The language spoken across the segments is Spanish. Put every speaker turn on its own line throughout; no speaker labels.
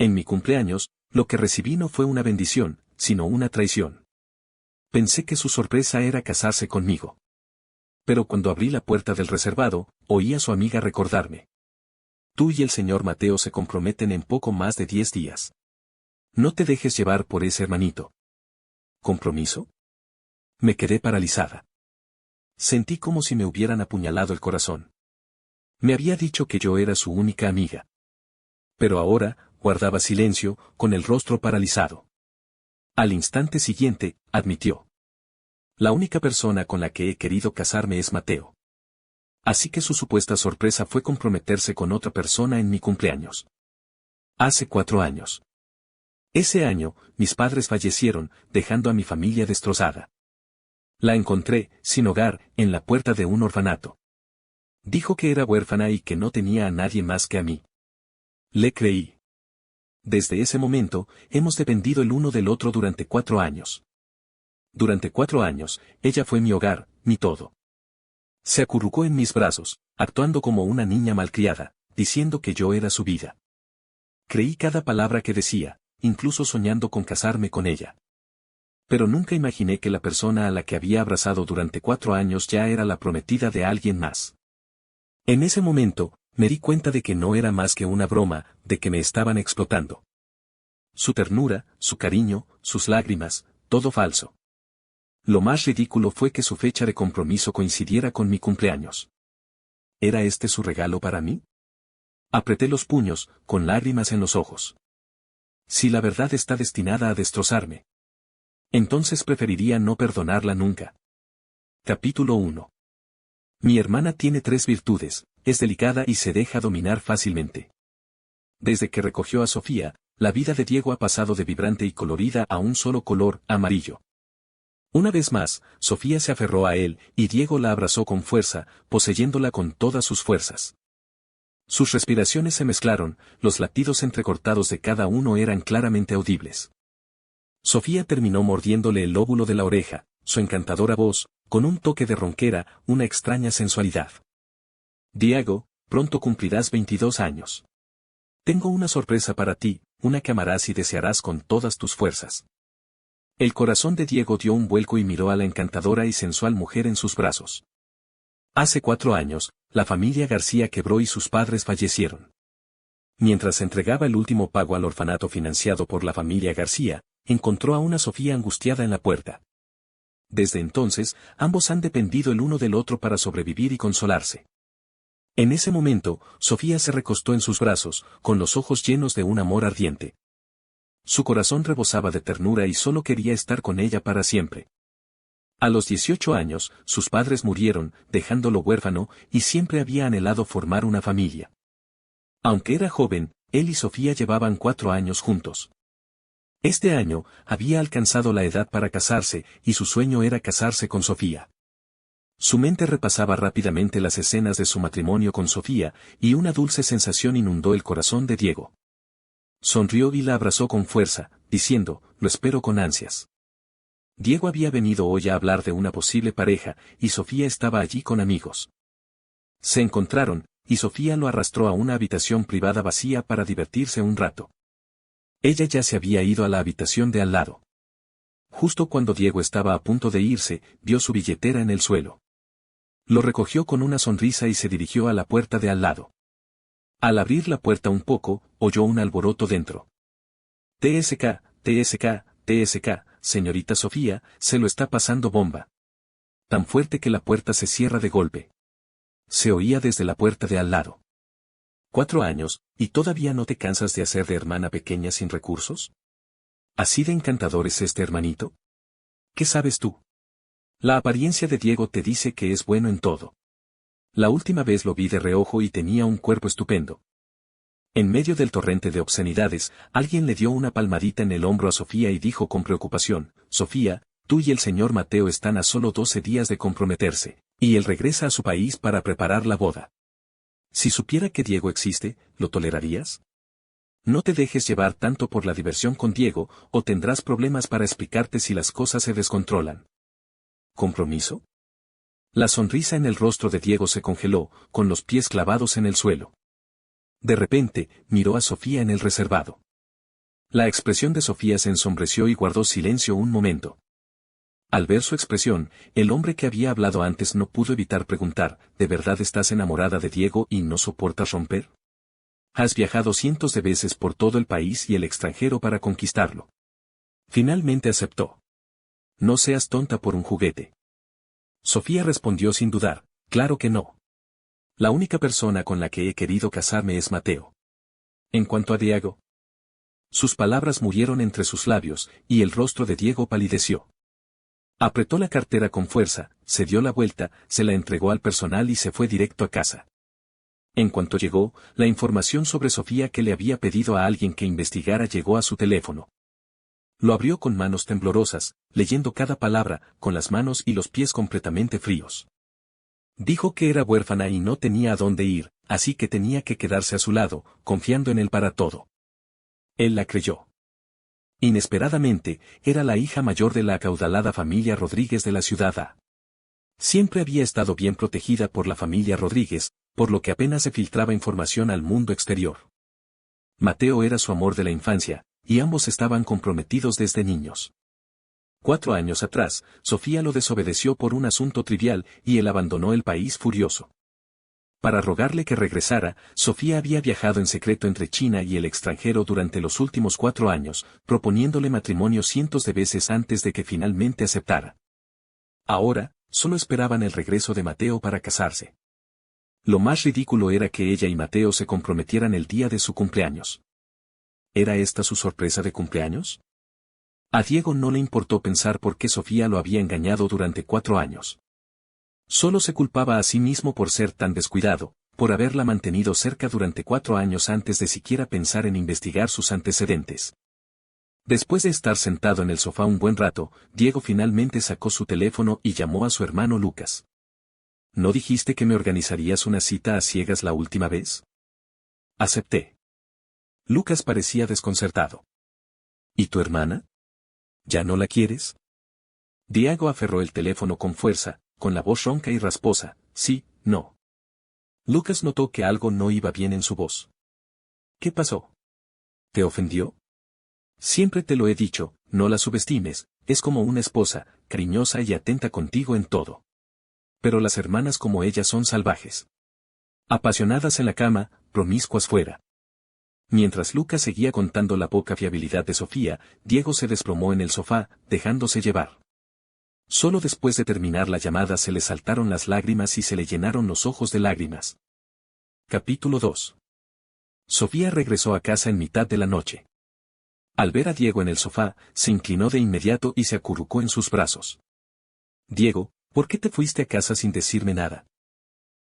En mi cumpleaños, lo que recibí no fue una bendición, sino una traición. Pensé que su sorpresa era casarse conmigo. Pero cuando abrí la puerta del reservado, oí a su amiga recordarme. Tú y el señor Mateo se comprometen en poco más de 10 días. No te dejes llevar por ese hermanito. ¿Compromiso? Me quedé paralizada. Sentí como si me hubieran apuñalado el corazón. Me había dicho que yo era su única amiga. Pero ahora, guardaba silencio, con el rostro paralizado. Al instante siguiente, admitió. La única persona con la que he querido casarme es Mateo. Así que su supuesta sorpresa fue comprometerse con otra persona en mi cumpleaños. Hace 4 años. Ese año, mis padres fallecieron, dejando a mi familia destrozada. La encontré, sin hogar, en la puerta de un orfanato. Dijo que era huérfana y que no tenía a nadie más que a mí. Le creí. Desde ese momento, hemos dependido el uno del otro durante 4 años. Durante 4 años, ella fue mi hogar, mi todo. Se acurrucó en mis brazos, actuando como una niña malcriada, diciendo que yo era su vida. Creí cada palabra que decía, incluso soñando con casarme con ella. Pero nunca imaginé que la persona a la que había abrazado durante 4 años ya era la prometida de alguien más. En ese momento, me di cuenta de que no era más que una broma, de que me estaban explotando. Su ternura, su cariño, sus lágrimas, todo falso. Lo más ridículo fue que su fecha de compromiso coincidiera con mi cumpleaños. ¿Era este su regalo para mí? Apreté los puños, con lágrimas en los ojos. Si la verdad está destinada a destrozarme, entonces preferiría no perdonarla nunca. Capítulo 1. Mi hermana tiene 3 virtudes, es delicada y se deja dominar fácilmente. Desde que recogió a Sofía, la vida de Diego ha pasado de vibrante y colorida a un solo color, amarillo. Una vez más, Sofía se aferró a él, y Diego la abrazó con fuerza, poseyéndola con todas sus fuerzas. Sus respiraciones se mezclaron, los latidos entrecortados de cada uno eran claramente audibles. Sofía terminó mordiéndole el lóbulo de la oreja, su encantadora voz, con un toque de ronquera, una extraña sensualidad. Diego, pronto cumplirás 22 años. Tengo una sorpresa para ti, una que amarás y desearás con todas tus fuerzas. El corazón de Diego dio un vuelco y miró a la encantadora y sensual mujer en sus brazos. Hace 4 años, la familia García quebró y sus padres fallecieron. Mientras entregaba el último pago al orfanato financiado por la familia García, encontró a una Sofía angustiada en la puerta. Desde entonces, ambos han dependido el uno del otro para sobrevivir y consolarse. En ese momento, Sofía se recostó en sus brazos, con los ojos llenos de un amor ardiente. Su corazón rebosaba de ternura y solo quería estar con ella para siempre. A los 18 años, sus padres murieron, dejándolo huérfano, y siempre había anhelado formar una familia. Aunque era joven, él y Sofía llevaban 4 años juntos. Este año, había alcanzado la edad para casarse, y su sueño era casarse con Sofía. Su mente repasaba rápidamente las escenas de su matrimonio con Sofía, y una dulce sensación inundó el corazón de Diego. Sonrió y la abrazó con fuerza, diciendo, lo espero con ansias. Diego había venido hoy a hablar de una posible pareja, y Sofía estaba allí con amigos. Se encontraron, y Sofía lo arrastró a una habitación privada vacía para divertirse un rato. Ella ya se había ido a la habitación de al lado. Justo cuando Diego estaba a punto de irse, vio su billetera en el suelo. Lo recogió con una sonrisa y se dirigió a la puerta de al lado. Al abrir la puerta un poco, oyó un alboroto dentro. TSK, TSK, TSK, señorita Sofía, se lo está pasando bomba. Tan fuerte que la puerta se cierra de golpe. Se oía desde la puerta de al lado. 4 años, ¿y todavía no te cansas de hacer de hermana pequeña sin recursos? ¿Así de encantador es este hermanito? ¿Qué sabes tú? La apariencia de Diego te dice que es bueno en todo. La última vez lo vi de reojo y tenía un cuerpo estupendo. En medio del torrente de obscenidades, alguien le dio una palmadita en el hombro a Sofía y dijo con preocupación, Sofía, tú y el señor Mateo están a solo 12 días de comprometerse, y él regresa a su país para preparar la boda. Si supiera que Diego existe, ¿lo tolerarías? No te dejes llevar tanto por la diversión con Diego, o tendrás problemas para explicarte si las cosas se descontrolan. ¿Compromiso? La sonrisa en el rostro de Diego se congeló, con los pies clavados en el suelo. De repente, miró a Sofía en el reservado. La expresión de Sofía se ensombreció y guardó silencio un momento. Al ver su expresión, el hombre que había hablado antes no pudo evitar preguntar, ¿de verdad estás enamorada de Diego y no soportas romper? Has viajado cientos de veces por todo el país y el extranjero para conquistarlo. Finalmente aceptó. No seas tonta por un juguete. Sofía respondió sin dudar, claro que no. La única persona con la que he querido casarme es Mateo. En cuanto a Diego, sus palabras murieron entre sus labios, y el rostro de Diego palideció. Apretó la cartera con fuerza, se dio la vuelta, se la entregó al personal y se fue directo a casa. En cuanto llegó, la información sobre Sofía que le había pedido a alguien que investigara llegó a su teléfono. Lo abrió con manos temblorosas, leyendo cada palabra, con las manos y los pies completamente fríos. Dijo que era huérfana y no tenía a dónde ir, así que tenía que quedarse a su lado, confiando en él para todo. Él la creyó. Inesperadamente, era la hija mayor de la acaudalada familia Rodríguez de la ciudad A. Siempre había estado bien protegida por la familia Rodríguez, por lo que apenas se filtraba información al mundo exterior. Mateo era su amor de la infancia, y ambos estaban comprometidos desde niños. 4 años atrás, Sofía lo desobedeció por un asunto trivial y él abandonó el país furioso. Para rogarle que regresara, Sofía había viajado en secreto entre China y el extranjero durante los últimos 4 años, proponiéndole matrimonio cientos de veces antes de que finalmente aceptara. Ahora, solo esperaban el regreso de Mateo para casarse. Lo más ridículo era que ella y Mateo se comprometieran el día de su cumpleaños. ¿Era esta su sorpresa de cumpleaños? A Diego no le importó pensar por qué Sofía lo había engañado durante 4 años. Solo se culpaba a sí mismo por ser tan descuidado, por haberla mantenido cerca durante 4 años antes de siquiera pensar en investigar sus antecedentes. Después de estar sentado en el sofá un buen rato, Diego finalmente sacó su teléfono y llamó a su hermano Lucas. ¿No dijiste que me organizarías una cita a ciegas la última vez? Acepté. Lucas parecía desconcertado. ¿Y tu hermana? ¿Ya no la quieres? Diego aferró el teléfono con fuerza, con la voz ronca y rasposa, sí, no. Lucas notó que algo no iba bien en su voz. ¿Qué pasó? ¿Te ofendió? Siempre te lo he dicho, no la subestimes, es como una esposa, cariñosa y atenta contigo en todo. Pero las hermanas como ella son salvajes. Apasionadas en la cama, promiscuas fuera. Mientras Lucas seguía contando la poca fiabilidad de Sofía, Diego se desplomó en el sofá, dejándose llevar. Solo después de terminar la llamada se le saltaron las lágrimas y se le llenaron los ojos de lágrimas. Capítulo 2. Sofía regresó a casa en mitad de la noche. Al ver a Diego en el sofá, se inclinó de inmediato y se acurrucó en sus brazos. Diego, ¿por qué te fuiste a casa sin decirme nada?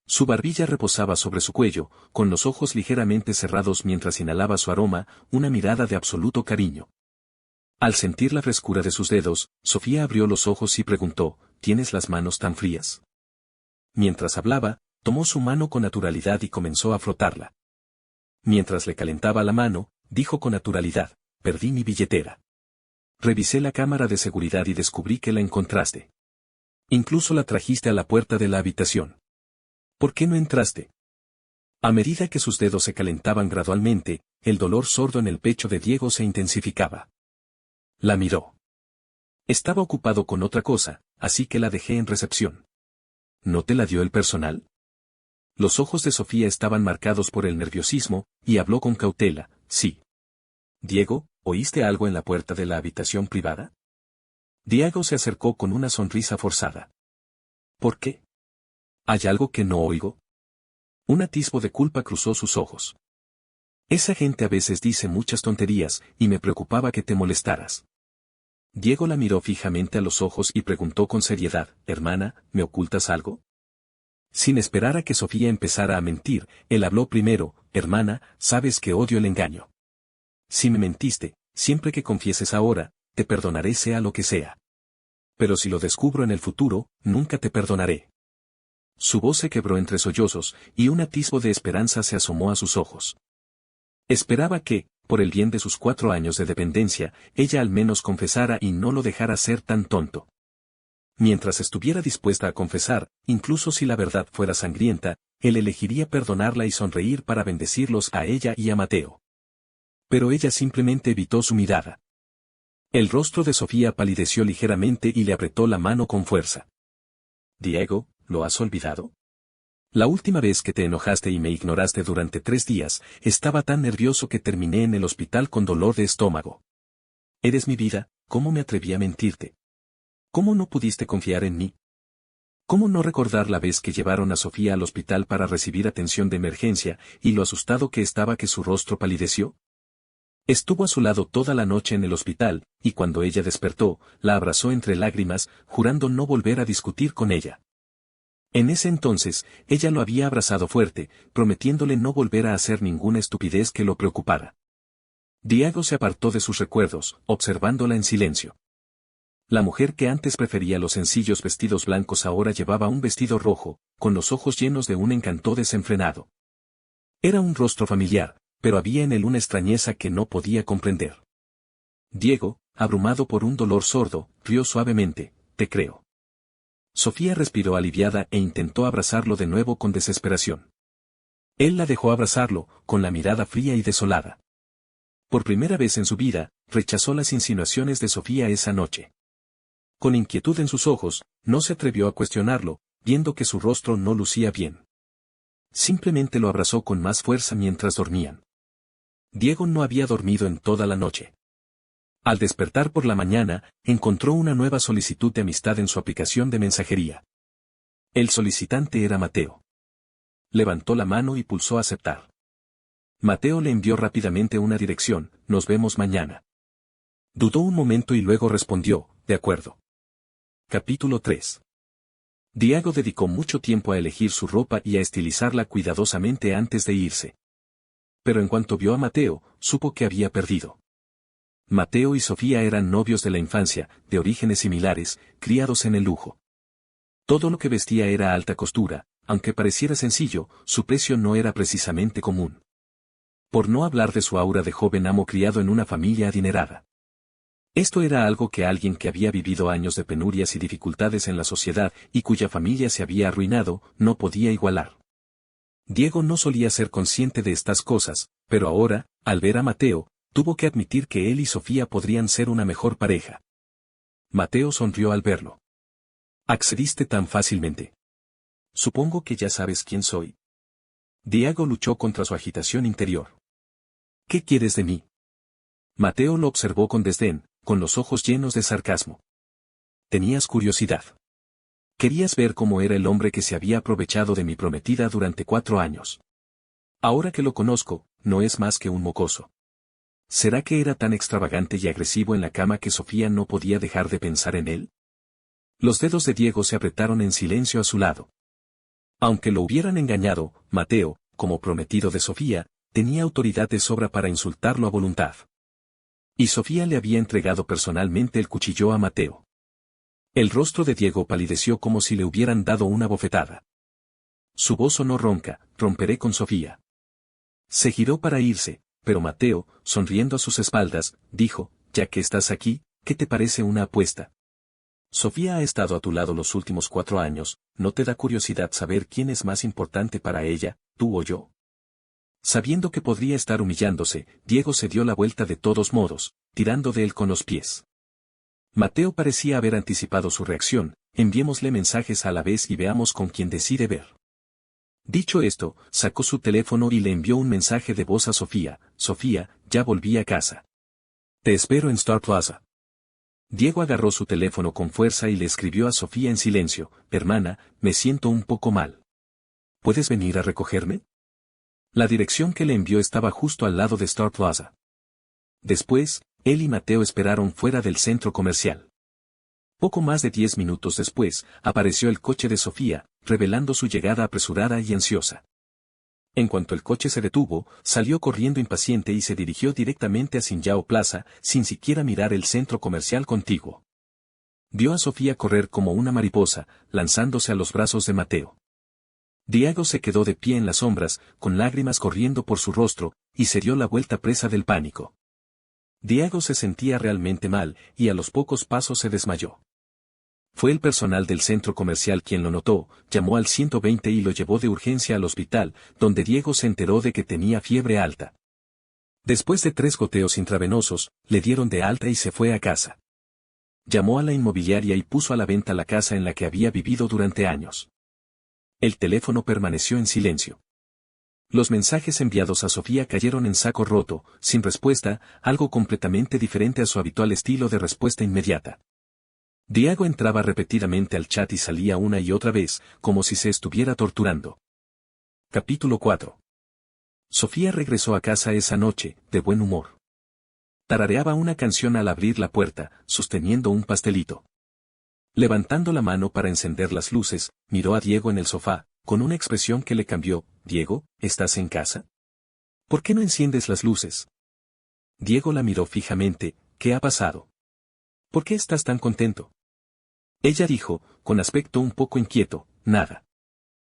Su barbilla reposaba sobre su cuello, con los ojos ligeramente cerrados mientras inhalaba su aroma, una mirada de absoluto cariño. Al sentir la frescura de sus dedos, Sofía abrió los ojos y preguntó, ¿tienes las manos tan frías? Mientras hablaba, tomó su mano con naturalidad y comenzó a frotarla. Mientras le calentaba la mano, dijo con naturalidad, perdí mi billetera. Revisé la cámara de seguridad y descubrí que la encontraste. Incluso la trajiste a la puerta de la habitación. ¿Por qué no entraste? A medida que sus dedos se calentaban gradualmente, el dolor sordo en el pecho de Diego se intensificaba. La miró. Estaba ocupado con otra cosa, así que la dejé en recepción. ¿No te la dio el personal? Los ojos de Sofía estaban marcados por el nerviosismo, y habló con cautela, sí. Diego, ¿oíste algo en la puerta de la habitación privada? Diego se acercó con una sonrisa forzada. ¿Por qué? ¿Hay algo que no oigo? Un atisbo de culpa cruzó sus ojos. Esa gente a veces dice muchas tonterías, y me preocupaba que te molestaras. Diego la miró fijamente a los ojos y preguntó con seriedad, hermana, ¿me ocultas algo? Sin esperar a que Sofía empezara a mentir, él habló primero, hermana, sabes que odio el engaño. Si me mentiste, siempre que confieses ahora, te perdonaré sea lo que sea. Pero si lo descubro en el futuro, nunca te perdonaré. Su voz se quebró entre sollozos, y un atisbo de esperanza se asomó a sus ojos. Esperaba que, por el bien de sus 4 años de dependencia, ella al menos confesara y no lo dejara ser tan tonto. Mientras estuviera dispuesta a confesar, incluso si la verdad fuera sangrienta, él elegiría perdonarla y sonreír para bendecirlos a ella y a Mateo. Pero ella simplemente evitó su mirada. El rostro de Sofía palideció ligeramente y le apretó la mano con fuerza. Diego, ¿lo has olvidado? La última vez que te enojaste y me ignoraste durante 3 días, estaba tan nervioso que terminé en el hospital con dolor de estómago. Eres mi vida, ¿cómo me atreví a mentirte? ¿Cómo no pudiste confiar en mí? ¿Cómo no recordar la vez que llevaron a Sofía al hospital para recibir atención de emergencia y lo asustado que estaba que su rostro palideció? Estuvo a su lado toda la noche en el hospital, y cuando ella despertó, la abrazó entre lágrimas, jurando no volver a discutir con ella. En ese entonces, ella lo había abrazado fuerte, prometiéndole no volver a hacer ninguna estupidez que lo preocupara. Diego se apartó de sus recuerdos, observándola en silencio. La mujer que antes prefería los sencillos vestidos blancos ahora llevaba un vestido rojo, con los ojos llenos de un encanto desenfrenado. Era un rostro familiar, pero había en él una extrañeza que no podía comprender. Diego, abrumado por un dolor sordo, rió suavemente, te creo. Sofía respiró aliviada e intentó abrazarlo de nuevo con desesperación. Él la dejó abrazarlo, con la mirada fría y desolada. Por primera vez en su vida, rechazó las insinuaciones de Sofía esa noche. Con inquietud en sus ojos, no se atrevió a cuestionarlo, viendo que su rostro no lucía bien. Simplemente lo abrazó con más fuerza mientras dormían. Diego no había dormido en toda la noche. Al despertar por la mañana, encontró una nueva solicitud de amistad en su aplicación de mensajería. El solicitante era Mateo. Levantó la mano y pulsó aceptar. Mateo le envió rápidamente una dirección, nos vemos mañana. Dudó un momento y luego respondió, de acuerdo. Capítulo 3. Diego dedicó mucho tiempo a elegir su ropa y a estilizarla cuidadosamente antes de irse. Pero en cuanto vio a Mateo, supo que había perdido. Mateo y Sofía eran novios de la infancia, de orígenes similares, criados en el lujo. Todo lo que vestía era alta costura, aunque pareciera sencillo, su precio no era precisamente común. Por no hablar de su aura de joven amo criado en una familia adinerada. Esto era algo que alguien que había vivido años de penurias y dificultades en la sociedad y cuya familia se había arruinado, no podía igualar. Diego no solía ser consciente de estas cosas, pero ahora, al ver a Mateo, tuvo que admitir que él y Sofía podrían ser una mejor pareja. Mateo sonrió al verlo. ¿Accediste tan fácilmente? Supongo que ya sabes quién soy. Diego luchó contra su agitación interior. ¿Qué quieres de mí? Mateo lo observó con desdén, con los ojos llenos de sarcasmo. Tenías curiosidad. Querías ver cómo era el hombre que se había aprovechado de mi prometida durante 4 años. Ahora que lo conozco, no es más que un mocoso. ¿Será que era tan extravagante y agresivo en la cama que Sofía no podía dejar de pensar en él? Los dedos de Diego se apretaron en silencio a su lado. Aunque lo hubieran engañado, Mateo, como prometido de Sofía, tenía autoridad de sobra para insultarlo a voluntad. Y Sofía le había entregado personalmente el cuchillo a Mateo. El rostro de Diego palideció como si le hubieran dado una bofetada. Su voz sonó ronca, romperé con Sofía. Se giró para irse, pero Mateo, sonriendo a sus espaldas, dijo, ya que estás aquí, ¿qué te parece una apuesta? Sofía ha estado a tu lado los últimos 4 años, ¿no te da curiosidad saber quién es más importante para ella, tú o yo? Sabiendo que podría estar humillándose, Diego se dio la vuelta de todos modos, tirando de él con los pies. Mateo parecía haber anticipado su reacción, enviémosle mensajes a la vez y veamos con quién decide ver. Dicho esto, sacó su teléfono y le envió un mensaje de voz a Sofía, Sofía, ya volví a casa. Te espero en Star Plaza. Diego agarró su teléfono con fuerza y le escribió a Sofía en silencio, hermana, me siento un poco mal. ¿Puedes venir a recogerme? La dirección que le envió estaba justo al lado de Star Plaza. Después, él y Mateo esperaron fuera del centro comercial. Poco más de 10 minutos después, apareció el coche de Sofía, revelando su llegada apresurada y ansiosa. En cuanto el coche se detuvo, salió corriendo impaciente y se dirigió directamente a Sinjao Plaza, sin siquiera mirar el centro comercial contiguo. Vio a Sofía correr como una mariposa, lanzándose a los brazos de Mateo. Diego se quedó de pie en las sombras, con lágrimas corriendo por su rostro, y se dio la vuelta presa del pánico. Diego se sentía realmente mal, y a los pocos pasos se desmayó. Fue el personal del centro comercial quien lo notó, llamó al 120 y lo llevó de urgencia al hospital, donde Diego se enteró de que tenía fiebre alta. Después de 3 goteos intravenosos, le dieron de alta y se fue a casa. Llamó a la inmobiliaria y puso a la venta la casa en la que había vivido durante años. El teléfono permaneció en silencio. Los mensajes enviados a Sofía cayeron en saco roto, sin respuesta, algo completamente diferente a su habitual estilo de respuesta inmediata. Diego entraba repetidamente al chat y salía una y otra vez, como si se estuviera torturando. Capítulo 4. Sofía regresó a casa esa noche, de buen humor. Tarareaba una canción al abrir la puerta, sosteniendo un pastelito. Levantando la mano para encender las luces, miró a Diego en el sofá, con una expresión que le cambió. «Diego, ¿estás en casa? ¿Por qué no enciendes las luces?» Diego la miró fijamente. «¿Qué ha pasado? ¿Por qué estás tan contento?» Ella dijo, con aspecto un poco inquieto, «Nada.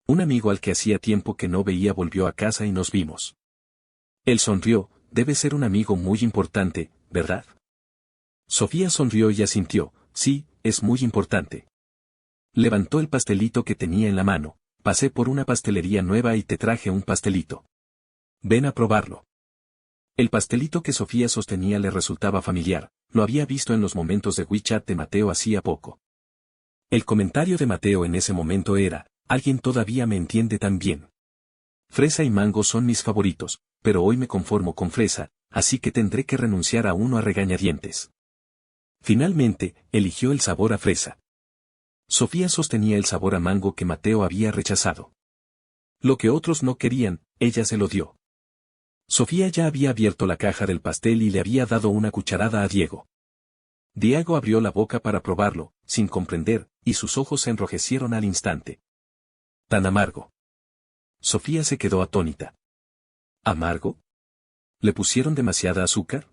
Un amigo al que hacía tiempo que no veía volvió a casa y nos vimos». Él sonrió. «Debe ser un amigo muy importante, ¿verdad?» Sofía sonrió y asintió. «Sí, es muy importante». Levantó el pastelito que tenía en la mano. «Pasé por una pastelería nueva y te traje un pastelito. Ven a probarlo». El pastelito que Sofía sostenía le resultaba familiar, lo había visto en los momentos de WeChat de Mateo hacía poco. El comentario de Mateo en ese momento era, «Alguien todavía me entiende tan bien. Fresa y mango son mis favoritos, pero hoy me conformo con fresa, así que tendré que renunciar a uno a regañadientes». Finalmente, eligió el sabor a fresa. Sofía sostenía el sabor a mango que Mateo había rechazado. Lo que otros no querían, ella se lo dio. Sofía ya había abierto la caja del pastel y le había dado una cucharada a Diego. Diego abrió la boca para probarlo, sin comprender, y sus ojos se enrojecieron al instante. «Tan amargo». Sofía se quedó atónita. ¿Amargo? ¿Le pusieron demasiada azúcar?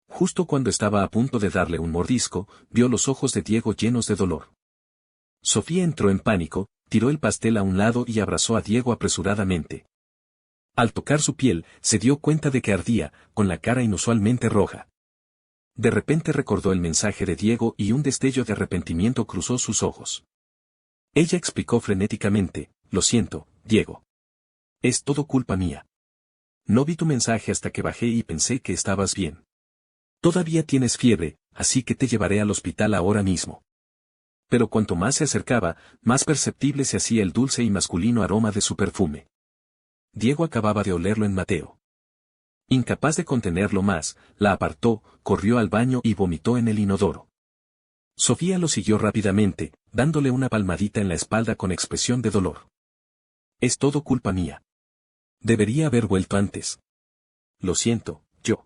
Justo cuando estaba a punto de darle un mordisco, vio los ojos de Diego llenos de dolor. Sofía entró en pánico, tiró el pastel a un lado y abrazó a Diego apresuradamente. Al tocar su piel, se dio cuenta de que ardía, con la cara inusualmente roja. De repente recordó el mensaje de Diego y un destello de arrepentimiento cruzó sus ojos. Ella explicó frenéticamente, «Lo siento, Diego. Es todo culpa mía. No vi tu mensaje hasta que bajé y pensé que estabas bien. Todavía tienes fiebre, así que te llevaré al hospital ahora mismo». Pero cuanto más se acercaba, más perceptible se hacía el dulce y masculino aroma de su perfume. Diego acababa de olerlo en Mateo. Incapaz de contenerlo más, la apartó, corrió al baño y vomitó en el inodoro. Sofía lo siguió rápidamente, dándole una palmadita en la espalda con expresión de dolor. «Es todo culpa mía. Debería haber vuelto antes. Lo siento, yo».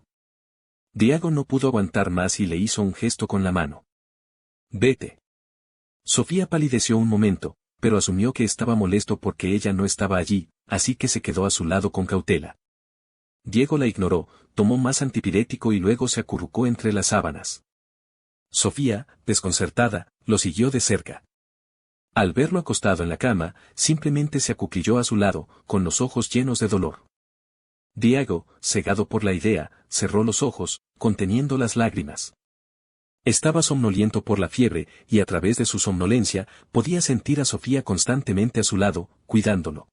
Diego no pudo aguantar más y le hizo un gesto con la mano. «Vete». Sofía palideció un momento, pero asumió que estaba molesto porque ella no estaba allí, así que se quedó a su lado con cautela. Diego la ignoró, tomó más antipirético y luego se acurrucó entre las sábanas. Sofía, desconcertada, lo siguió de cerca. Al verlo acostado en la cama, simplemente se acuclilló a su lado, con los ojos llenos de dolor. Diego, cegado por la idea, cerró los ojos, conteniendo las lágrimas. Estaba somnoliento por la fiebre, y a través de su somnolencia, podía sentir a Sofía constantemente a su lado, cuidándolo.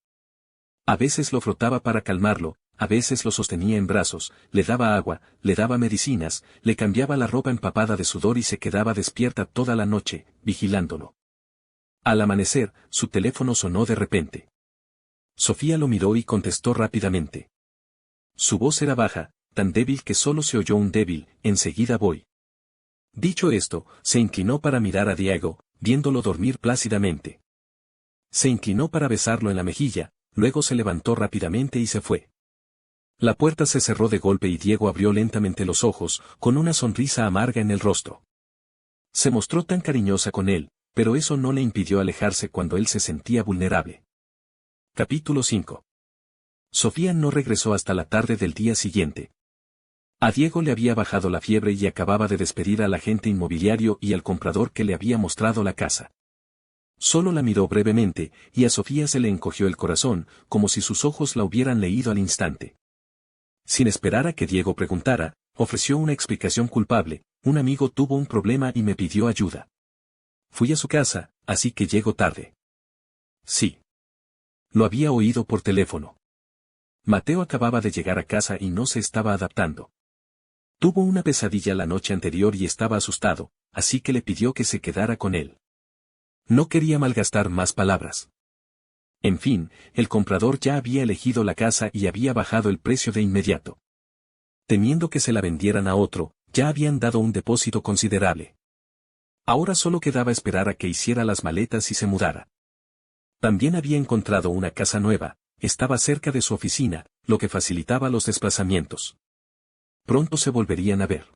A veces lo frotaba para calmarlo, a veces lo sostenía en brazos, le daba agua, le daba medicinas, le cambiaba la ropa empapada de sudor y se quedaba despierta toda la noche, vigilándolo. Al amanecer, su teléfono sonó de repente. Sofía lo miró y contestó rápidamente. Su voz era baja, tan débil que solo se oyó un débil, «Enseguida voy». Dicho esto, se inclinó para mirar a Diego, viéndolo dormir plácidamente. Se inclinó para besarlo en la mejilla, luego se levantó rápidamente y se fue. La puerta se cerró de golpe y Diego abrió lentamente los ojos, con una sonrisa amarga en el rostro. Se mostró tan cariñosa con él, pero eso no le impidió alejarse cuando él se sentía vulnerable. Capítulo 5. Sofía no regresó hasta la tarde del día siguiente. A Diego le había bajado la fiebre y acababa de despedir al agente inmobiliario y al comprador que le había mostrado la casa. Solo la miró brevemente, y a Sofía se le encogió el corazón, como si sus ojos la hubieran leído al instante. Sin esperar a que Diego preguntara, ofreció una explicación culpable: «Un amigo tuvo un problema y me pidió ayuda. Fui a su casa, así que llego tarde». Sí. Lo había oído por teléfono. Mateo acababa de llegar a casa y no se estaba adaptando. Tuvo una pesadilla la noche anterior y estaba asustado, así que le pidió que se quedara con él. No quería malgastar más palabras. En fin, el comprador ya había elegido la casa y había bajado el precio de inmediato. Temiendo que se la vendieran a otro, ya habían dado un depósito considerable. Ahora solo quedaba esperar a que hiciera las maletas y se mudara. También había encontrado una casa nueva, estaba cerca de su oficina, lo que facilitaba los desplazamientos. Pronto se volverían a ver.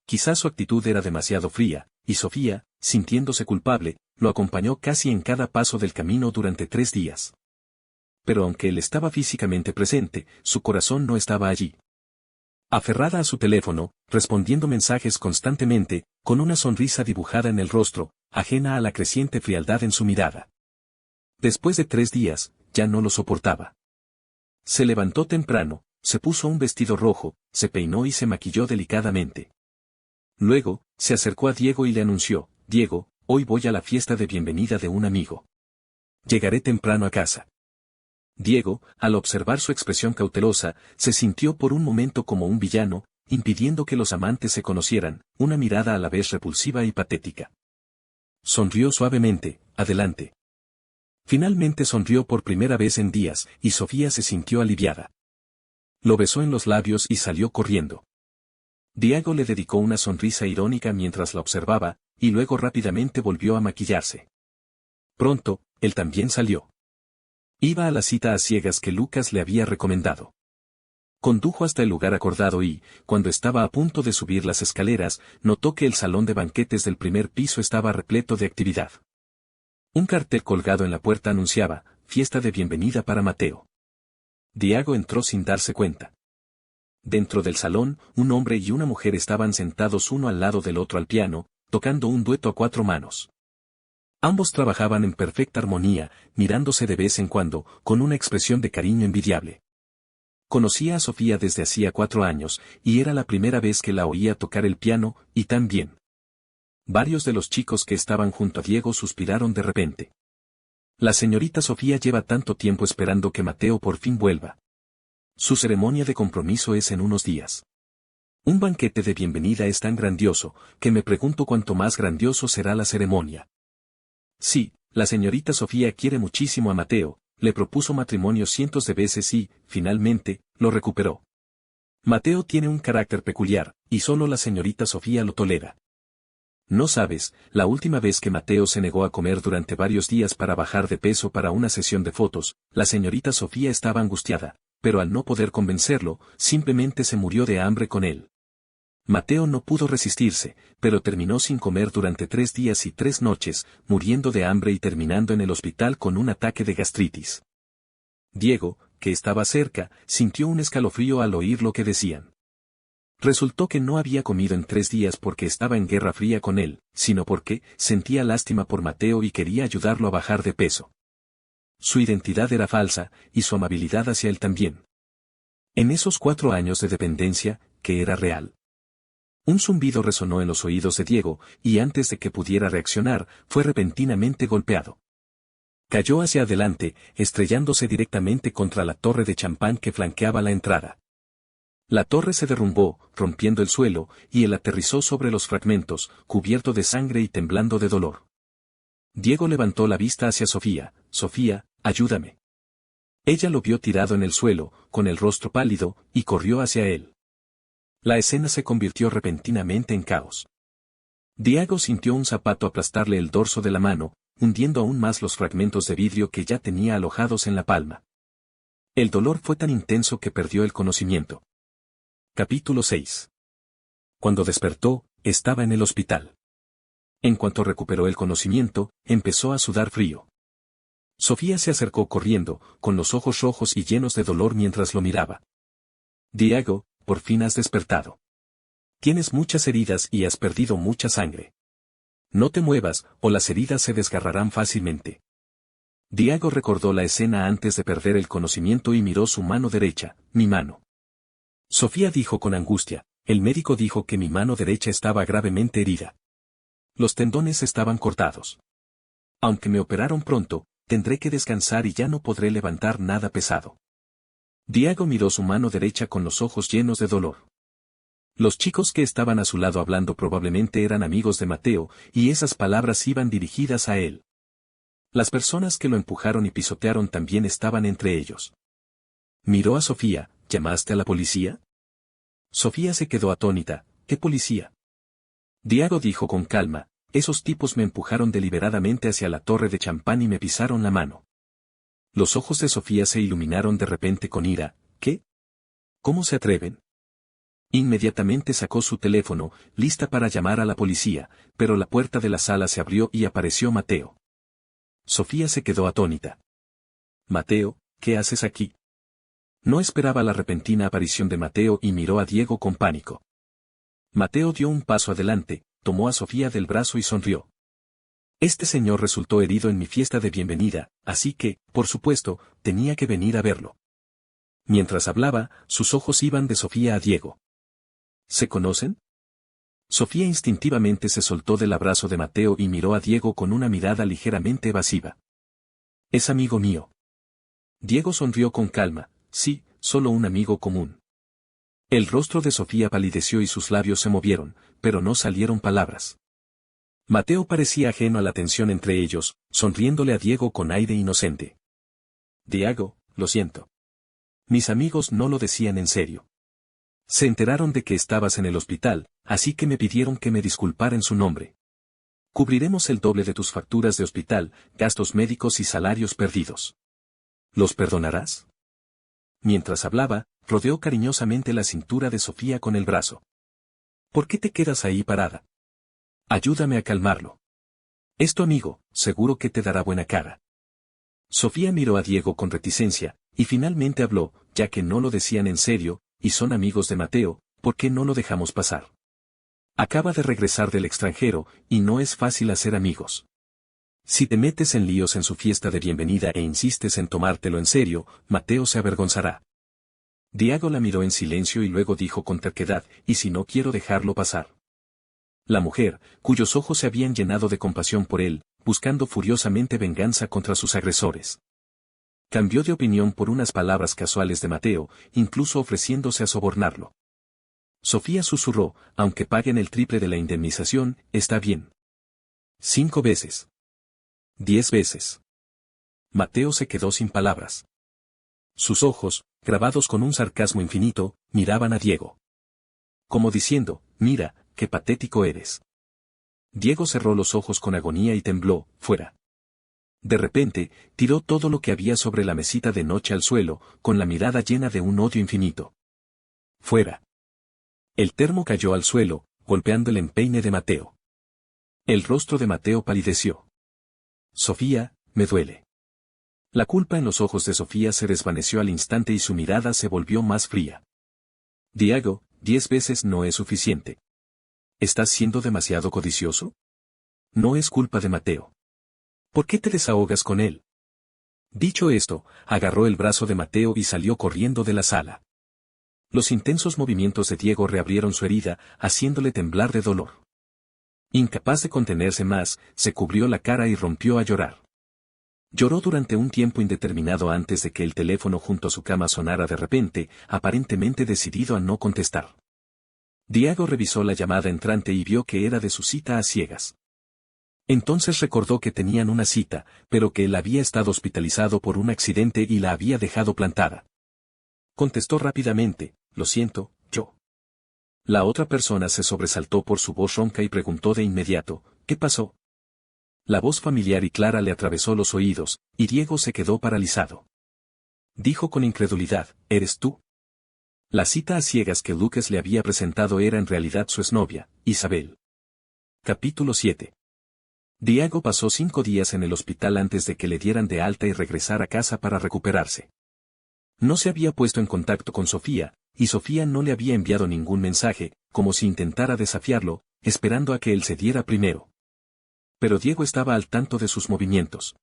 Quizás su actitud era demasiado fría, y Sofía, sintiéndose culpable, lo acompañó casi en cada paso del camino durante 3 días. Pero aunque él estaba físicamente presente, su corazón no estaba allí. Aferrada a su teléfono, respondiendo mensajes constantemente, con una sonrisa dibujada en el rostro, ajena a la creciente frialdad en su mirada. Después de 3 días, ya no lo soportaba. Se levantó temprano, se puso un vestido rojo, se peinó y se maquilló delicadamente. Luego, se acercó a Diego y le anunció: «Diego, hoy voy a la fiesta de bienvenida de un amigo. Llegaré temprano a casa». Diego, al observar su expresión cautelosa, se sintió por un momento como un villano, impidiendo que los amantes se conocieran, una mirada a la vez repulsiva y patética. Sonrió suavemente: «Adelante». Finalmente sonrió por primera vez en días, y Sofía se sintió aliviada. Lo besó en los labios y salió corriendo. Diego le dedicó una sonrisa irónica mientras la observaba, y luego rápidamente volvió a maquillarse. Pronto, él también salió. Iba a la cita a ciegas que Lucas le había recomendado. Condujo hasta el lugar acordado y, cuando estaba a punto de subir las escaleras, notó que el salón de banquetes del primer piso estaba repleto de actividad. Un cartel colgado en la puerta anunciaba: «Fiesta de bienvenida para Mateo». Diego entró sin darse cuenta. Dentro del salón, un hombre y una mujer estaban sentados uno al lado del otro al piano, tocando un dueto a 4 manos. Ambos trabajaban en perfecta armonía, mirándose de vez en cuando, con una expresión de cariño envidiable. Conocía a Sofía desde hacía 4 años, y era la primera vez que la oía tocar el piano, y tan bien. Varios de los chicos que estaban junto a Diego suspiraron de repente. La señorita Sofía lleva tanto tiempo esperando que Mateo por fin vuelva. Su ceremonia de compromiso es en unos días. Un banquete de bienvenida es tan grandioso, que me pregunto cuánto más grandioso será la ceremonia. Sí, la señorita Sofía quiere muchísimo a Mateo, le propuso matrimonio cientos de veces y, finalmente, lo recuperó. Mateo tiene un carácter peculiar, y solo la señorita Sofía lo tolera. No sabes, la última vez que Mateo se negó a comer durante varios días para bajar de peso para una sesión de fotos, la señorita Sofía estaba angustiada, pero al no poder convencerlo, simplemente se murió de hambre con él. Mateo no pudo resistirse, pero terminó sin comer durante 3 días y 3 noches, muriendo de hambre y terminando en el hospital con un ataque de gastritis. Diego, que estaba cerca, sintió un escalofrío al oír lo que decían. Resultó que no había comido en 3 días porque estaba en guerra fría con él, sino porque sentía lástima por Mateo y quería ayudarlo a bajar de peso. Su identidad era falsa, y su amabilidad hacia él también. En esos 4 años de dependencia, que era real. Un zumbido resonó en los oídos de Diego, y antes de que pudiera reaccionar, fue repentinamente golpeado. Cayó hacia adelante, estrellándose directamente contra la torre de champán que flanqueaba la entrada. La torre se derrumbó, rompiendo el suelo, y él aterrizó sobre los fragmentos, cubierto de sangre y temblando de dolor. Diego levantó la vista hacia Sofía: «Sofía, ayúdame». Ella lo vio tirado en el suelo, con el rostro pálido, y corrió hacia él. La escena se convirtió repentinamente en caos. Diego sintió un zapato aplastarle el dorso de la mano, hundiendo aún más los fragmentos de vidrio que ya tenía alojados en la palma. El dolor fue tan intenso que perdió el conocimiento. Capítulo 6. Cuando despertó, estaba en el hospital. En cuanto recuperó el conocimiento, empezó a sudar frío. Sofía se acercó corriendo, con los ojos rojos y llenos de dolor mientras lo miraba. «Diego, por fin has despertado. Tienes muchas heridas y has perdido mucha sangre. No te muevas, o las heridas se desgarrarán fácilmente». Diego recordó la escena antes de perder el conocimiento y miró su mano derecha: «Mi mano». Sofía dijo con angustia: «El médico dijo que mi mano derecha estaba gravemente herida. Los tendones estaban cortados. Aunque me operaron pronto, tendré que descansar y ya no podré levantar nada pesado». Diego miró su mano derecha con los ojos llenos de dolor. Los chicos que estaban a su lado hablando probablemente eran amigos de Mateo, y esas palabras iban dirigidas a él. Las personas que lo empujaron y pisotearon también estaban entre ellos. Miró a Sofía. ¿Llamaste a la policía? Sofía se quedó atónita. ¿Qué policía? Diego dijo con calma, esos tipos me empujaron deliberadamente hacia la torre de champán y me pisaron la mano. Los ojos de Sofía se iluminaron de repente con ira. ¿Qué? ¿Cómo se atreven? Inmediatamente sacó su teléfono, lista para llamar a la policía, pero la puerta de la sala se abrió y apareció Mateo. Sofía se quedó atónita. Mateo, ¿qué haces aquí? No esperaba la repentina aparición de Mateo y miró a Diego con pánico. Mateo dio un paso adelante, tomó a Sofía del brazo y sonrió. Este señor resultó herido en mi fiesta de bienvenida, así que, por supuesto, tenía que venir a verlo. Mientras hablaba, sus ojos iban de Sofía a Diego. ¿Se conocen? Sofía instintivamente se soltó del abrazo de Mateo y miró a Diego con una mirada ligeramente evasiva. Es amigo mío. Diego sonrió con calma. Sí, solo un amigo común. El rostro de Sofía palideció y sus labios se movieron, pero no salieron palabras. Mateo parecía ajeno a la tensión entre ellos, sonriéndole a Diego con aire inocente. Diego, lo siento. Mis amigos no lo decían en serio. Se enteraron de que estabas en el hospital, así que me pidieron que me disculpara en su nombre. Cubriremos el doble de tus facturas de hospital, gastos médicos y salarios perdidos. ¿Los perdonarás? Mientras hablaba, rodeó cariñosamente la cintura de Sofía con el brazo. ¿Por qué te quedas ahí parada? Ayúdame a calmarlo. Es tu amigo, seguro que te dará buena cara. Sofía miró a Diego con reticencia, y finalmente habló, ya que no lo decían en serio, y son amigos de Mateo, ¿por qué no lo dejamos pasar? Acaba de regresar del extranjero, y no es fácil hacer amigos. Si te metes en líos en su fiesta de bienvenida e insistes en tomártelo en serio, Mateo se avergonzará. Diego la miró en silencio y luego dijo con terquedad, ¿y si no quiero dejarlo pasar? La mujer, cuyos ojos se habían llenado de compasión por él, buscando furiosamente venganza contra sus agresores. Cambió de opinión por unas palabras casuales de Mateo, incluso ofreciéndose a sobornarlo. Sofía susurró, aunque paguen el triple de la indemnización, está bien. 5 veces. 10 veces. Mateo se quedó sin palabras. Sus ojos, grabados con un sarcasmo infinito, miraban a Diego. Como diciendo, mira, qué patético eres. Diego cerró los ojos con agonía y tembló, fuera. De repente, tiró todo lo que había sobre la mesita de noche al suelo, con la mirada llena de un odio infinito. Fuera. El termo cayó al suelo, golpeando el empeine de Mateo. El rostro de Mateo palideció. Sofía, me duele. La culpa en los ojos de Sofía se desvaneció al instante y su mirada se volvió más fría. Diego, 10 veces no es suficiente. ¿Estás siendo demasiado codicioso? No es culpa de Mateo. ¿Por qué te desahogas con él? Dicho esto, agarró el brazo de Mateo y salió corriendo de la sala. Los intensos movimientos de Diego reabrieron su herida, haciéndole temblar de dolor. Incapaz de contenerse más, se cubrió la cara y rompió a llorar. Lloró durante un tiempo indeterminado antes de que el teléfono junto a su cama sonara de repente, aparentemente decidido a no contestar. Diego revisó la llamada entrante y vio que era de su cita a ciegas. Entonces recordó que tenían una cita, pero que él había estado hospitalizado por un accidente y la había dejado plantada. Contestó rápidamente, lo siento, yo. La otra persona se sobresaltó por su voz ronca y preguntó de inmediato, ¿qué pasó? La voz familiar y clara le atravesó los oídos, y Diego se quedó paralizado. Dijo con incredulidad, ¿eres tú? La cita a ciegas que Lucas le había presentado era en realidad su exnovia, Isabel. Capítulo 7. Diego pasó 5 días en el hospital antes de que le dieran de alta y regresar a casa para recuperarse. No se había puesto en contacto con Sofía, y Sofía no le había enviado ningún mensaje, como si intentara desafiarlo, esperando a que él se diera primero. Pero Diego estaba al tanto de sus movimientos.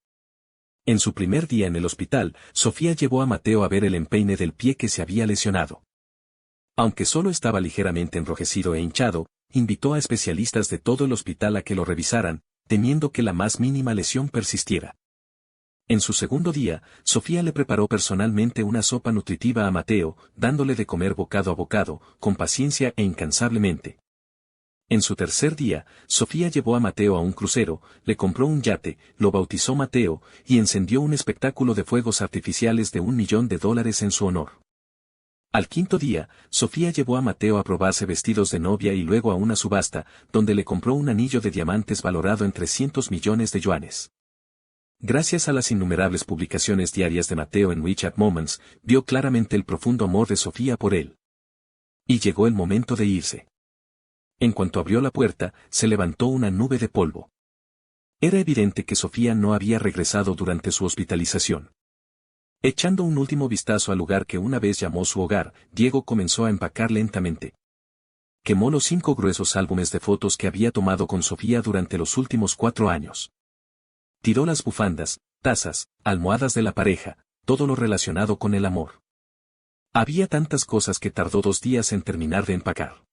En su primer día en el hospital, Sofía llevó a Mateo a ver el empeine del pie que se había lesionado. Aunque solo estaba ligeramente enrojecido e hinchado, invitó a especialistas de todo el hospital a que lo revisaran, temiendo que la más mínima lesión persistiera. En su segundo día, Sofía le preparó personalmente una sopa nutritiva a Mateo, dándole de comer bocado a bocado, con paciencia e incansablemente. En su tercer día, Sofía llevó a Mateo a un crucero, le compró un yate, lo bautizó Mateo, y encendió un espectáculo de fuegos artificiales de $1.000.000 en su honor. Al quinto día, Sofía llevó a Mateo a probarse vestidos de novia y luego a una subasta, donde le compró un anillo de diamantes valorado en 300 millones de yuanes. Gracias a las innumerables publicaciones diarias de Mateo en WeChat Moments, vio claramente el profundo amor de Sofía por él. Y llegó el momento de irse. En cuanto abrió la puerta, se levantó una nube de polvo. Era evidente que Sofía no había regresado durante su hospitalización. Echando un último vistazo al lugar que una vez llamó su hogar, Diego comenzó a empacar lentamente. Quemó los 5 gruesos álbumes de fotos que había tomado con Sofía durante los últimos 4 años. Tiró las bufandas, tazas, almohadas de la pareja, todo lo relacionado con el amor. Había tantas cosas que tardó 2 días en terminar de empacar.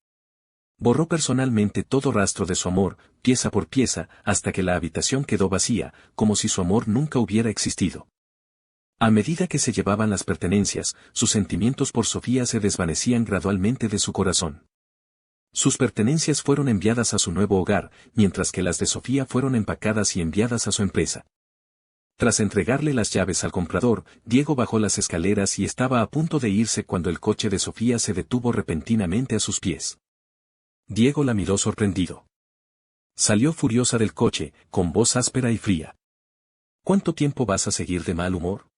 Borró personalmente todo rastro de su amor, pieza por pieza, hasta que la habitación quedó vacía, como si su amor nunca hubiera existido. A medida que se llevaban las pertenencias, sus sentimientos por Sofía se desvanecían gradualmente de su corazón. Sus pertenencias fueron enviadas a su nuevo hogar, mientras que las de Sofía fueron empacadas y enviadas a su empresa. Tras entregarle las llaves al comprador, Diego bajó las escaleras y estaba a punto de irse cuando el coche de Sofía se detuvo repentinamente a sus pies. Diego la miró sorprendido. Salió furiosa del coche, con voz áspera y fría. ¿Cuánto tiempo vas a seguir de mal humor?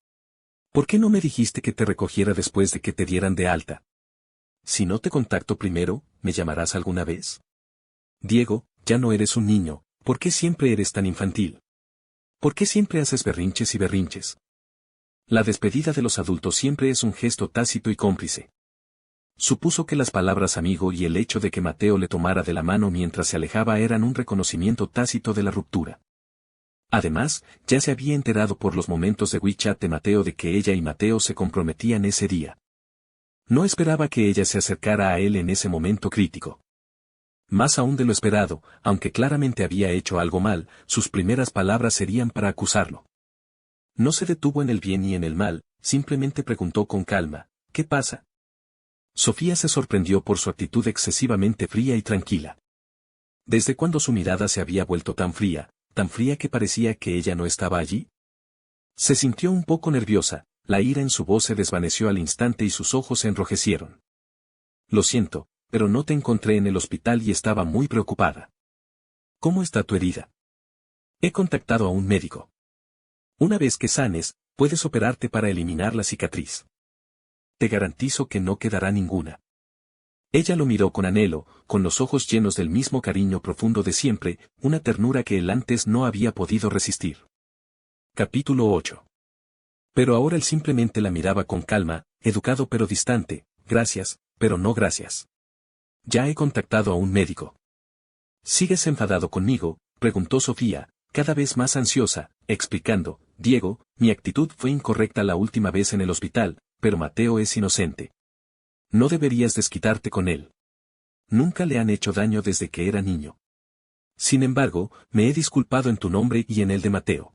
¿Por qué no me dijiste que te recogiera después de que te dieran de alta? Si no te contacto primero, ¿me llamarás alguna vez? Diego, ya no eres un niño, ¿por qué siempre eres tan infantil? ¿Por qué siempre haces berrinches y berrinches? La despedida de los adultos siempre es un gesto tácito y cómplice. Supuso que las palabras amigo y el hecho de que Mateo le tomara de la mano mientras se alejaba eran un reconocimiento tácito de la ruptura. Además, ya se había enterado por los momentos de WeChat de Mateo de que ella y Mateo se comprometían ese día. No esperaba que ella se acercara a él en ese momento crítico. Más aún de lo esperado, aunque claramente había hecho algo mal, sus primeras palabras serían para acusarlo. No se detuvo en el bien y en el mal, simplemente preguntó con calma, ¿qué pasa? Sofía se sorprendió por su actitud excesivamente fría y tranquila. ¿Desde cuándo su mirada se había vuelto tan fría que parecía que ella no estaba allí? Se sintió un poco nerviosa, la ira en su voz se desvaneció al instante y sus ojos se enrojecieron. Lo siento, pero no te encontré en el hospital y estaba muy preocupada. ¿Cómo está tu herida? He contactado a un médico. Una vez que sanes, puedes operarte para eliminar la cicatriz. Te garantizo que no quedará ninguna. Ella lo miró con anhelo, con los ojos llenos del mismo cariño profundo de siempre, una ternura que él antes no había podido resistir. Capítulo 8. Pero ahora él simplemente la miraba con calma, educado pero distante, gracias, pero no gracias. Ya he contactado a un médico. ¿Sigues enfadado conmigo?, preguntó Sofía, cada vez más ansiosa, explicando, Diego, mi actitud fue incorrecta la última vez en el hospital, pero Mateo es inocente. No deberías desquitarte con él. Nunca le han hecho daño desde que era niño. Sin embargo, me he disculpado en tu nombre y en el de Mateo.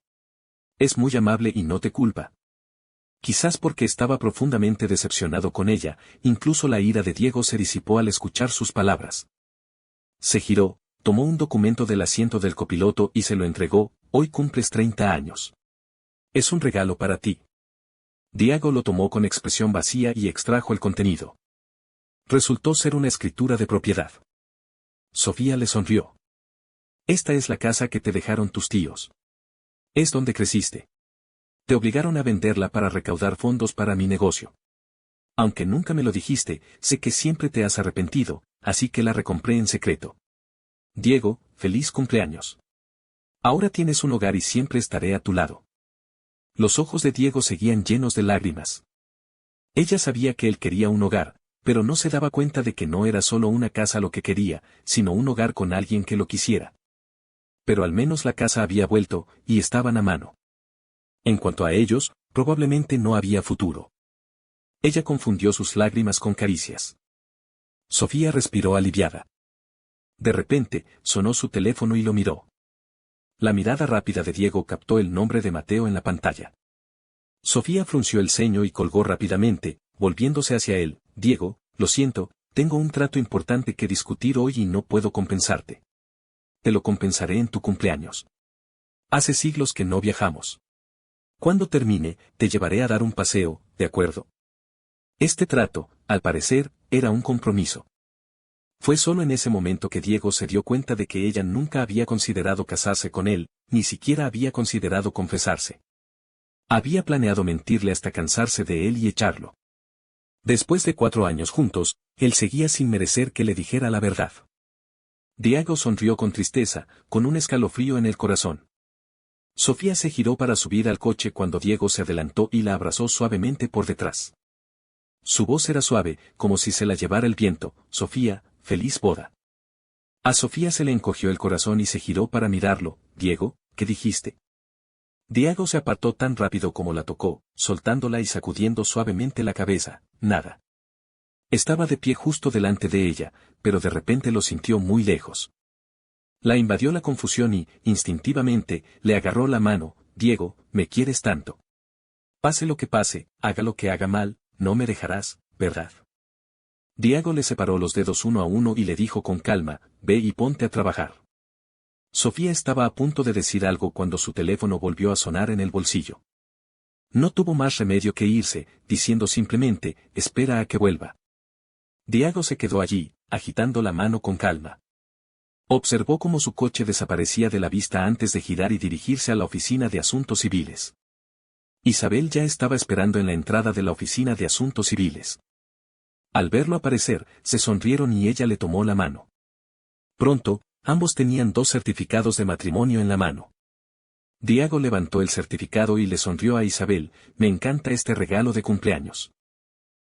Es muy amable y no te culpa. Quizás porque estaba profundamente decepcionado con ella, incluso la ira de Diego se disipó al escuchar sus palabras. Se giró, tomó un documento del asiento del copiloto y se lo entregó, hoy cumples 30 años. Es un regalo para ti. Diego lo tomó con expresión vacía y extrajo el contenido. Resultó ser una escritura de propiedad. Sofía le sonrió. Esta es la casa que te dejaron tus tíos. Es donde creciste. Te obligaron a venderla para recaudar fondos para mi negocio. Aunque nunca me lo dijiste, sé que siempre te has arrepentido, así que la recompré en secreto. Diego, feliz cumpleaños. Ahora tienes un hogar y siempre estaré a tu lado. Los ojos de Diego seguían llenos de lágrimas. Ella sabía que él quería un hogar, pero no se daba cuenta de que no era solo una casa lo que quería, sino un hogar con alguien que lo quisiera. Pero al menos la casa había vuelto, y estaban a mano. En cuanto a ellos, probablemente no había futuro. Ella confundió sus lágrimas con caricias. Sofía respiró aliviada. De repente, sonó su teléfono y lo miró. La mirada rápida de Diego captó el nombre de Mateo en la pantalla. Sofía frunció el ceño y colgó rápidamente, volviéndose hacia él. Diego, lo siento, tengo un trato importante que discutir hoy y no puedo compensarte. Te lo compensaré en tu cumpleaños. Hace siglos que no viajamos. Cuando termine, te llevaré a dar un paseo, ¿de acuerdo? Este trato, al parecer, era un compromiso. Fue solo en ese momento que Diego se dio cuenta de que ella nunca había considerado casarse con él, ni siquiera había considerado confesarse. Había planeado mentirle hasta cansarse de él y echarlo. Después de 4 años juntos, él seguía sin merecer que le dijera la verdad. Diego sonrió con tristeza, con un escalofrío en el corazón. Sofía se giró para subir al coche cuando Diego se adelantó y la abrazó suavemente por detrás. Su voz era suave, como si se la llevara el viento. Sofía, feliz boda. A Sofía se le encogió el corazón y se giró para mirarlo. Diego, ¿qué dijiste? Diego se apartó tan rápido como la tocó, soltándola y sacudiendo suavemente la cabeza. Nada. Estaba de pie justo delante de ella, pero de repente lo sintió muy lejos. La invadió la confusión y, instintivamente, le agarró la mano. Diego, me quieres tanto. Pase lo que pase, haga lo que haga mal, no me dejarás, ¿verdad? Diego le separó los dedos uno a uno y le dijo con calma, ve y ponte a trabajar. Sofía estaba a punto de decir algo cuando su teléfono volvió a sonar en el bolsillo. No tuvo más remedio que irse, diciendo simplemente, espera a que vuelva. Diego se quedó allí, agitando la mano con calma. Observó cómo su coche desaparecía de la vista antes de girar y dirigirse a la oficina de asuntos civiles. Isabel ya estaba esperando en la entrada de la oficina de asuntos civiles. Al verlo aparecer, se sonrieron y ella le tomó la mano. Pronto, ambos tenían 2 certificados de matrimonio en la mano. Diego levantó el certificado y le sonrió a Isabel, me encanta este regalo de cumpleaños.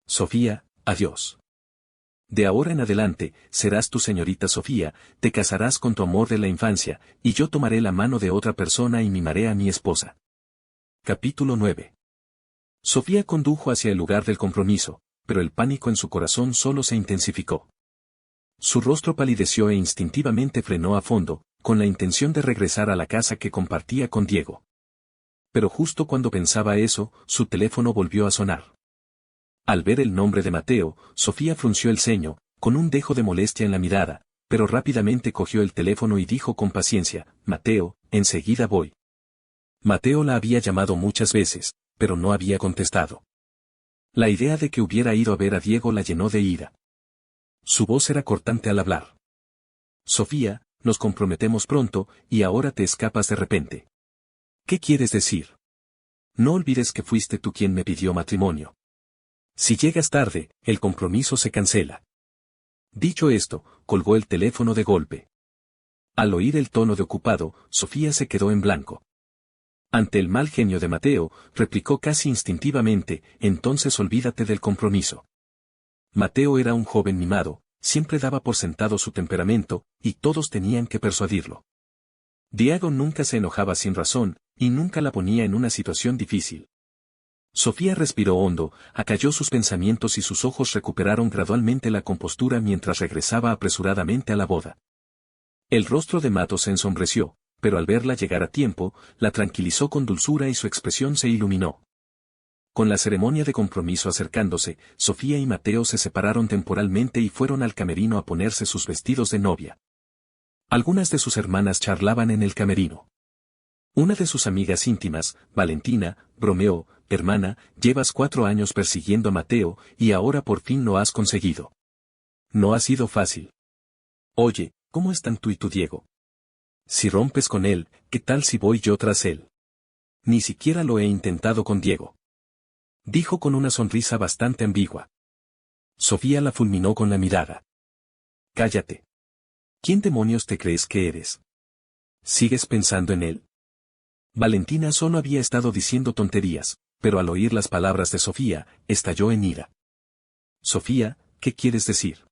Sofía, adiós. De ahora en adelante, serás tu señorita Sofía, te casarás con tu amor de la infancia, y yo tomaré la mano de otra persona y mimaré a mi esposa. Capítulo 9. Sofía condujo hacia el lugar del compromiso, pero el pánico en su corazón solo se intensificó. Su rostro palideció e instintivamente frenó a fondo, con la intención de regresar a la casa que compartía con Diego. Pero justo cuando pensaba eso, su teléfono volvió a sonar. Al ver el nombre de Mateo, Sofía frunció el ceño, con un dejo de molestia en la mirada, pero rápidamente cogió el teléfono y dijo con paciencia, Mateo, enseguida voy. Mateo la había llamado muchas veces, pero no había contestado. La idea de que hubiera ido a ver a Diego la llenó de ira. Su voz era cortante al hablar. Sofía, nos comprometemos pronto, y ahora te escapas de repente. ¿Qué quieres decir? No olvides que fuiste tú quien me pidió matrimonio. Si llegas tarde, el compromiso se cancela. Dicho esto, colgó el teléfono de golpe. Al oír el tono de ocupado, Sofía se quedó en blanco. Ante el mal genio de Mateo, replicó casi instintivamente, entonces olvídate del compromiso. Mateo era un joven mimado, siempre daba por sentado su temperamento, y todos tenían que persuadirlo. Diego nunca se enojaba sin razón, y nunca la ponía en una situación difícil. Sofía respiró hondo, acalló sus pensamientos y sus ojos recuperaron gradualmente la compostura mientras regresaba apresuradamente a la boda. El rostro de Mato se ensombreció, pero al verla llegar a tiempo, la tranquilizó con dulzura y su expresión se iluminó. Con la ceremonia de compromiso acercándose, Sofía y Mateo se separaron temporalmente y fueron al camerino a ponerse sus vestidos de novia. Algunas de sus hermanas charlaban en el camerino. Una de sus amigas íntimas, Valentina, bromeó, hermana, llevas 4 años persiguiendo a Mateo, y ahora por fin lo has conseguido. No ha sido fácil. Oye, ¿cómo están tú y tu Diego? Si rompes con él, ¿qué tal si voy yo tras él? Ni siquiera lo he intentado con Diego. Dijo con una sonrisa bastante ambigua. Sofía la fulminó con la mirada. Cállate. ¿Quién demonios te crees que eres? ¿Sigues pensando en él? Valentina solo había estado diciendo tonterías, pero al oír las palabras de Sofía, estalló en ira. Sofía, ¿qué quieres decir?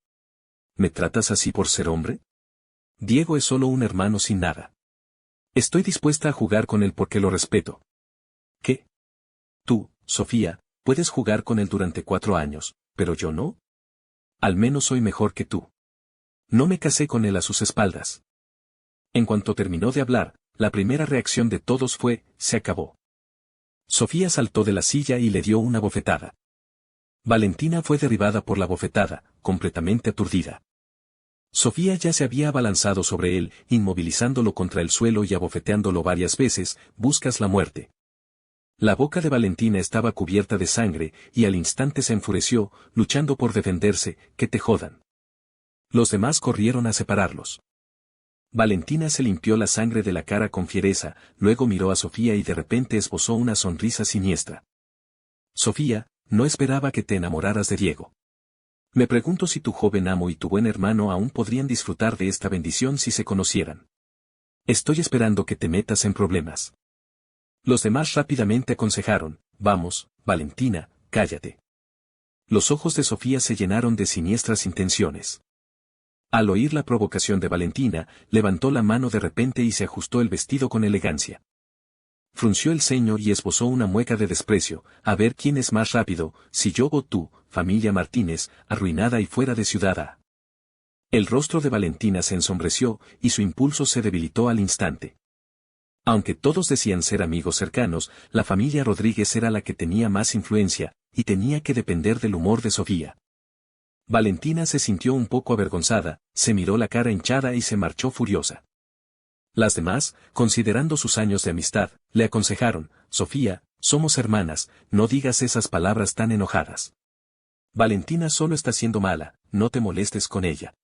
¿Me tratas así por ser hombre? Diego es solo un hermano sin nada. Estoy dispuesta a jugar con él porque lo respeto. ¿Qué? Tú, Sofía, puedes jugar con él durante 4 años, pero yo no. Al menos soy mejor que tú. No me casé con él a sus espaldas. En cuanto terminó de hablar, la primera reacción de todos fue, se acabó. Sofía saltó de la silla y le dio una bofetada. Valentina fue derribada por la bofetada, completamente aturdida. Sofía ya se había abalanzado sobre él, inmovilizándolo contra el suelo y abofeteándolo varias veces. Buscas la muerte. La boca de Valentina estaba cubierta de sangre, y al instante se enfureció, luchando por defenderse. Que te jodan. Los demás corrieron a separarlos. Valentina se limpió la sangre de la cara con fiereza, luego miró a Sofía y de repente esbozó una sonrisa siniestra. Sofía, no esperaba que te enamoraras de Diego. Me pregunto si tu joven amo y tu buen hermano aún podrían disfrutar de esta bendición si se conocieran. Estoy esperando que te metas en problemas. Los demás rápidamente aconsejaron, vamos, Valentina, cállate. Los ojos de Sofía se llenaron de siniestras intenciones. Al oír la provocación de Valentina, levantó la mano de repente y se ajustó el vestido con elegancia. Frunció el ceño y esbozó una mueca de desprecio. A ver quién es más rápido, si yo o tú, familia Martínez, arruinada y fuera de ciudad. El rostro de Valentina se ensombreció, y su impulso se debilitó al instante. Aunque todos decían ser amigos cercanos, la familia Rodríguez era la que tenía más influencia, y tenía que depender del humor de Sofía. Valentina se sintió un poco avergonzada, se miró la cara hinchada y se marchó furiosa. Las demás, considerando sus años de amistad, le aconsejaron, Sofía, somos hermanas, no digas esas palabras tan enojadas. Valentina solo está siendo mala, no te molestes con ella.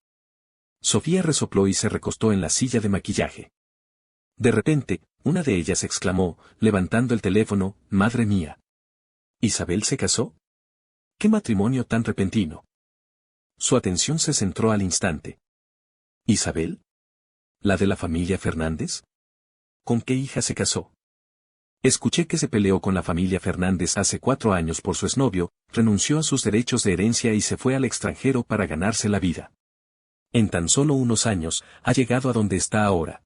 Sofía resopló y se recostó en la silla de maquillaje. De repente, una de ellas exclamó, levantando el teléfono, madre mía. ¿Isabel se casó? ¿Qué matrimonio tan repentino? Su atención se centró al instante. ¿Isabel? ¿La de la familia Fernández? ¿Con qué hija se casó? Escuché que se peleó con la familia Fernández hace 4 años por su exnovio, renunció a sus derechos de herencia y se fue al extranjero para ganarse la vida. En tan solo unos años, ha llegado a donde está ahora.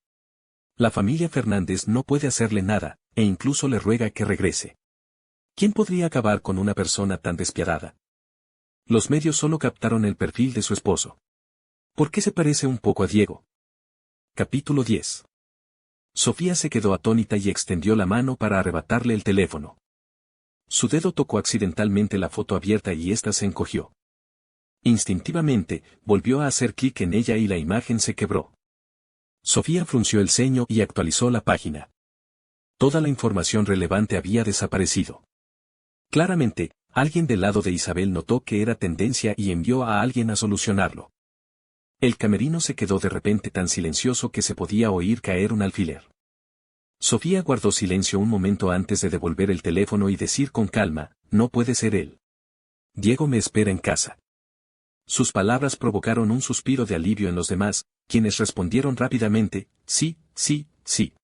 La familia Fernández no puede hacerle nada, e incluso le ruega que regrese. ¿Quién podría acabar con una persona tan despiadada? Los medios solo captaron el perfil de su esposo. ¿Por qué se parece un poco a Diego? Capítulo 10. Sofía se quedó atónita y extendió la mano para arrebatarle el teléfono. Su dedo tocó accidentalmente la foto abierta y ésta se encogió. Instintivamente, volvió a hacer clic en ella y la imagen se quebró. Sofía frunció el ceño y actualizó la página. Toda la información relevante había desaparecido. Claramente, alguien del lado de Isabel notó que era tendencia y envió a alguien a solucionarlo. El camerino se quedó de repente tan silencioso que se podía oír caer un alfiler. Sofía guardó silencio un momento antes de devolver el teléfono y decir con calma, no puede ser él. Diego me espera en casa. Sus palabras provocaron un suspiro de alivio en los demás, quienes respondieron rápidamente, sí, sí, sí.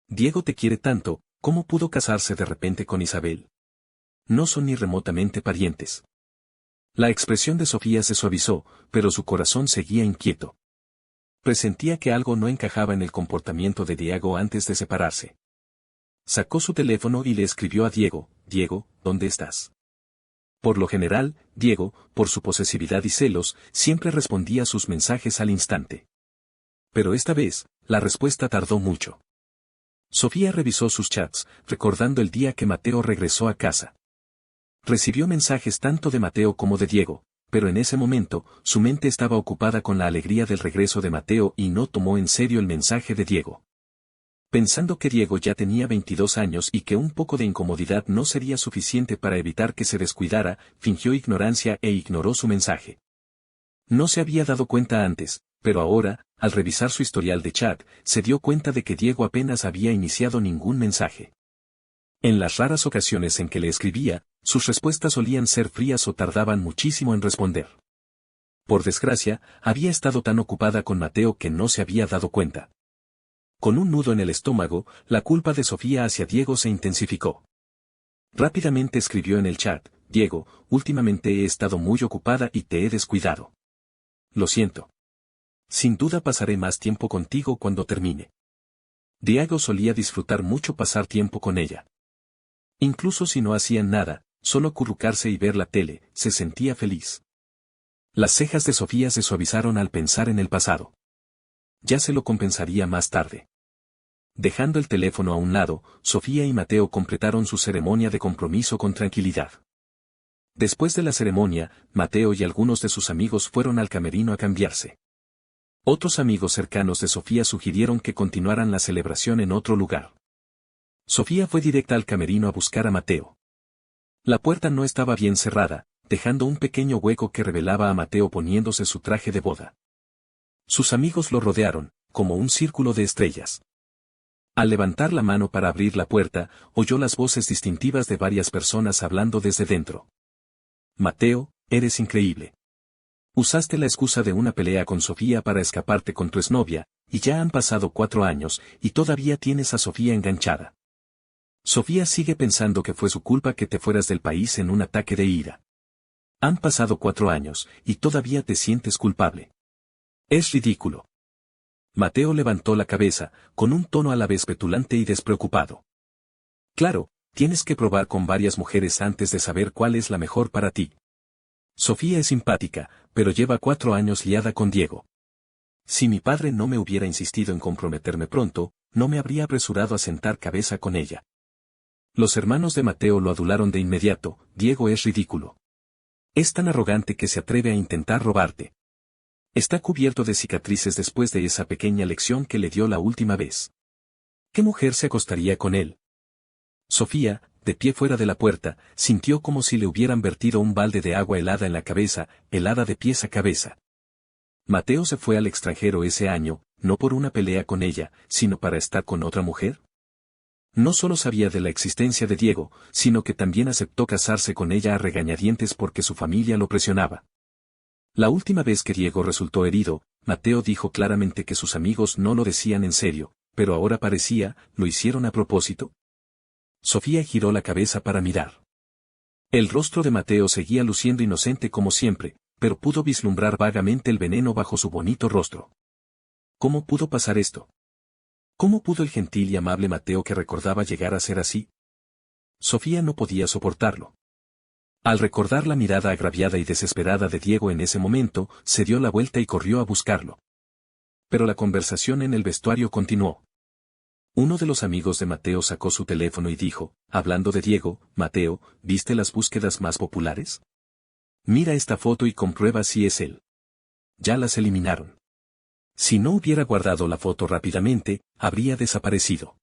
Diego te quiere tanto, ¿cómo pudo casarse de repente con Isabel? No son ni remotamente parientes. La expresión de Sofía se suavizó, pero su corazón seguía inquieto. Presentía que algo no encajaba en el comportamiento de Diego antes de separarse. Sacó su teléfono y le escribió a Diego, Diego, ¿dónde estás? Por lo general, Diego, por su posesividad y celos, siempre respondía sus mensajes al instante. Pero esta vez, la respuesta tardó mucho. Sofía revisó sus chats, recordando el día que Mateo regresó a casa. Recibió mensajes tanto de Mateo como de Diego, pero en ese momento, su mente estaba ocupada con la alegría del regreso de Mateo y no tomó en serio el mensaje de Diego. Pensando que Diego ya tenía 22 años y que un poco de incomodidad no sería suficiente para evitar que se descuidara, fingió ignorancia e ignoró su mensaje. No se había dado cuenta antes, pero ahora, al revisar su historial de chat, se dio cuenta de que Diego apenas había iniciado ningún mensaje. En las raras ocasiones en que le escribía, sus respuestas solían ser frías o tardaban muchísimo en responder. Por desgracia, había estado tan ocupada con Mateo que no se había dado cuenta. Con un nudo en el estómago, la culpa de Sofía hacia Diego se intensificó. Rápidamente escribió en el chat, Diego, últimamente he estado muy ocupada y te he descuidado. Lo siento. Sin duda pasaré más tiempo contigo cuando termine. Diego solía disfrutar mucho pasar tiempo con ella. Incluso si no hacían nada, solo acurrucarse y ver la tele, se sentía feliz. Las cejas de Sofía se suavizaron al pensar en el pasado. Ya se lo compensaría más tarde. Dejando el teléfono a un lado, Sofía y Mateo completaron su ceremonia de compromiso con tranquilidad. Después de la ceremonia, Mateo y algunos de sus amigos fueron al camerino a cambiarse. Otros amigos cercanos de Sofía sugirieron que continuaran la celebración en otro lugar. Sofía fue directa al camerino a buscar a Mateo. La puerta no estaba bien cerrada, dejando un pequeño hueco que revelaba a Mateo poniéndose su traje de boda. Sus amigos lo rodearon, como un círculo de estrellas. Al levantar la mano para abrir la puerta, oyó las voces distintivas de varias personas hablando desde dentro. Mateo, eres increíble. Usaste la excusa de una pelea con Sofía para escaparte con tu exnovia, y ya han pasado 4 años, y todavía tienes a Sofía enganchada. Sofía sigue pensando que fue su culpa que te fueras del país en un ataque de ira. Han pasado 4 años, y todavía te sientes culpable. Es ridículo. Mateo levantó la cabeza, con un tono a la vez petulante y despreocupado. Claro, tienes que probar con varias mujeres antes de saber cuál es la mejor para ti. Sofía es simpática, pero lleva 4 años liada con Diego. Si mi padre no me hubiera insistido en comprometerme pronto, no me habría apresurado a sentar cabeza con ella. Los hermanos de Mateo lo adularon de inmediato. Diego es ridículo. Es tan arrogante que se atreve a intentar robarte. Está cubierto de cicatrices después de esa pequeña lección que le dio la última vez. ¿Qué mujer se acostaría con él? Sofía, de pie fuera de la puerta, sintió como si le hubieran vertido un balde de agua helada en la cabeza, helada de pies a cabeza. Mateo se fue al extranjero ese año, no por una pelea con ella, sino para estar con otra mujer. No solo sabía de la existencia de Diego, sino que también aceptó casarse con ella a regañadientes porque su familia lo presionaba. La última vez que Diego resultó herido, Mateo dijo claramente que sus amigos no lo decían en serio, pero ahora parecía, ¿lo hicieron a propósito? Sofía giró la cabeza para mirar. El rostro de Mateo seguía luciendo inocente como siempre, pero pudo vislumbrar vagamente el veneno bajo su bonito rostro. ¿Cómo pudo pasar esto? ¿Cómo pudo el gentil y amable Mateo que recordaba llegar a ser así? Sofía no podía soportarlo. Al recordar la mirada agraviada y desesperada de Diego en ese momento, se dio la vuelta y corrió a buscarlo. Pero la conversación en el vestuario continuó. Uno de los amigos de Mateo sacó su teléfono y dijo, hablando de Diego, Mateo, ¿viste las búsquedas más populares? Mira esta foto y comprueba si es él. Ya las eliminaron. Si no hubiera guardado la foto rápidamente, habría desaparecido.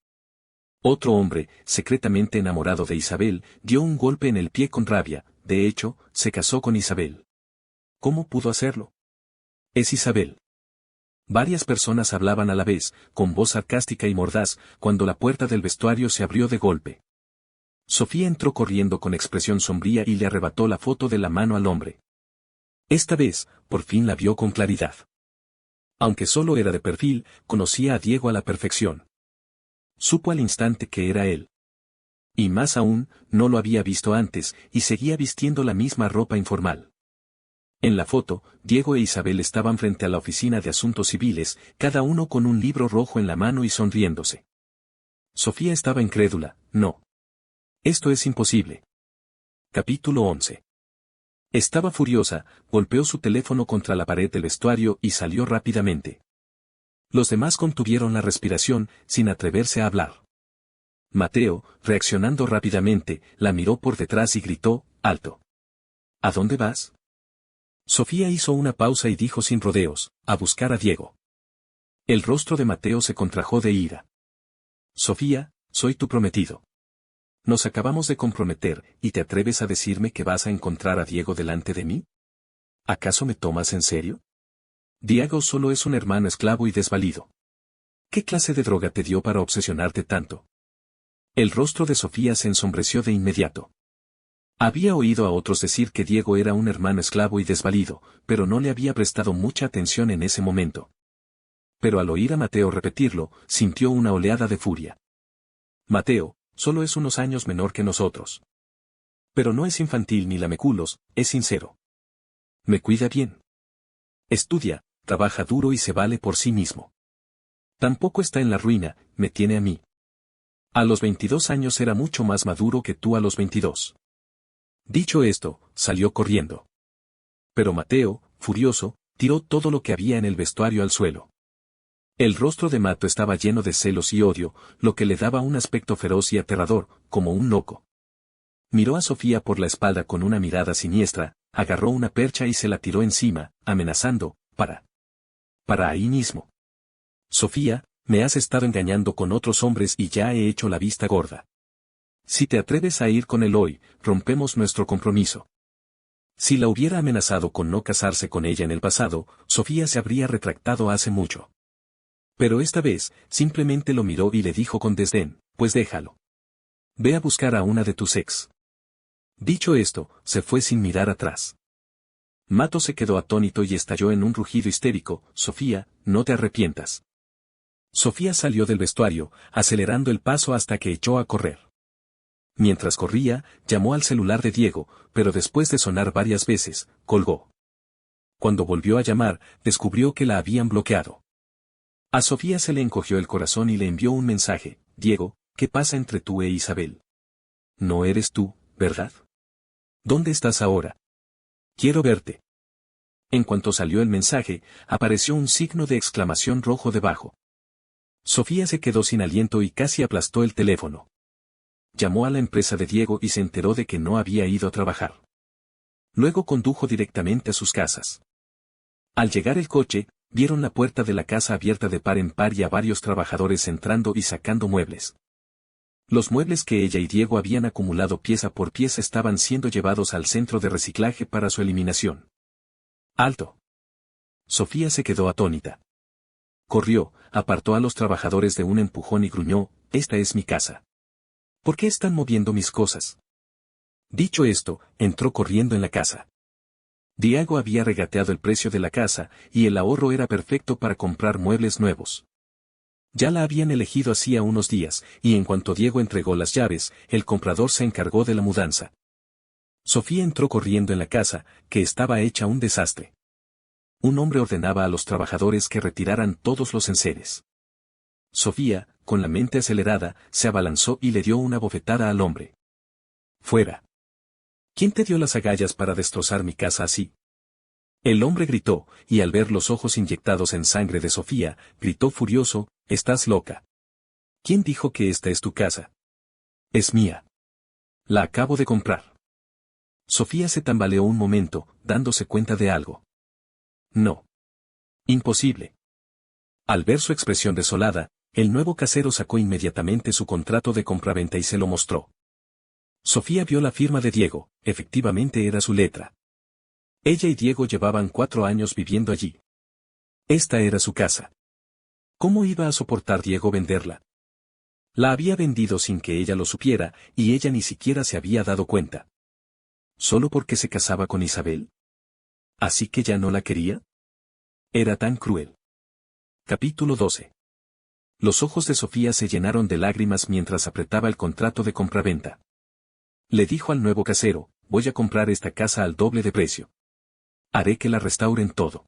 Otro hombre, secretamente enamorado de Isabel, dio un golpe en el pie con rabia. De hecho, se casó con Isabel. ¿Cómo pudo hacerlo? Es Isabel. Varias personas hablaban a la vez, con voz sarcástica y mordaz, cuando la puerta del vestuario se abrió de golpe. Sofía entró corriendo con expresión sombría y le arrebató la foto de la mano al hombre. Esta vez, por fin la vio con claridad. Aunque solo era de perfil, conocía a Diego a la perfección. Supo al instante que era él. Y más aún, no lo había visto antes, y seguía vistiendo la misma ropa informal. En la foto, Diego e Isabel estaban frente a la oficina de asuntos civiles, cada uno con un libro rojo en la mano y sonriéndose. Sofía estaba incrédula. No. Esto es imposible. Capítulo 11. Estaba furiosa, golpeó su teléfono contra la pared del vestuario y salió rápidamente. Los demás contuvieron la respiración, sin atreverse a hablar. Mateo, reaccionando rápidamente, la miró por detrás y gritó, «¡Alto! ¿A dónde vas?» Sofía hizo una pausa y dijo sin rodeos, «A buscar a Diego». El rostro de Mateo se contrajo de ira. «Sofía, soy tu prometido. Nos acabamos de comprometer, ¿y te atreves a decirme que vas a encontrar a Diego delante de mí? ¿Acaso me tomas en serio? Diego solo es un hermano esclavo y desvalido. ¿Qué clase de droga te dio para obsesionarte tanto?» El rostro de Sofía se ensombreció de inmediato. Había oído a otros decir que Diego era un hermano esclavo y desvalido, pero no le había prestado mucha atención en ese momento. Pero al oír a Mateo repetirlo, sintió una oleada de furia. Mateo, solo es unos años menor que nosotros. Pero no es infantil ni lameculos, es sincero. Me cuida bien. Estudia, trabaja duro y se vale por sí mismo. Tampoco está en la ruina, me tiene a mí. A los 22 años era mucho más maduro que tú a los 22. Dicho esto, salió corriendo. Pero Mateo, furioso, tiró todo lo que había en el vestuario al suelo. El rostro de Mato estaba lleno de celos y odio, lo que le daba un aspecto feroz y aterrador, como un loco. Miró a Sofía por la espalda con una mirada siniestra, agarró una percha y se la tiró encima, amenazando, para ahí mismo. Sofía, me has estado engañando con otros hombres y ya he hecho la vista gorda. Si te atreves a ir con él hoy, rompemos nuestro compromiso. Si la hubiera amenazado con no casarse con ella en el pasado, Sofía se habría retractado hace mucho. Pero esta vez, simplemente lo miró y le dijo con desdén, pues déjalo. Ve a buscar a una de tus ex. Dicho esto, se fue sin mirar atrás. Mato se quedó atónito y estalló en un rugido histérico, Sofía, no te arrepientas. Sofía salió del vestuario, acelerando el paso hasta que echó a correr. Mientras corría, llamó al celular de Diego, pero después de sonar varias veces, colgó. Cuando volvió a llamar, descubrió que la habían bloqueado. A Sofía se le encogió el corazón y le envió un mensaje, Diego, ¿qué pasa entre tú e Isabel? No eres tú, ¿verdad? ¿Dónde estás ahora? Quiero verte. En cuanto salió el mensaje, apareció un signo de exclamación rojo debajo. Sofía se quedó sin aliento y casi aplastó el teléfono. Llamó a la empresa de Diego y se enteró de que no había ido a trabajar. Luego condujo directamente a sus casas. Al llegar el coche, vieron la puerta de la casa abierta de par en par y a varios trabajadores entrando y sacando muebles. Los muebles que ella y Diego habían acumulado pieza por pieza estaban siendo llevados al centro de reciclaje para su eliminación. ¡Alto! Sofía se quedó atónita. Corrió, apartó a los trabajadores de un empujón y gruñó, esta es mi casa. ¿Por qué están moviendo mis cosas? Dicho esto, entró corriendo en la casa. Diego había regateado el precio de la casa, y el ahorro era perfecto para comprar muebles nuevos. Ya la habían elegido hacía unos días, y en cuanto Diego entregó las llaves, el comprador se encargó de la mudanza. Sofía entró corriendo en la casa, que estaba hecha un desastre. Un hombre ordenaba a los trabajadores que retiraran todos los enseres. Sofía, con la mente acelerada, se abalanzó y le dio una bofetada al hombre. ¡Fuera! ¿Quién te dio las agallas para destrozar mi casa así? El hombre gritó, y al ver los ojos inyectados en sangre de Sofía, gritó furioso, «¿Estás loca? ¿Quién dijo que esta es tu casa? Es mía. La acabo de comprar». Sofía se tambaleó un momento, dándose cuenta de algo. No. Imposible. Al ver su expresión desolada, el nuevo casero sacó inmediatamente su contrato de compraventa y se lo mostró. Sofía vio la firma de Diego, efectivamente era su letra. Ella y Diego llevaban 4 años viviendo allí. Esta era su casa. ¿Cómo iba a soportar Diego venderla? La había vendido sin que ella lo supiera, y ella ni siquiera se había dado cuenta. ¿Solo porque se casaba con Isabel? ¿Así que ya no la quería? Era tan cruel. Capítulo 12. Los ojos de Sofía se llenaron de lágrimas mientras apretaba el contrato de compraventa. Le dijo al nuevo casero, voy a comprar esta casa al doble de precio. Haré que la restauren todo.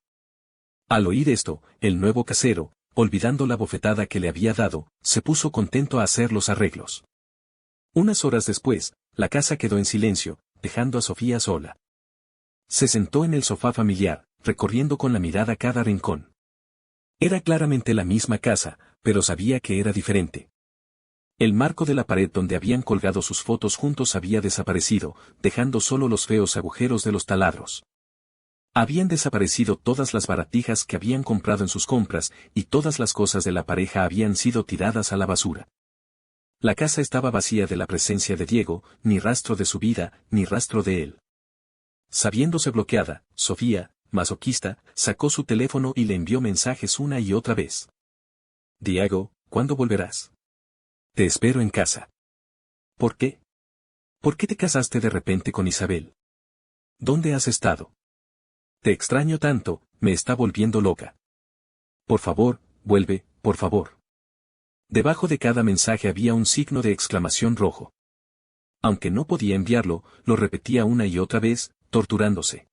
Al oír esto, el nuevo casero, olvidando la bofetada que le había dado, se puso contento a hacer los arreglos. Unas horas después, la casa quedó en silencio, dejando a Sofía sola. Se sentó en el sofá familiar, recorriendo con la mirada cada rincón. Era claramente la misma casa, pero sabía que era diferente. El marco de la pared donde habían colgado sus fotos juntos había desaparecido, dejando solo los feos agujeros de los taladros. Habían desaparecido todas las baratijas que habían comprado en sus compras, y todas las cosas de la pareja habían sido tiradas a la basura. La casa estaba vacía de la presencia de Diego, ni rastro de su vida, ni rastro de él. Sabiéndose bloqueada, Sofía, masoquista, sacó su teléfono y le envió mensajes una y otra vez. Diego, ¿cuándo volverás? Te espero en casa. ¿Por qué? ¿Por qué te casaste de repente con Isabel? ¿Dónde has estado? Te extraño tanto, me está volviendo loca. Por favor, vuelve, por favor. Debajo de cada mensaje había un signo de exclamación rojo. Aunque no podía enviarlo, lo repetía una y otra vez, torturándose.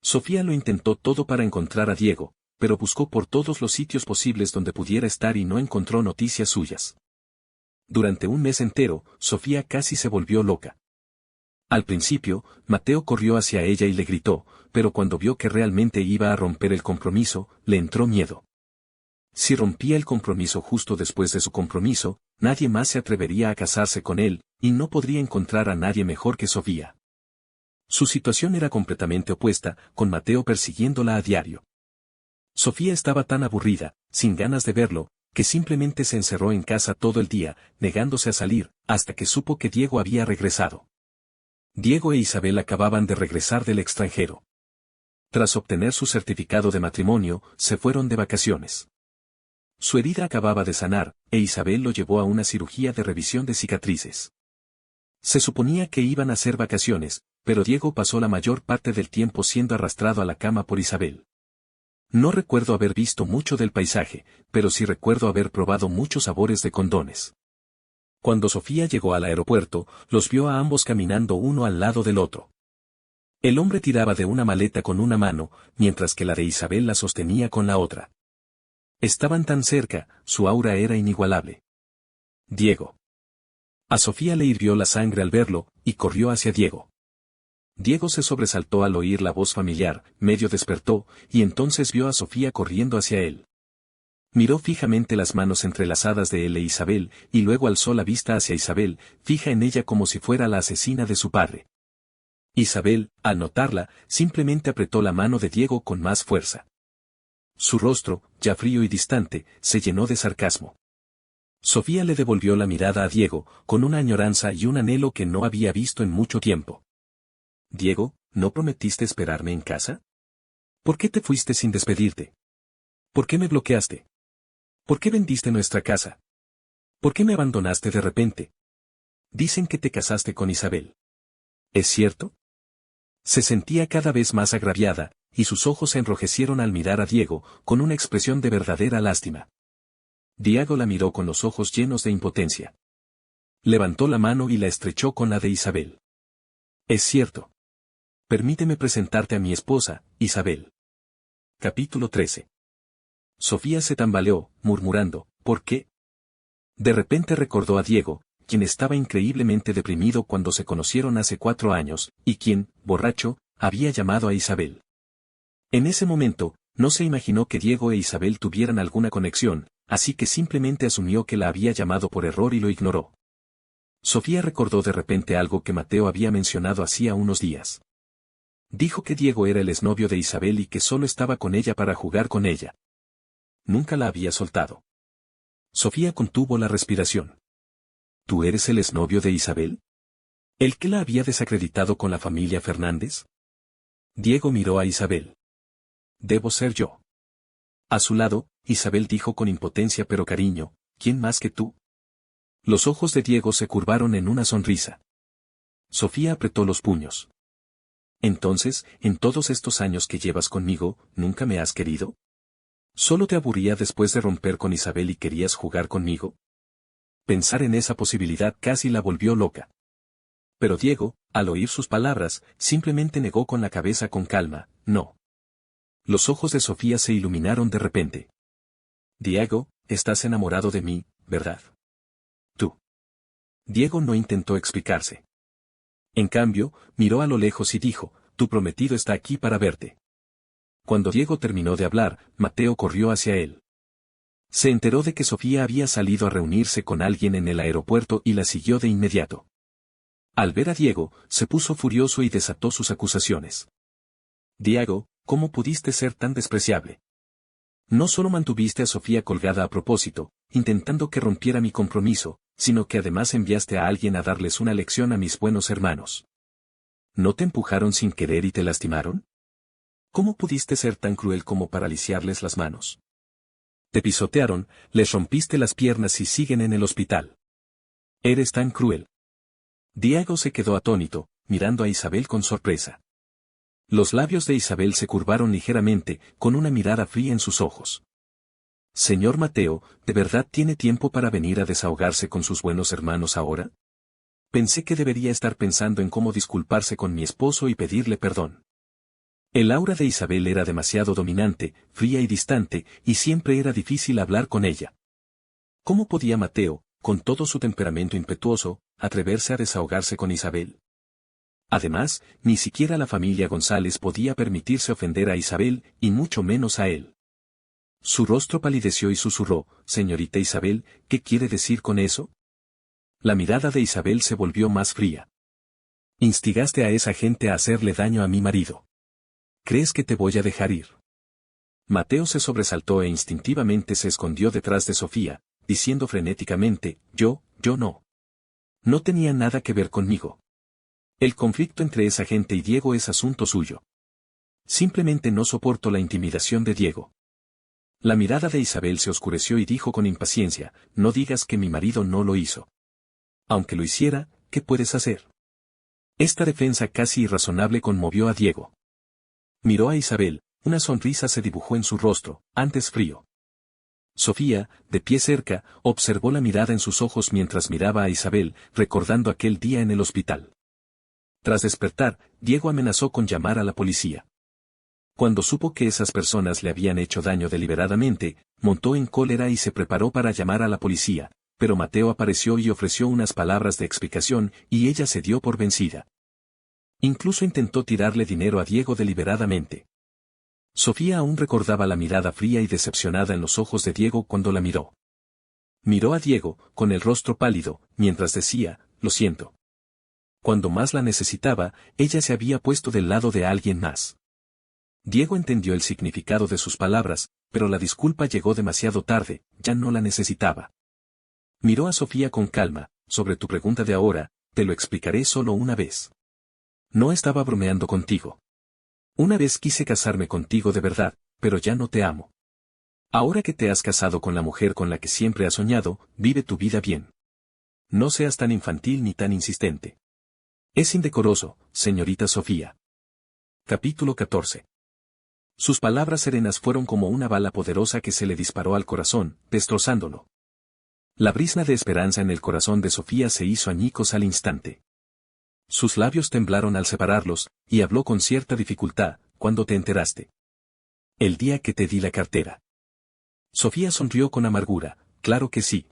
Sofía lo intentó todo para encontrar a Diego, pero buscó por todos los sitios posibles donde pudiera estar y no encontró noticias suyas. Durante un mes entero, Sofía casi se volvió loca. Al principio, Mateo corrió hacia ella y le gritó, pero cuando vio que realmente iba a romper el compromiso, le entró miedo. Si rompía el compromiso justo después de su compromiso, nadie más se atrevería a casarse con él, y no podría encontrar a nadie mejor que Sofía. Su situación era completamente opuesta, con Mateo persiguiéndola a diario. Sofía estaba tan aburrida, sin ganas de verlo, que simplemente se encerró en casa todo el día, negándose a salir, hasta que supo que Diego había regresado. Diego e Isabel acababan de regresar del extranjero. Tras obtener su certificado de matrimonio, se fueron de vacaciones. Su herida acababa de sanar, e Isabel lo llevó a una cirugía de revisión de cicatrices. Se suponía que iban a ser vacaciones, pero Diego pasó la mayor parte del tiempo siendo arrastrado a la cama por Isabel. No recuerdo haber visto mucho del paisaje, pero sí recuerdo haber probado muchos sabores de condones. Cuando Sofía llegó al aeropuerto, los vio a ambos caminando uno al lado del otro. El hombre tiraba de una maleta con una mano, mientras que la de Isabel la sostenía con la otra. Estaban tan cerca, su aura era inigualable. Diego. A Sofía le hirvió la sangre al verlo, y corrió hacia Diego. Diego se sobresaltó al oír la voz familiar, medio despertó, y entonces vio a Sofía corriendo hacia él. Miró fijamente las manos entrelazadas de él e Isabel, y luego alzó la vista hacia Isabel, fija en ella como si fuera la asesina de su padre. Isabel, al notarla, simplemente apretó la mano de Diego con más fuerza. Su rostro, ya frío y distante, se llenó de sarcasmo. Sofía le devolvió la mirada a Diego, con una añoranza y un anhelo que no había visto en mucho tiempo. Diego, ¿no prometiste esperarme en casa? ¿Por qué te fuiste sin despedirte? ¿Por qué me bloqueaste? ¿Por qué vendiste nuestra casa? ¿Por qué me abandonaste de repente? Dicen que te casaste con Isabel. ¿Es cierto? Se sentía cada vez más agraviada, y sus ojos se enrojecieron al mirar a Diego, con una expresión de verdadera lástima. Diego la miró con los ojos llenos de impotencia. Levantó la mano y la estrechó con la de Isabel. Es cierto. Permíteme presentarte a mi esposa, Isabel. Capítulo 13. Sofía se tambaleó, murmurando, ¿por qué? De repente recordó a Diego, quien estaba increíblemente deprimido cuando se conocieron hace 4 años, y quien, borracho, había llamado a Isabel. En ese momento, no se imaginó que Diego e Isabel tuvieran alguna conexión, así que simplemente asumió que la había llamado por error y lo ignoró. Sofía recordó de repente algo que Mateo había mencionado hacía unos días. Dijo que Diego era el exnovio de Isabel y que solo estaba con ella para jugar con ella. Nunca la había soltado. Sofía contuvo la respiración. ¿Tú eres el exnovio de Isabel? ¿El que la había desacreditado con la familia Fernández? Diego miró a Isabel. Debo ser yo. A su lado, Isabel dijo con impotencia pero cariño, ¿quién más que tú? Los ojos de Diego se curvaron en una sonrisa. Sofía apretó los puños. Entonces, en todos estos años que llevas conmigo, ¿nunca me has querido? ¿Solo te aburría después de romper con Isabel y querías jugar conmigo? Pensar en esa posibilidad casi la volvió loca. Pero Diego, al oír sus palabras, simplemente negó con la cabeza con calma, no. Los ojos de Sofía se iluminaron de repente. Diego, estás enamorado de mí, ¿verdad? Tú. Diego no intentó explicarse. En cambio, miró a lo lejos y dijo, tu prometido está aquí para verte. Cuando Diego terminó de hablar, Mateo corrió hacia él. Se enteró de que Sofía había salido a reunirse con alguien en el aeropuerto y la siguió de inmediato. Al ver a Diego, se puso furioso y desató sus acusaciones. Diego, ¿cómo pudiste ser tan despreciable? No solo mantuviste a Sofía colgada a propósito, intentando que rompiera mi compromiso, sino que además enviaste a alguien a darles una lección a mis buenos hermanos. ¿No te empujaron sin querer y te lastimaron? ¿Cómo pudiste ser tan cruel como para lisiarles las manos? Te pisotearon, les rompiste las piernas y siguen en el hospital. Eres tan cruel. Diego se quedó atónito, mirando a Isabel con sorpresa. Los labios de Isabel se curvaron ligeramente, con una mirada fría en sus ojos. Señor Mateo, ¿de verdad tiene tiempo para venir a desahogarse con sus buenos hermanos ahora? Pensé que debería estar pensando en cómo disculparse con mi esposo y pedirle perdón. El aura de Isabel era demasiado dominante, fría y distante, y siempre era difícil hablar con ella. ¿Cómo podía Mateo, con todo su temperamento impetuoso, atreverse a desahogarse con Isabel? Además, ni siquiera la familia González podía permitirse ofender a Isabel, y mucho menos a él. Su rostro palideció y susurró, «Señorita Isabel, ¿qué quiere decir con eso?» La mirada de Isabel se volvió más fría. «Instigaste a esa gente a hacerle daño a mi marido. ¿Crees que te voy a dejar ir?» Mateo se sobresaltó e instintivamente se escondió detrás de Sofía, diciendo frenéticamente, yo no. No tenía nada que ver conmigo. El conflicto entre esa gente y Diego es asunto suyo. Simplemente no soporto la intimidación de Diego. La mirada de Isabel se oscureció y dijo con impaciencia, no digas que mi marido no lo hizo. Aunque lo hiciera, ¿qué puedes hacer? Esta defensa casi irrazonable conmovió a Diego. Miró a Isabel, una sonrisa se dibujó en su rostro, antes frío. Sofía, de pie cerca, observó la mirada en sus ojos mientras miraba a Isabel, recordando aquel día en el hospital. Tras despertar, Diego amenazó con llamar a la policía. Cuando supo que esas personas le habían hecho daño deliberadamente, montó en cólera y se preparó para llamar a la policía, pero Mateo apareció y ofreció unas palabras de explicación, y ella se dio por vencida. Incluso intentó tirarle dinero a Diego deliberadamente. Sofía aún recordaba la mirada fría y decepcionada en los ojos de Diego cuando la miró. Miró a Diego, con el rostro pálido, mientras decía, lo siento. Cuando más la necesitaba, ella se había puesto del lado de alguien más. Diego entendió el significado de sus palabras, pero la disculpa llegó demasiado tarde, ya no la necesitaba. Miró a Sofía con calma, sobre tu pregunta de ahora, te lo explicaré solo una vez. No estaba bromeando contigo. Una vez quise casarme contigo de verdad, pero ya no te amo. Ahora que te has casado con la mujer con la que siempre has soñado, vive tu vida bien. No seas tan infantil ni tan insistente. Es indecoroso, señorita Sofía. Capítulo 14. Sus palabras serenas fueron como una bala poderosa que se le disparó al corazón, destrozándolo. La brizna de esperanza en el corazón de Sofía se hizo añicos al instante. Sus labios temblaron al separarlos, y habló con cierta dificultad, ¿cuándo te enteraste? El día que te di la cartera. Sofía sonrió con amargura, claro que sí.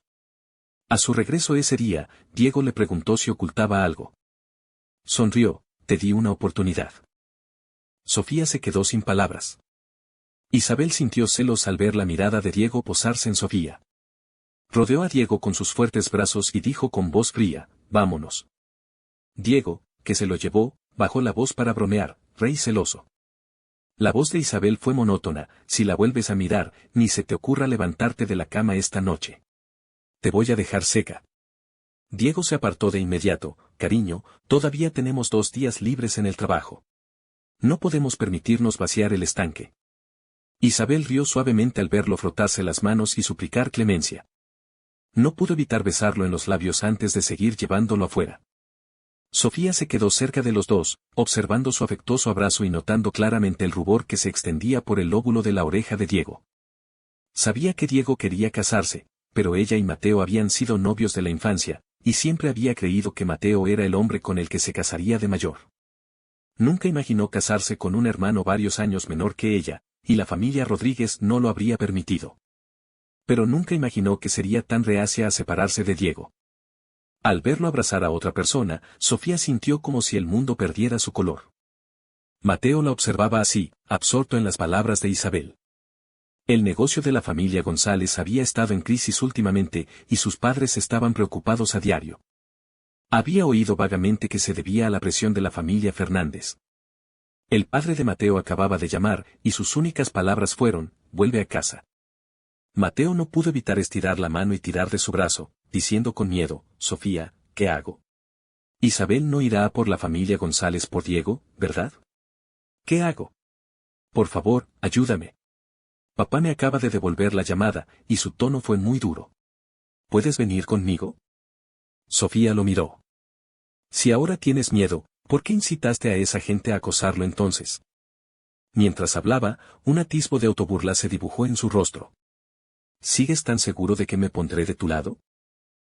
A su regreso ese día, Diego le preguntó si ocultaba algo. Sonrió, te di una oportunidad. Sofía se quedó sin palabras. Isabel sintió celos al ver la mirada de Diego posarse en Sofía. Rodeó a Diego con sus fuertes brazos y dijo con voz fría, vámonos. Diego, que se lo llevó, bajó la voz para bromear, rey celoso. La voz de Isabel fue monótona, si la vuelves a mirar, ni se te ocurra levantarte de la cama esta noche. Te voy a dejar seca. Diego se apartó de inmediato, cariño, todavía tenemos 2 días libres en el trabajo. No podemos permitirnos vaciar el estanque. Isabel rió suavemente al verlo frotarse las manos y suplicar clemencia. No pudo evitar besarlo en los labios antes de seguir llevándolo afuera. Sofía se quedó cerca de los dos, observando su afectuoso abrazo y notando claramente el rubor que se extendía por el lóbulo de la oreja de Diego. Sabía que Diego quería casarse, pero ella y Mateo habían sido novios de la infancia, y siempre había creído que Mateo era el hombre con el que se casaría de mayor. Nunca imaginó casarse con un hermano varios años menor que ella, y la familia Rodríguez no lo habría permitido. Pero nunca imaginó que sería tan reacia a separarse de Diego. Al verlo abrazar a otra persona, Sofía sintió como si el mundo perdiera su color. Mateo la observaba así, absorto en las palabras de Isabel. El negocio de la familia González había estado en crisis últimamente, y sus padres estaban preocupados a diario. Había oído vagamente que se debía a la presión de la familia Fernández. El padre de Mateo acababa de llamar, y sus únicas palabras fueron, vuelve a casa. Mateo no pudo evitar estirar la mano y tirar de su brazo, diciendo con miedo, Sofía, ¿qué hago? Isabel no irá a por la familia González por Diego, ¿verdad? ¿Qué hago? Por favor, ayúdame. Papá me acaba de devolver la llamada, y su tono fue muy duro. ¿Puedes venir conmigo? Sofía lo miró. Si ahora tienes miedo, ¿por qué incitaste a esa gente a acosarlo entonces? Mientras hablaba, un atisbo de autoburla se dibujó en su rostro. ¿Sigues tan seguro de que me pondré de tu lado?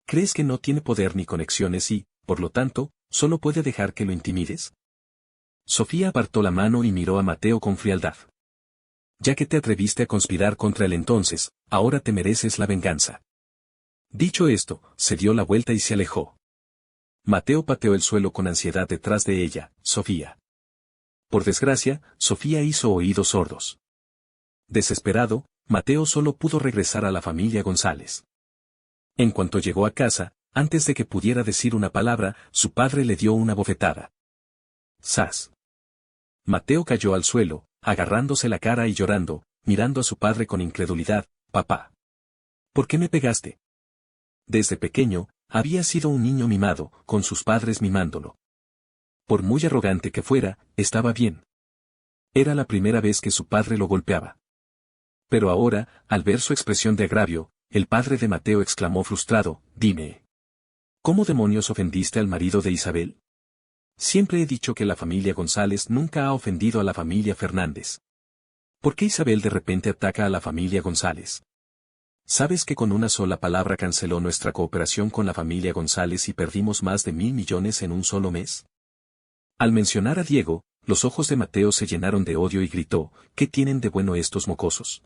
¿Crees que no tiene poder ni conexiones y, por lo tanto, solo puede dejar que lo intimides? Sofía apartó la mano y miró a Mateo con frialdad. Ya que te atreviste a conspirar contra él entonces, ahora te mereces la venganza. Dicho esto, se dio la vuelta y se alejó. Mateo pateó el suelo con ansiedad detrás de ella, Sofía. Por desgracia, Sofía hizo oídos sordos. Desesperado, Mateo solo pudo regresar a la familia González. En cuanto llegó a casa, antes de que pudiera decir una palabra, su padre le dio una bofetada. ¡Sas! Mateo cayó al suelo, agarrándose la cara y llorando, mirando a su padre con incredulidad. «Papá. ¿Por qué me pegaste?» Desde pequeño, había sido un niño mimado, con sus padres mimándolo. Por muy arrogante que fuera, estaba bien. Era la primera vez que su padre lo golpeaba. Pero ahora, al ver su expresión de agravio, el padre de Mateo exclamó frustrado: «Dime. ¿Cómo demonios ofendiste al marido de Isabel? Siempre he dicho que la familia González nunca ha ofendido a la familia Fernández. ¿Por qué Isabel de repente ataca a la familia González? ¿Sabes que con una sola palabra canceló nuestra cooperación con la familia González y perdimos más de 1.000 millones en un solo mes?» Al mencionar a Diego, los ojos de Mateo se llenaron de odio y gritó: «¿Qué tienen de bueno estos mocosos?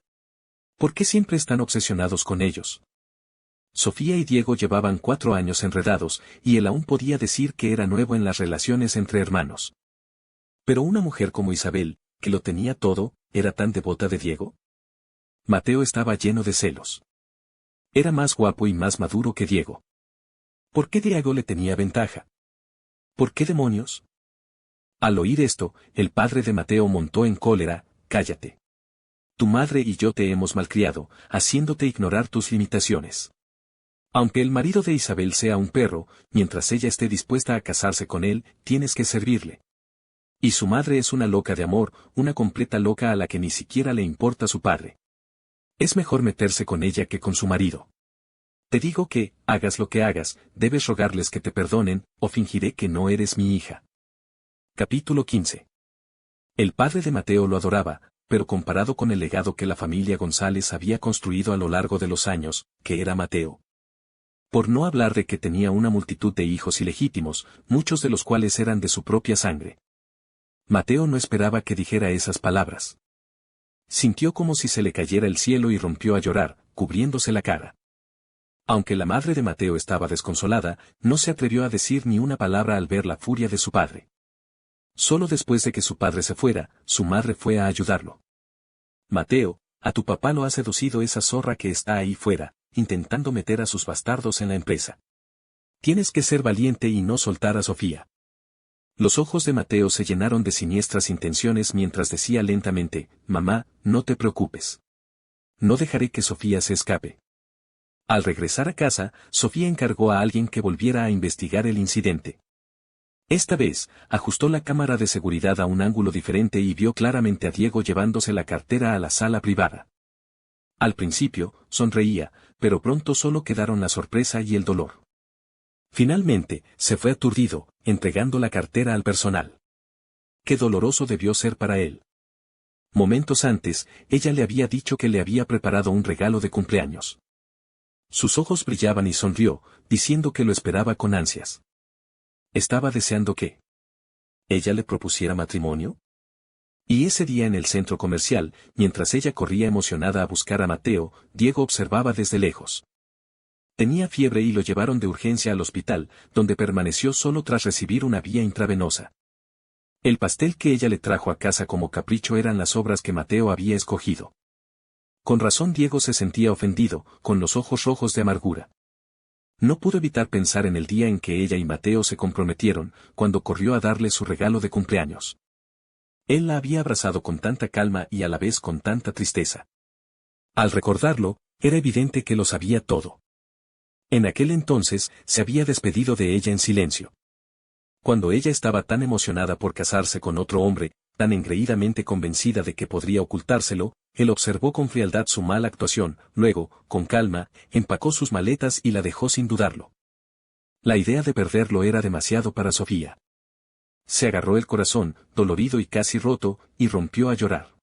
¿Por qué siempre están obsesionados con ellos?» Sofía y Diego llevaban 4 años enredados, y él aún podía decir que era nuevo en las relaciones entre hermanos. Pero una mujer como Isabel, que lo tenía todo, ¿era tan devota de Diego? Mateo estaba lleno de celos. Era más guapo y más maduro que Diego. ¿Por qué Diego le tenía ventaja? ¿Por qué demonios? Al oír esto, el padre de Mateo montó en cólera: «Cállate. Tu madre y yo te hemos malcriado, haciéndote ignorar tus limitaciones. Aunque el marido de Isabel sea un perro, mientras ella esté dispuesta a casarse con él, tienes que servirle. Y su madre es una loca de amor, una completa loca a la que ni siquiera le importa su padre. Es mejor meterse con ella que con su marido. Te digo que, hagas lo que hagas, debes rogarles que te perdonen, o fingiré que no eres mi hija». Capítulo 15. El padre de Mateo lo adoraba, pero comparado con el legado que la familia González había construido a lo largo de los años, ¿qué era Mateo? Por no hablar de que tenía una multitud de hijos ilegítimos, muchos de los cuales eran de su propia sangre. Mateo no esperaba que dijera esas palabras. Sintió como si se le cayera el cielo y rompió a llorar, cubriéndose la cara. Aunque la madre de Mateo estaba desconsolada, no se atrevió a decir ni una palabra al ver la furia de su padre. Solo después de que su padre se fuera, su madre fue a ayudarlo. «Mateo, a tu papá lo ha seducido esa zorra que está ahí fuera, intentando meter a sus bastardos en la empresa. Tienes que ser valiente y no soltar a Sofía». Los ojos de Mateo se llenaron de siniestras intenciones mientras decía lentamente: «Mamá, no te preocupes. No dejaré que Sofía se escape». Al regresar a casa, Sofía encargó a alguien que volviera a investigar el incidente. Esta vez, ajustó la cámara de seguridad a un ángulo diferente y vio claramente a Diego llevándose la cartera a la sala privada. Al principio, sonreía, pero pronto solo quedaron la sorpresa y el dolor. Finalmente, se fue aturdido, entregando la cartera al personal. Qué doloroso debió ser para él. Momentos antes, ella le había dicho que le había preparado un regalo de cumpleaños. Sus ojos brillaban y sonrió, diciendo que lo esperaba con ansias. Estaba deseando que ella le propusiera matrimonio. Y ese día en el centro comercial, mientras ella corría emocionada a buscar a Mateo, Diego observaba desde lejos. Tenía fiebre y lo llevaron de urgencia al hospital, donde permaneció solo tras recibir una vía intravenosa. El pastel que ella le trajo a casa como capricho eran las obras que Mateo había escogido. Con razón Diego se sentía ofendido, con los ojos rojos de amargura. No pudo evitar pensar en el día en que ella y Mateo se comprometieron, cuando corrió a darle su regalo de cumpleaños. Él la había abrazado con tanta calma y a la vez con tanta tristeza. Al recordarlo, era evidente que lo sabía todo. En aquel entonces, se había despedido de ella en silencio. Cuando ella estaba tan emocionada por casarse con otro hombre, tan engreídamente convencida de que podría ocultárselo, él observó con frialdad su mala actuación, luego, con calma, empacó sus maletas y la dejó sin dudarlo. La idea de perderlo era demasiado para Sofía. Se agarró el corazón, dolorido y casi roto, y rompió a llorar.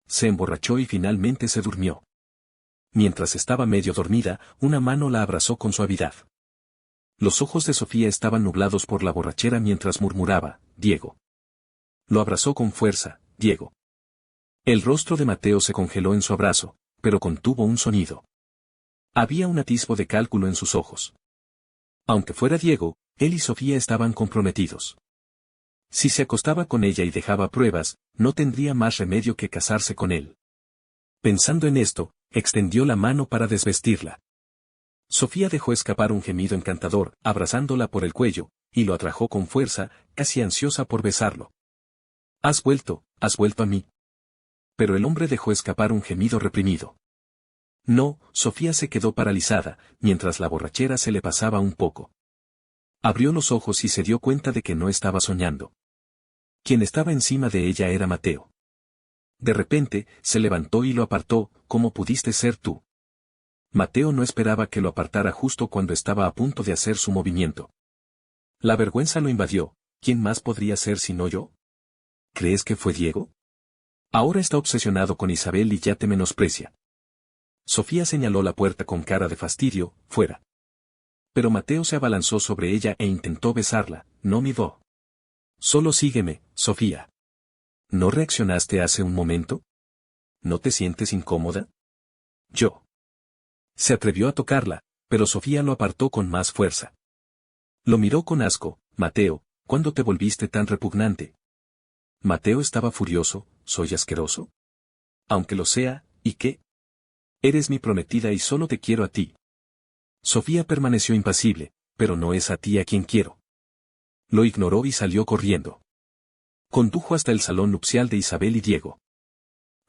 Se emborrachó y finalmente se durmió. Mientras estaba medio dormida, una mano la abrazó con suavidad. Los ojos de Sofía estaban nublados por la borrachera mientras murmuraba: «Diego». Lo abrazó con fuerza: «Diego». El rostro de Mateo se congeló en su abrazo, pero contuvo un sonido. Había un atisbo de cálculo en sus ojos. Aunque fuera Diego, él y Sofía estaban comprometidos. Si se acostaba con ella y dejaba pruebas, no tendría más remedio que casarse con él. Pensando en esto, extendió la mano para desvestirla. Sofía dejó escapar un gemido encantador, abrazándola por el cuello, y lo atrajo con fuerza, casi ansiosa por besarlo. Has vuelto a mí. Pero el hombre dejó escapar un gemido reprimido. No, Sofía se quedó paralizada, mientras la borrachera se le pasaba un poco. Abrió los ojos y se dio cuenta de que no estaba soñando. Quien estaba encima de ella era Mateo. De repente, se levantó y lo apartó, ¿cómo pudiste ser tú? Mateo no esperaba que lo apartara justo cuando estaba a punto de hacer su movimiento. La vergüenza lo invadió. ¿Quién más podría ser sino yo? ¿Crees que fue Diego? Ahora está obsesionado con Isabel y ya te menosprecia. Sofía señaló la puerta con cara de fastidio, fuera. Pero Mateo se abalanzó sobre ella e intentó besarla, no miró. Solo sígueme, Sofía. ¿No reaccionaste hace un momento? ¿No te sientes incómoda? Yo. Se atrevió a tocarla, pero Sofía lo apartó con más fuerza. Lo miró con asco. Mateo, ¿cuándo te volviste tan repugnante? Mateo estaba furioso. ¿Soy asqueroso? Aunque lo sea, ¿y qué? Eres mi prometida y solo te quiero a ti. Sofía permaneció impasible, pero no es a ti a quien quiero. Lo ignoró y salió corriendo. Condujo hasta el salón nupcial de Isabel y Diego.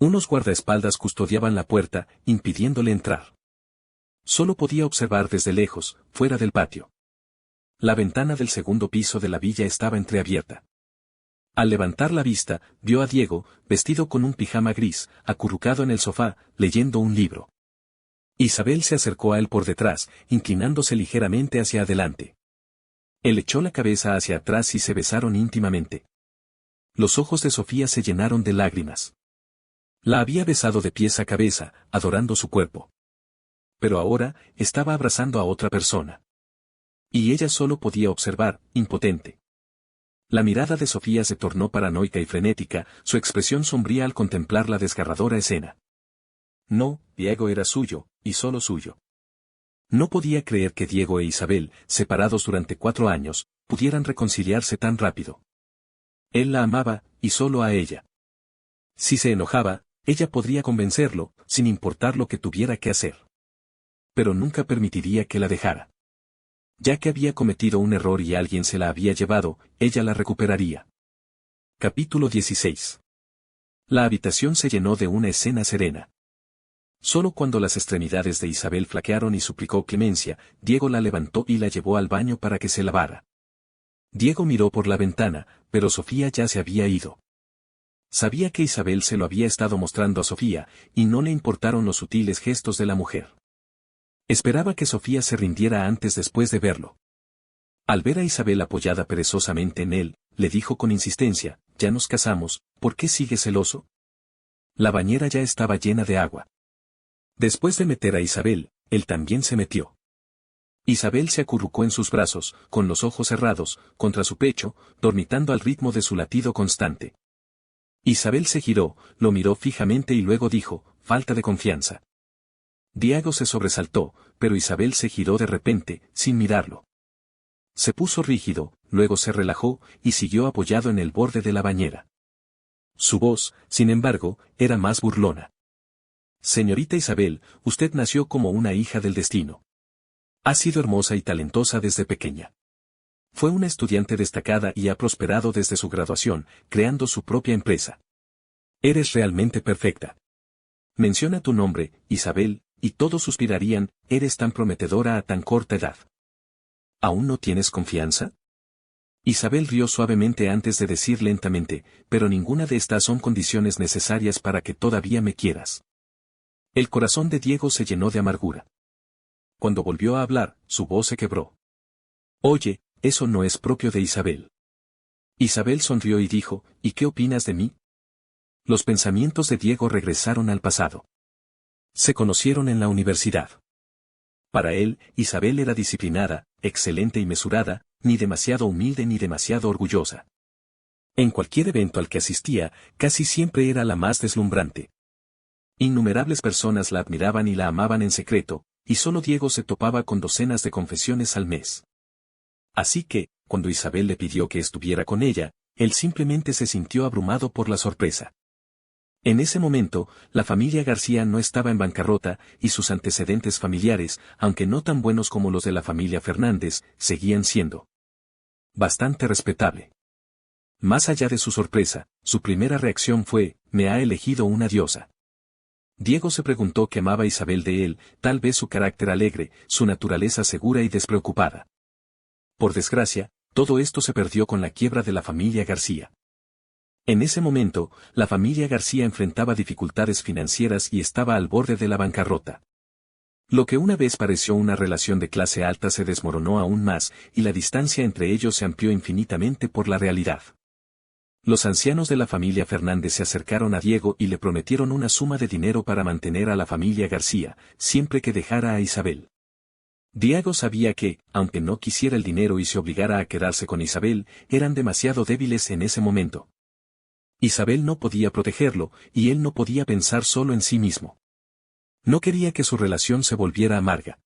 Unos guardaespaldas custodiaban la puerta, impidiéndole entrar. Solo podía observar desde lejos, fuera del patio. La ventana del segundo piso de la villa estaba entreabierta. Al levantar la vista, vio a Diego, vestido con un pijama gris, acurrucado en el sofá, leyendo un libro. Isabel se acercó a él por detrás, inclinándose ligeramente hacia adelante. Él echó la cabeza hacia atrás y se besaron íntimamente. Los ojos de Sofía se llenaron de lágrimas. La había besado de pies a cabeza, adorando su cuerpo. Pero ahora, estaba abrazando a otra persona. Y ella solo podía observar, impotente. La mirada de Sofía se tornó paranoica y frenética, su expresión sombría al contemplar la desgarradora escena. No, Diego era suyo, y solo suyo. No podía creer que Diego e Isabel, separados durante 4 años, pudieran reconciliarse tan rápido. Él la amaba, y solo a ella. Si se enojaba, ella podría convencerlo, sin importar lo que tuviera que hacer. Pero nunca permitiría que la dejara. Ya que había cometido un error y alguien se la había llevado, ella la recuperaría. Capítulo 16. La habitación se llenó de una escena serena. Solo cuando las extremidades de Isabel flaquearon y suplicó clemencia, Diego la levantó y la llevó al baño para que se lavara. Diego miró por la ventana, pero Sofía ya se había ido. Sabía que Isabel se lo había estado mostrando a Sofía, y no le importaron los sutiles gestos de la mujer. Esperaba que Sofía se rindiera antes después de verlo. Al ver a Isabel apoyada perezosamente en él, le dijo con insistencia, «Ya nos casamos, ¿por qué sigues celoso?» La bañera ya estaba llena de agua. Después de meter a Isabel, él también se metió. Isabel se acurrucó en sus brazos, con los ojos cerrados, contra su pecho, dormitando al ritmo de su latido constante. Isabel se giró, lo miró fijamente y luego dijo, «Falta de confianza». Diego se sobresaltó, pero Isabel se giró de repente, sin mirarlo. Se puso rígido, luego se relajó, y siguió apoyado en el borde de la bañera. Su voz, sin embargo, era más burlona. «Señorita Isabel, usted nació como una hija del destino. Ha sido hermosa y talentosa desde pequeña. Fue una estudiante destacada y ha prosperado desde su graduación, creando su propia empresa. Eres realmente perfecta. Menciona tu nombre, Isabel, y todos suspirarían, eres tan prometedora a tan corta edad. ¿Aún no tienes confianza?» Isabel rió suavemente antes de decir lentamente, «Pero ninguna de estas son condiciones necesarias para que todavía me quieras». El corazón de Diego se llenó de amargura. Cuando volvió a hablar, su voz se quebró. «Oye, eso no es propio de Isabel». Isabel sonrió y dijo, «¿Y qué opinas de mí?» Los pensamientos de Diego regresaron al pasado. Se conocieron en la universidad. Para él, Isabel era disciplinada, excelente y mesurada, ni demasiado humilde ni demasiado orgullosa. En cualquier evento al que asistía, casi siempre era la más deslumbrante. Innumerables personas la admiraban y la amaban en secreto, y solo Diego se topaba con docenas de confesiones al mes. Así que, cuando Isabel le pidió que estuviera con ella, él simplemente se sintió abrumado por la sorpresa. En ese momento, la familia García no estaba en bancarrota y sus antecedentes familiares, aunque no tan buenos como los de la familia Fernández, seguían siendo bastante respetable. Más allá de su sorpresa, su primera reacción fue: me ha elegido una diosa. Diego se preguntó qué amaba Isabel de él, tal vez su carácter alegre, su naturaleza segura y despreocupada. Por desgracia, todo esto se perdió con la quiebra de la familia García. En ese momento, la familia García enfrentaba dificultades financieras y estaba al borde de la bancarrota. Lo que una vez pareció una relación de clase alta se desmoronó aún más, y la distancia entre ellos se amplió infinitamente por la realidad. Los ancianos de la familia Fernández se acercaron a Diego y le prometieron una suma de dinero para mantener a la familia García, siempre que dejara a Isabel. Diego sabía que, aunque no quisiera el dinero y se obligara a quedarse con Isabel, eran demasiado débiles en ese momento. Isabel no podía protegerlo, y él no podía pensar solo en sí mismo. No quería que su relación se volviera amarga.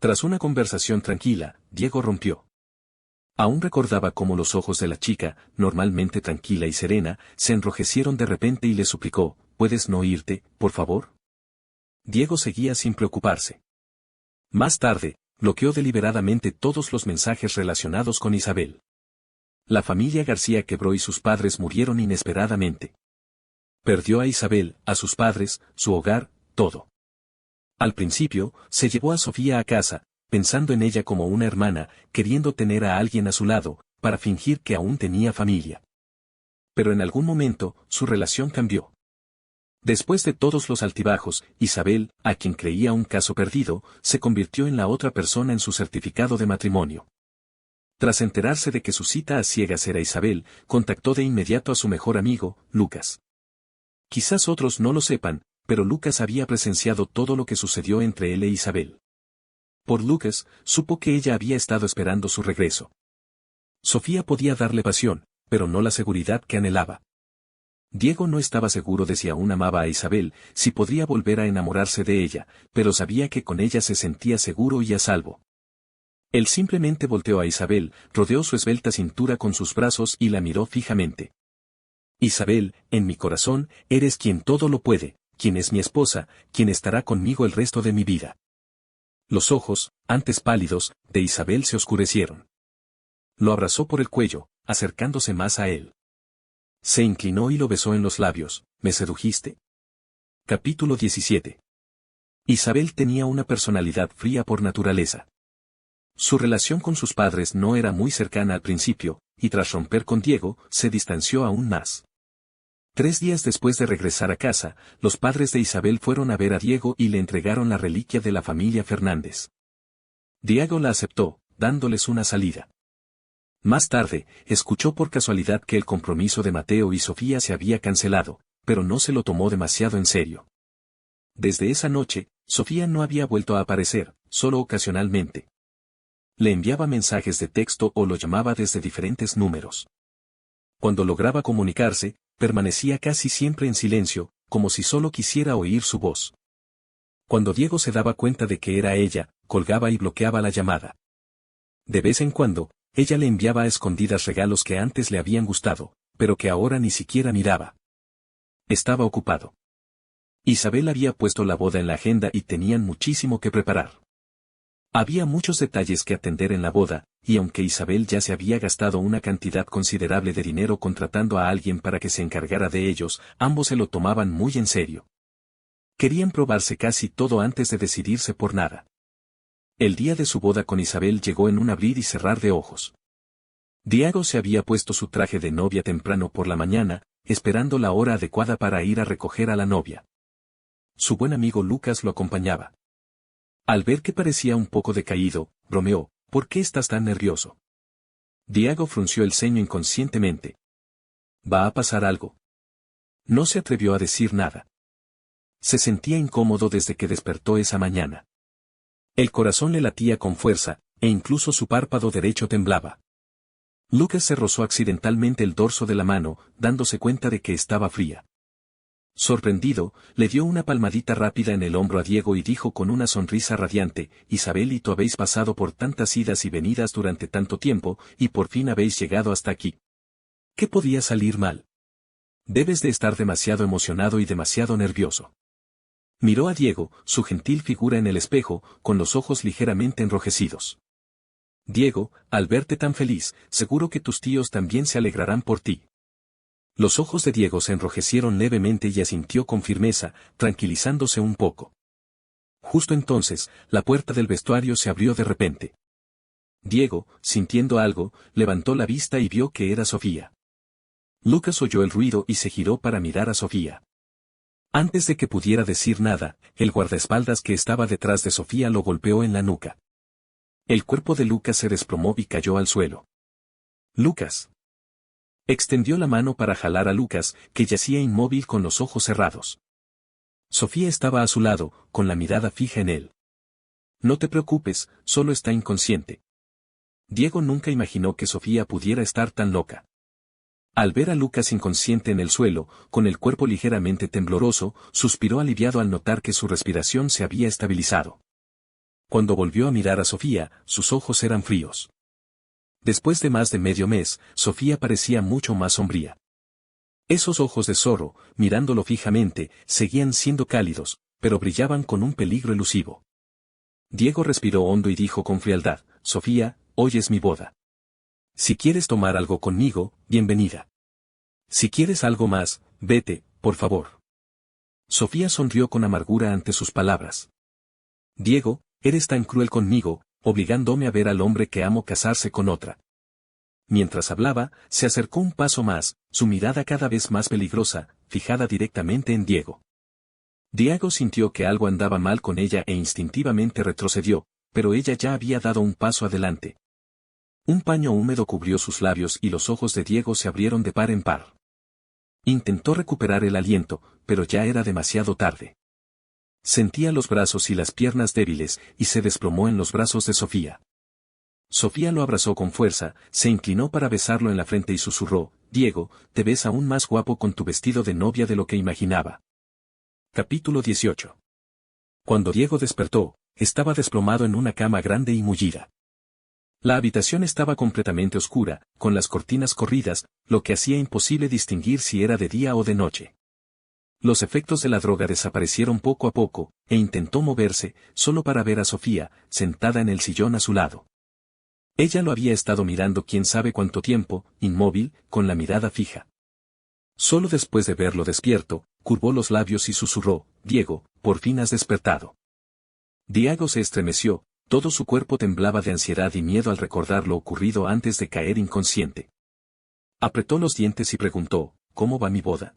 Tras una conversación tranquila, Diego rompió. Aún recordaba cómo los ojos de la chica, normalmente tranquila y serena, se enrojecieron de repente y le suplicó: ¿puedes no irte, por favor? Diego seguía sin preocuparse. Más tarde, bloqueó deliberadamente todos los mensajes relacionados con Isabel. La familia García quebró y sus padres murieron inesperadamente. Perdió a Isabel, a sus padres, su hogar, todo. Al principio, se llevó a Sofía a casa, pensando en ella como una hermana, queriendo tener a alguien a su lado, para fingir que aún tenía familia. Pero en algún momento, su relación cambió. Después de todos los altibajos, Isabel, a quien creía un caso perdido, se convirtió en la otra persona en su certificado de matrimonio. Tras enterarse de que su cita a ciegas era Isabel, contactó de inmediato a su mejor amigo, Lucas. Quizás otros no lo sepan, pero Lucas había presenciado todo lo que sucedió entre él e Isabel. Por Lucas, supo que ella había estado esperando su regreso. Sofía podía darle pasión, pero no la seguridad que anhelaba. Diego no estaba seguro de si aún amaba a Isabel, si podría volver a enamorarse de ella, pero sabía que con ella se sentía seguro y a salvo. Él simplemente volteó a Isabel, rodeó su esbelta cintura con sus brazos y la miró fijamente. Isabel, en mi corazón, eres quien todo lo puede, quien es mi esposa, quien estará conmigo el resto de mi vida. Los ojos, antes pálidos, de Isabel se oscurecieron. Lo abrazó por el cuello, acercándose más a él. Se inclinó y lo besó en los labios. ¿Me sedujiste? Capítulo 17. Isabel tenía una personalidad fría por naturaleza. Su relación con sus padres no era muy cercana al principio, y tras romper con Diego, se distanció aún más. 3 días después de regresar a casa, los padres de Isabel fueron a ver a Diego y le entregaron la reliquia de la familia Fernández. Diego la aceptó, dándoles una salida. Más tarde, escuchó por casualidad que el compromiso de Mateo y Sofía se había cancelado, pero no se lo tomó demasiado en serio. Desde esa noche, Sofía no había vuelto a aparecer, solo ocasionalmente. Le enviaba mensajes de texto o lo llamaba desde diferentes números. Cuando lograba comunicarse, permanecía casi siempre en silencio, como si solo quisiera oír su voz. Cuando Diego se daba cuenta de que era ella, colgaba y bloqueaba la llamada. De vez en cuando, ella le enviaba a escondidas regalos que antes le habían gustado, pero que ahora ni siquiera miraba. Estaba ocupado. Isabel había puesto la boda en la agenda y tenían muchísimo que preparar. Había muchos detalles que atender en la boda, y aunque Isabel ya se había gastado una cantidad considerable de dinero contratando a alguien para que se encargara de ellos, ambos se lo tomaban muy en serio. Querían probarse casi todo antes de decidirse por nada. El día de su boda con Isabel llegó en un abrir y cerrar de ojos. Diego se había puesto su traje de novia temprano por la mañana, esperando la hora adecuada para ir a recoger a la novia. Su buen amigo Lucas lo acompañaba. Al ver que parecía un poco decaído, bromeó: ¿por qué estás tan nervioso? Diego frunció el ceño inconscientemente. ¿Va a pasar algo? No se atrevió a decir nada. Se sentía incómodo desde que despertó esa mañana. El corazón le latía con fuerza, e incluso su párpado derecho temblaba. Lucas se rozó accidentalmente el dorso de la mano, dándose cuenta de que estaba fría. Sorprendido, le dio una palmadita rápida en el hombro a Diego y dijo con una sonrisa radiante: Isabel y tú habéis pasado por tantas idas y venidas durante tanto tiempo, y por fin habéis llegado hasta aquí. ¿Qué podía salir mal? Debes de estar demasiado emocionado y demasiado nervioso. Miró a Diego, su gentil figura en el espejo, con los ojos ligeramente enrojecidos. Diego, al verte tan feliz, seguro que tus tíos también se alegrarán por ti. Los ojos de Diego se enrojecieron levemente y asintió con firmeza, tranquilizándose un poco. Justo entonces, la puerta del vestuario se abrió de repente. Diego, sintiendo algo, levantó la vista y vio que era Sofía. Lucas oyó el ruido y se giró para mirar a Sofía. Antes de que pudiera decir nada, el guardaespaldas que estaba detrás de Sofía lo golpeó en la nuca. El cuerpo de Lucas se desplomó y cayó al suelo. Lucas. Extendió la mano para jalar a Lucas, que yacía inmóvil con los ojos cerrados. Sofía estaba a su lado, con la mirada fija en él. No te preocupes, solo está inconsciente. Diego nunca imaginó que Sofía pudiera estar tan loca. Al ver a Lucas inconsciente en el suelo, con el cuerpo ligeramente tembloroso, suspiró aliviado al notar que su respiración se había estabilizado. Cuando volvió a mirar a Sofía, sus ojos eran fríos. Después de más de medio mes, Sofía parecía mucho más sombría. Esos ojos de zorro, mirándolo fijamente, seguían siendo cálidos, pero brillaban con un peligro elusivo. Diego respiró hondo y dijo con frialdad, Sofía, hoy es mi boda. Si quieres tomar algo conmigo, bienvenida. Si quieres algo más, vete, por favor. Sofía sonrió con amargura ante sus palabras. Diego, eres tan cruel conmigo, obligándome a ver al hombre que amo casarse con otra. Mientras hablaba, se acercó un paso más, su mirada cada vez más peligrosa, fijada directamente en Diego. Diego sintió que algo andaba mal con ella e instintivamente retrocedió, pero ella ya había dado un paso adelante. Un paño húmedo cubrió sus labios y los ojos de Diego se abrieron de par en par. Intentó recuperar el aliento, pero ya era demasiado tarde. Sentía los brazos y las piernas débiles y se desplomó en los brazos de Sofía. Sofía lo abrazó con fuerza, se inclinó para besarlo en la frente y susurró, Diego, te ves aún más guapo con tu vestido de novia de lo que imaginaba. Capítulo 18. Cuando Diego despertó, estaba desplomado en una cama grande y mullida. La habitación estaba completamente oscura, con las cortinas corridas, lo que hacía imposible distinguir si era de día o de noche. Los efectos de la droga desaparecieron poco a poco, e intentó moverse, solo para ver a Sofía, sentada en el sillón a su lado. Ella lo había estado mirando quién sabe cuánto tiempo, inmóvil, con la mirada fija. Solo después de verlo despierto, curvó los labios y susurró, Diego, por fin has despertado. Diego se estremeció, todo su cuerpo temblaba de ansiedad y miedo al recordar lo ocurrido antes de caer inconsciente. Apretó los dientes y preguntó, ¿cómo va mi boda?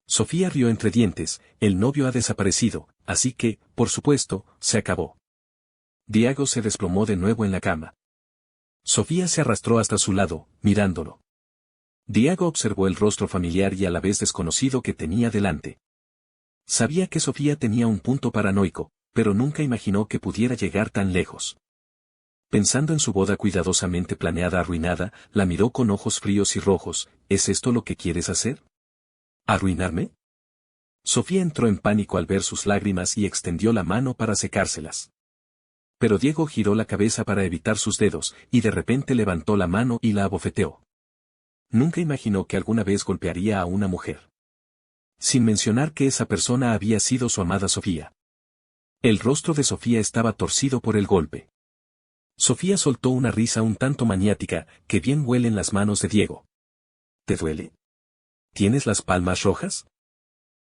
Sofía rió entre dientes, el novio ha desaparecido, así que, por supuesto, se acabó. Diego se desplomó de nuevo en la cama. Sofía se arrastró hasta su lado, mirándolo. Diego observó el rostro familiar y a la vez desconocido que tenía delante. Sabía que Sofía tenía un punto paranoico, pero nunca imaginó que pudiera llegar tan lejos. Pensando en su boda cuidadosamente planeada arruinada, la miró con ojos fríos y rojos, ¿es esto lo que quieres hacer? ¿Arruinarme? Sofía entró en pánico al ver sus lágrimas y extendió la mano para secárselas. Pero Diego giró la cabeza para evitar sus dedos, y de repente levantó la mano y la abofeteó. Nunca imaginó que alguna vez golpearía a una mujer. Sin mencionar que esa persona había sido su amada Sofía. El rostro de Sofía estaba torcido por el golpe. Sofía soltó una risa un tanto maniática, que bien huele en las manos de Diego. ¿Te duele? ¿Tienes las palmas rojas?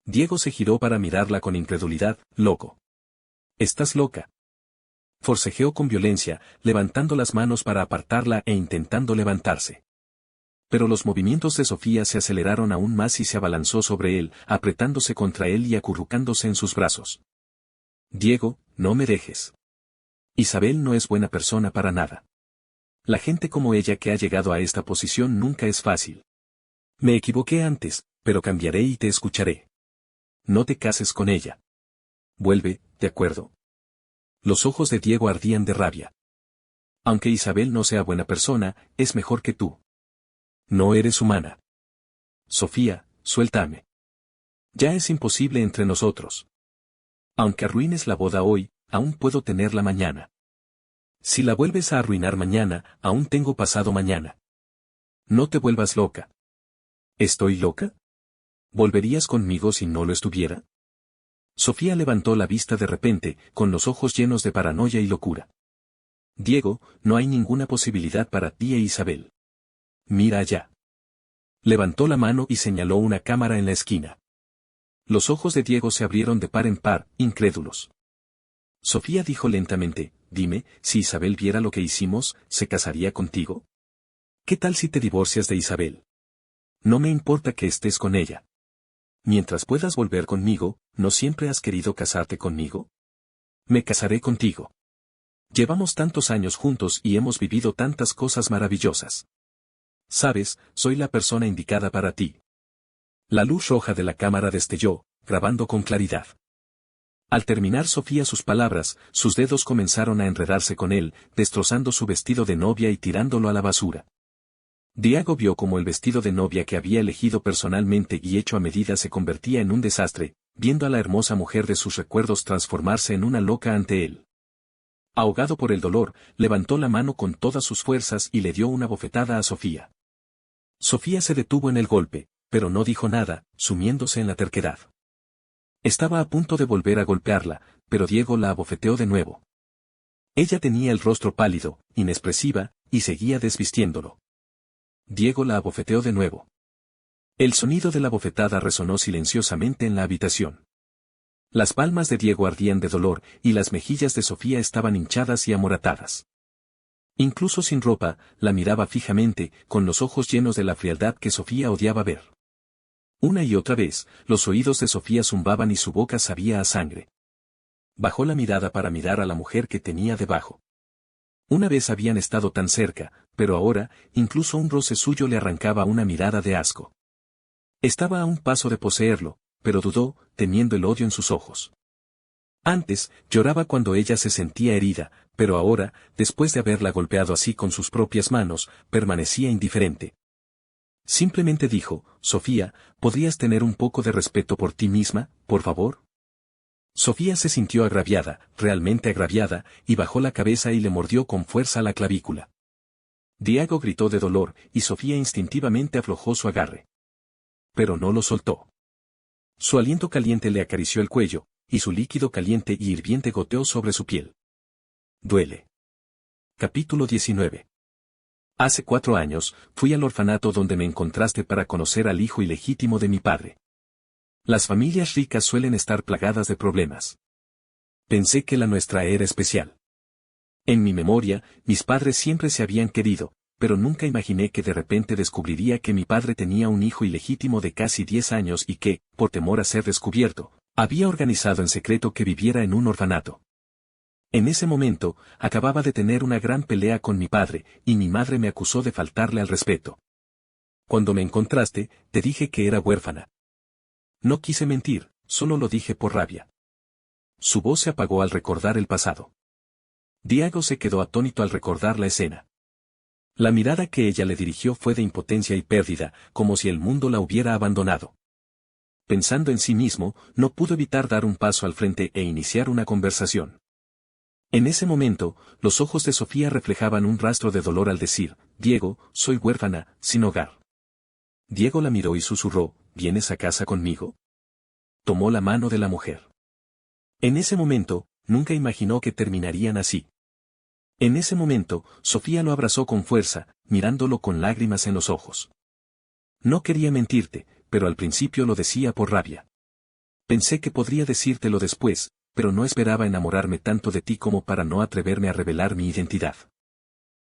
Diego se giró para mirarla con incredulidad, loco. ¿Estás loca? Forcejeó con violencia, levantando las manos para apartarla e intentando levantarse. Pero los movimientos de Sofía se aceleraron aún más y se abalanzó sobre él, apretándose contra él y acurrucándose en sus brazos. Diego, no me dejes. Isabel no es buena persona para nada. La gente como ella que ha llegado a esta posición nunca es fácil. Me equivoqué antes, pero cambiaré y te escucharé. No te cases con ella. Vuelve, ¿de acuerdo? Los ojos de Diego ardían de rabia. Aunque Isabel no sea buena persona, es mejor que tú. No eres humana. Sofía, suéltame. Ya es imposible entre nosotros. Aunque arruines la boda hoy, aún puedo tenerla mañana. Si la vuelves a arruinar mañana, aún tengo pasado mañana. No te vuelvas loca. ¿Estoy loca? ¿Volverías conmigo si no lo estuviera? Sofía levantó la vista de repente, con los ojos llenos de paranoia y locura. Diego, no hay ninguna posibilidad para ti e Isabel. Mira allá. Levantó la mano y señaló una cámara en la esquina. Los ojos de Diego se abrieron de par en par, incrédulos. Sofía dijo lentamente, dime, si Isabel viera lo que hicimos, ¿se casaría contigo? ¿Qué tal si te divorcias de Isabel? No me importa que estés con ella. Mientras puedas volver conmigo, ¿no siempre has querido casarte conmigo? Me casaré contigo. Llevamos tantos años juntos y hemos vivido tantas cosas maravillosas. Sabes, soy la persona indicada para ti. La luz roja de la cámara destelló, grabando con claridad. Al terminar Sofía sus palabras, sus dedos comenzaron a enredarse con él, destrozando su vestido de novia y tirándolo a la basura. Diego vio cómo el vestido de novia que había elegido personalmente y hecho a medida se convertía en un desastre, viendo a la hermosa mujer de sus recuerdos transformarse en una loca ante él. Ahogado por el dolor, levantó la mano con todas sus fuerzas y le dio una bofetada a Sofía. Sofía se detuvo en el golpe, pero no dijo nada, sumiéndose en la terquedad. Estaba a punto de volver a golpearla, pero Diego la abofeteó de nuevo. Ella tenía el rostro pálido, inexpresiva, y seguía desvistiéndolo. Diego la abofeteó de nuevo. El sonido de la bofetada resonó silenciosamente en la habitación. Las palmas de Diego ardían de dolor, y las mejillas de Sofía estaban hinchadas y amoratadas. Incluso sin ropa, la miraba fijamente, con los ojos llenos de la frialdad que Sofía odiaba ver. Una y otra vez, los oídos de Sofía zumbaban y su boca sabía a sangre. Bajó la mirada para mirar a la mujer que tenía debajo. Una vez habían estado tan cerca, pero ahora, incluso un roce suyo le arrancaba una mirada de asco. Estaba a un paso de poseerlo, pero dudó, temiendo el odio en sus ojos. Antes, lloraba cuando ella se sentía herida, pero ahora, después de haberla golpeado así con sus propias manos, permanecía indiferente. Simplemente dijo, Sofía, ¿podrías tener un poco de respeto por ti misma, por favor? Sofía se sintió agraviada, realmente agraviada, y bajó la cabeza y le mordió con fuerza la clavícula. Diego gritó de dolor, y Sofía instintivamente aflojó su agarre. Pero no lo soltó. Su aliento caliente le acarició el cuello, y su líquido caliente y hirviente goteó sobre su piel. Duele. Capítulo 19. Hace 4 años, fui al orfanato donde me encontraste para conocer al hijo ilegítimo de mi padre. Las familias ricas suelen estar plagadas de problemas. Pensé que la nuestra era especial. En mi memoria, mis padres siempre se habían querido, pero nunca imaginé que de repente descubriría que mi padre tenía un hijo ilegítimo de casi 10 años y que, por temor a ser descubierto, había organizado en secreto que viviera en un orfanato. En ese momento, acababa de tener una gran pelea con mi padre, y mi madre me acusó de faltarle al respeto. Cuando me encontraste, te dije que era huérfana. No quise mentir, solo lo dije por rabia. Su voz se apagó al recordar el pasado. Diego se quedó atónito al recordar la escena. La mirada que ella le dirigió fue de impotencia y pérdida, como si el mundo la hubiera abandonado. Pensando en sí mismo, no pudo evitar dar un paso al frente e iniciar una conversación. En ese momento, los ojos de Sofía reflejaban un rastro de dolor al decir, Diego, soy huérfana, sin hogar. Diego la miró y susurró, ¿vienes a casa conmigo? Tomó la mano de la mujer. En ese momento, nunca imaginó que terminarían así. En ese momento, Sofía lo abrazó con fuerza, mirándolo con lágrimas en los ojos. No quería mentirte, pero al principio lo decía por rabia. Pensé que podría decírtelo después, pero no esperaba enamorarme tanto de ti como para no atreverme a revelar mi identidad.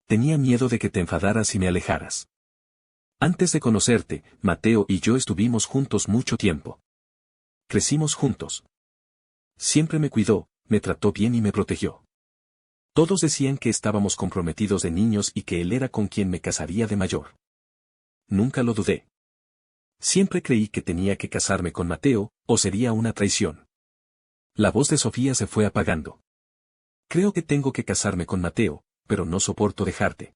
Tenía miedo de que te enfadaras y me alejaras. Antes de conocerte, Mateo y yo estuvimos juntos mucho tiempo. Crecimos juntos. Siempre me cuidó, me trató bien y me protegió. Todos decían que estábamos comprometidos de niños y que él era con quien me casaría de mayor. Nunca lo dudé. Siempre creí que tenía que casarme con Mateo, o sería una traición. La voz de Sofía se fue apagando. Creo que tengo que casarme con Mateo, pero no soporto dejarte.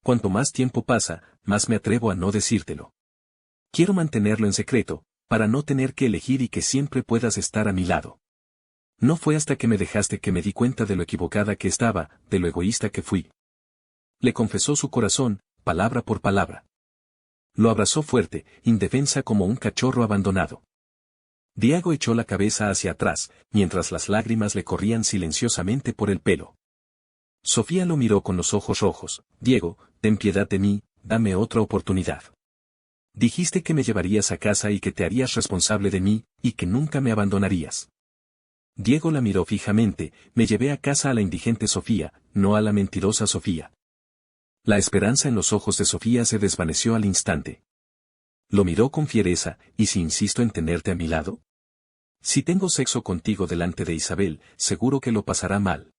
Cuanto más tiempo pasa, más me atrevo a no decírtelo. Quiero mantenerlo en secreto, para no tener que elegir y que siempre puedas estar a mi lado. No fue hasta que me dejaste que me di cuenta de lo equivocada que estaba, de lo egoísta que fui. Le confesó su corazón, palabra por palabra. Lo abrazó fuerte, indefensa como un cachorro abandonado. Diego echó la cabeza hacia atrás, mientras las lágrimas le corrían silenciosamente por el pelo. Sofía lo miró con los ojos rojos. Diego, ten piedad de mí, dame otra oportunidad. Dijiste que me llevarías a casa y que te harías responsable de mí, y que nunca me abandonarías. Diego la miró fijamente. Me llevé a casa a la indigente Sofía, no a la mentirosa Sofía. La esperanza en los ojos de Sofía se desvaneció al instante. Lo miró con fiereza. ¿Y si insisto en tenerte a mi lado? Si tengo sexo contigo delante de Isabel, seguro que lo pasará mal.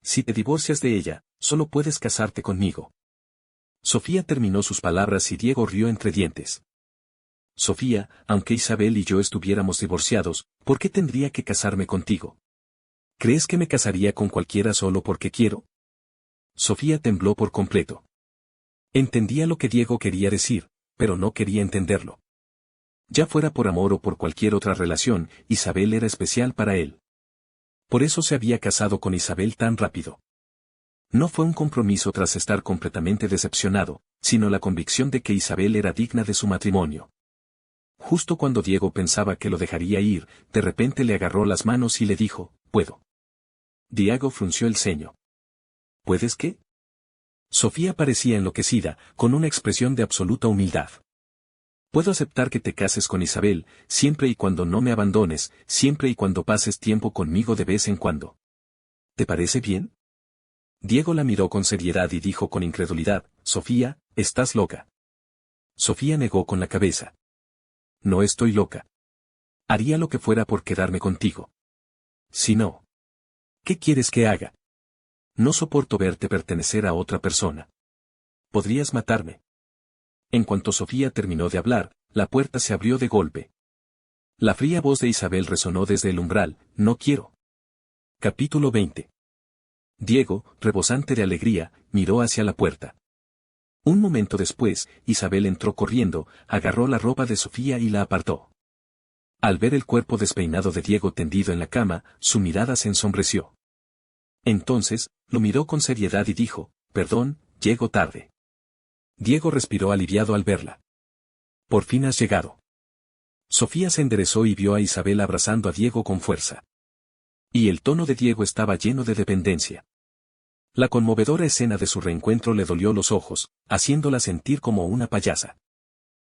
Si te divorcias de ella, solo puedes casarte conmigo. Sofía terminó sus palabras y Diego rió entre dientes. Sofía, aunque Isabel y yo estuviéramos divorciados, ¿por qué tendría que casarme contigo? ¿Crees que me casaría con cualquiera solo porque quiero? Sofía tembló por completo. Entendía lo que Diego quería decir, pero no quería entenderlo. Ya fuera por amor o por cualquier otra relación, Isabel era especial para él. Por eso se había casado con Isabel tan rápido. No fue un compromiso tras estar completamente decepcionado, sino la convicción de que Isabel era digna de su matrimonio. Justo cuando Diego pensaba que lo dejaría ir, de repente le agarró las manos y le dijo, «¿Puedo?». Diego frunció el ceño. «¿Puedes qué?». Sofía parecía enloquecida, con una expresión de absoluta humildad. «Puedo aceptar que te cases con Isabel, siempre y cuando no me abandones, siempre y cuando pases tiempo conmigo de vez en cuando. ¿Te parece bien?». Diego la miró con seriedad y dijo con incredulidad, «Sofía, estás loca». Sofía negó con la cabeza. «No estoy loca. Haría lo que fuera por quedarme contigo. Si no, ¿qué quieres que haga? No soporto verte pertenecer a otra persona. Podrías matarme». En cuanto Sofía terminó de hablar, la puerta se abrió de golpe. La fría voz de Isabel resonó desde el umbral, «No quiero». Capítulo 20. Diego, rebosante de alegría, miró hacia la puerta. Un momento después, Isabel entró corriendo, agarró la ropa de Sofía y la apartó. Al ver el cuerpo despeinado de Diego tendido en la cama, su mirada se ensombreció. Entonces, lo miró con seriedad y dijo, «Perdón, llego tarde». Diego respiró aliviado al verla. «Por fin has llegado». Sofía se enderezó y vio a Isabel abrazando a Diego con fuerza. Y el tono de Diego estaba lleno de dependencia. La conmovedora escena de su reencuentro le dolió los ojos, haciéndola sentir como una payasa.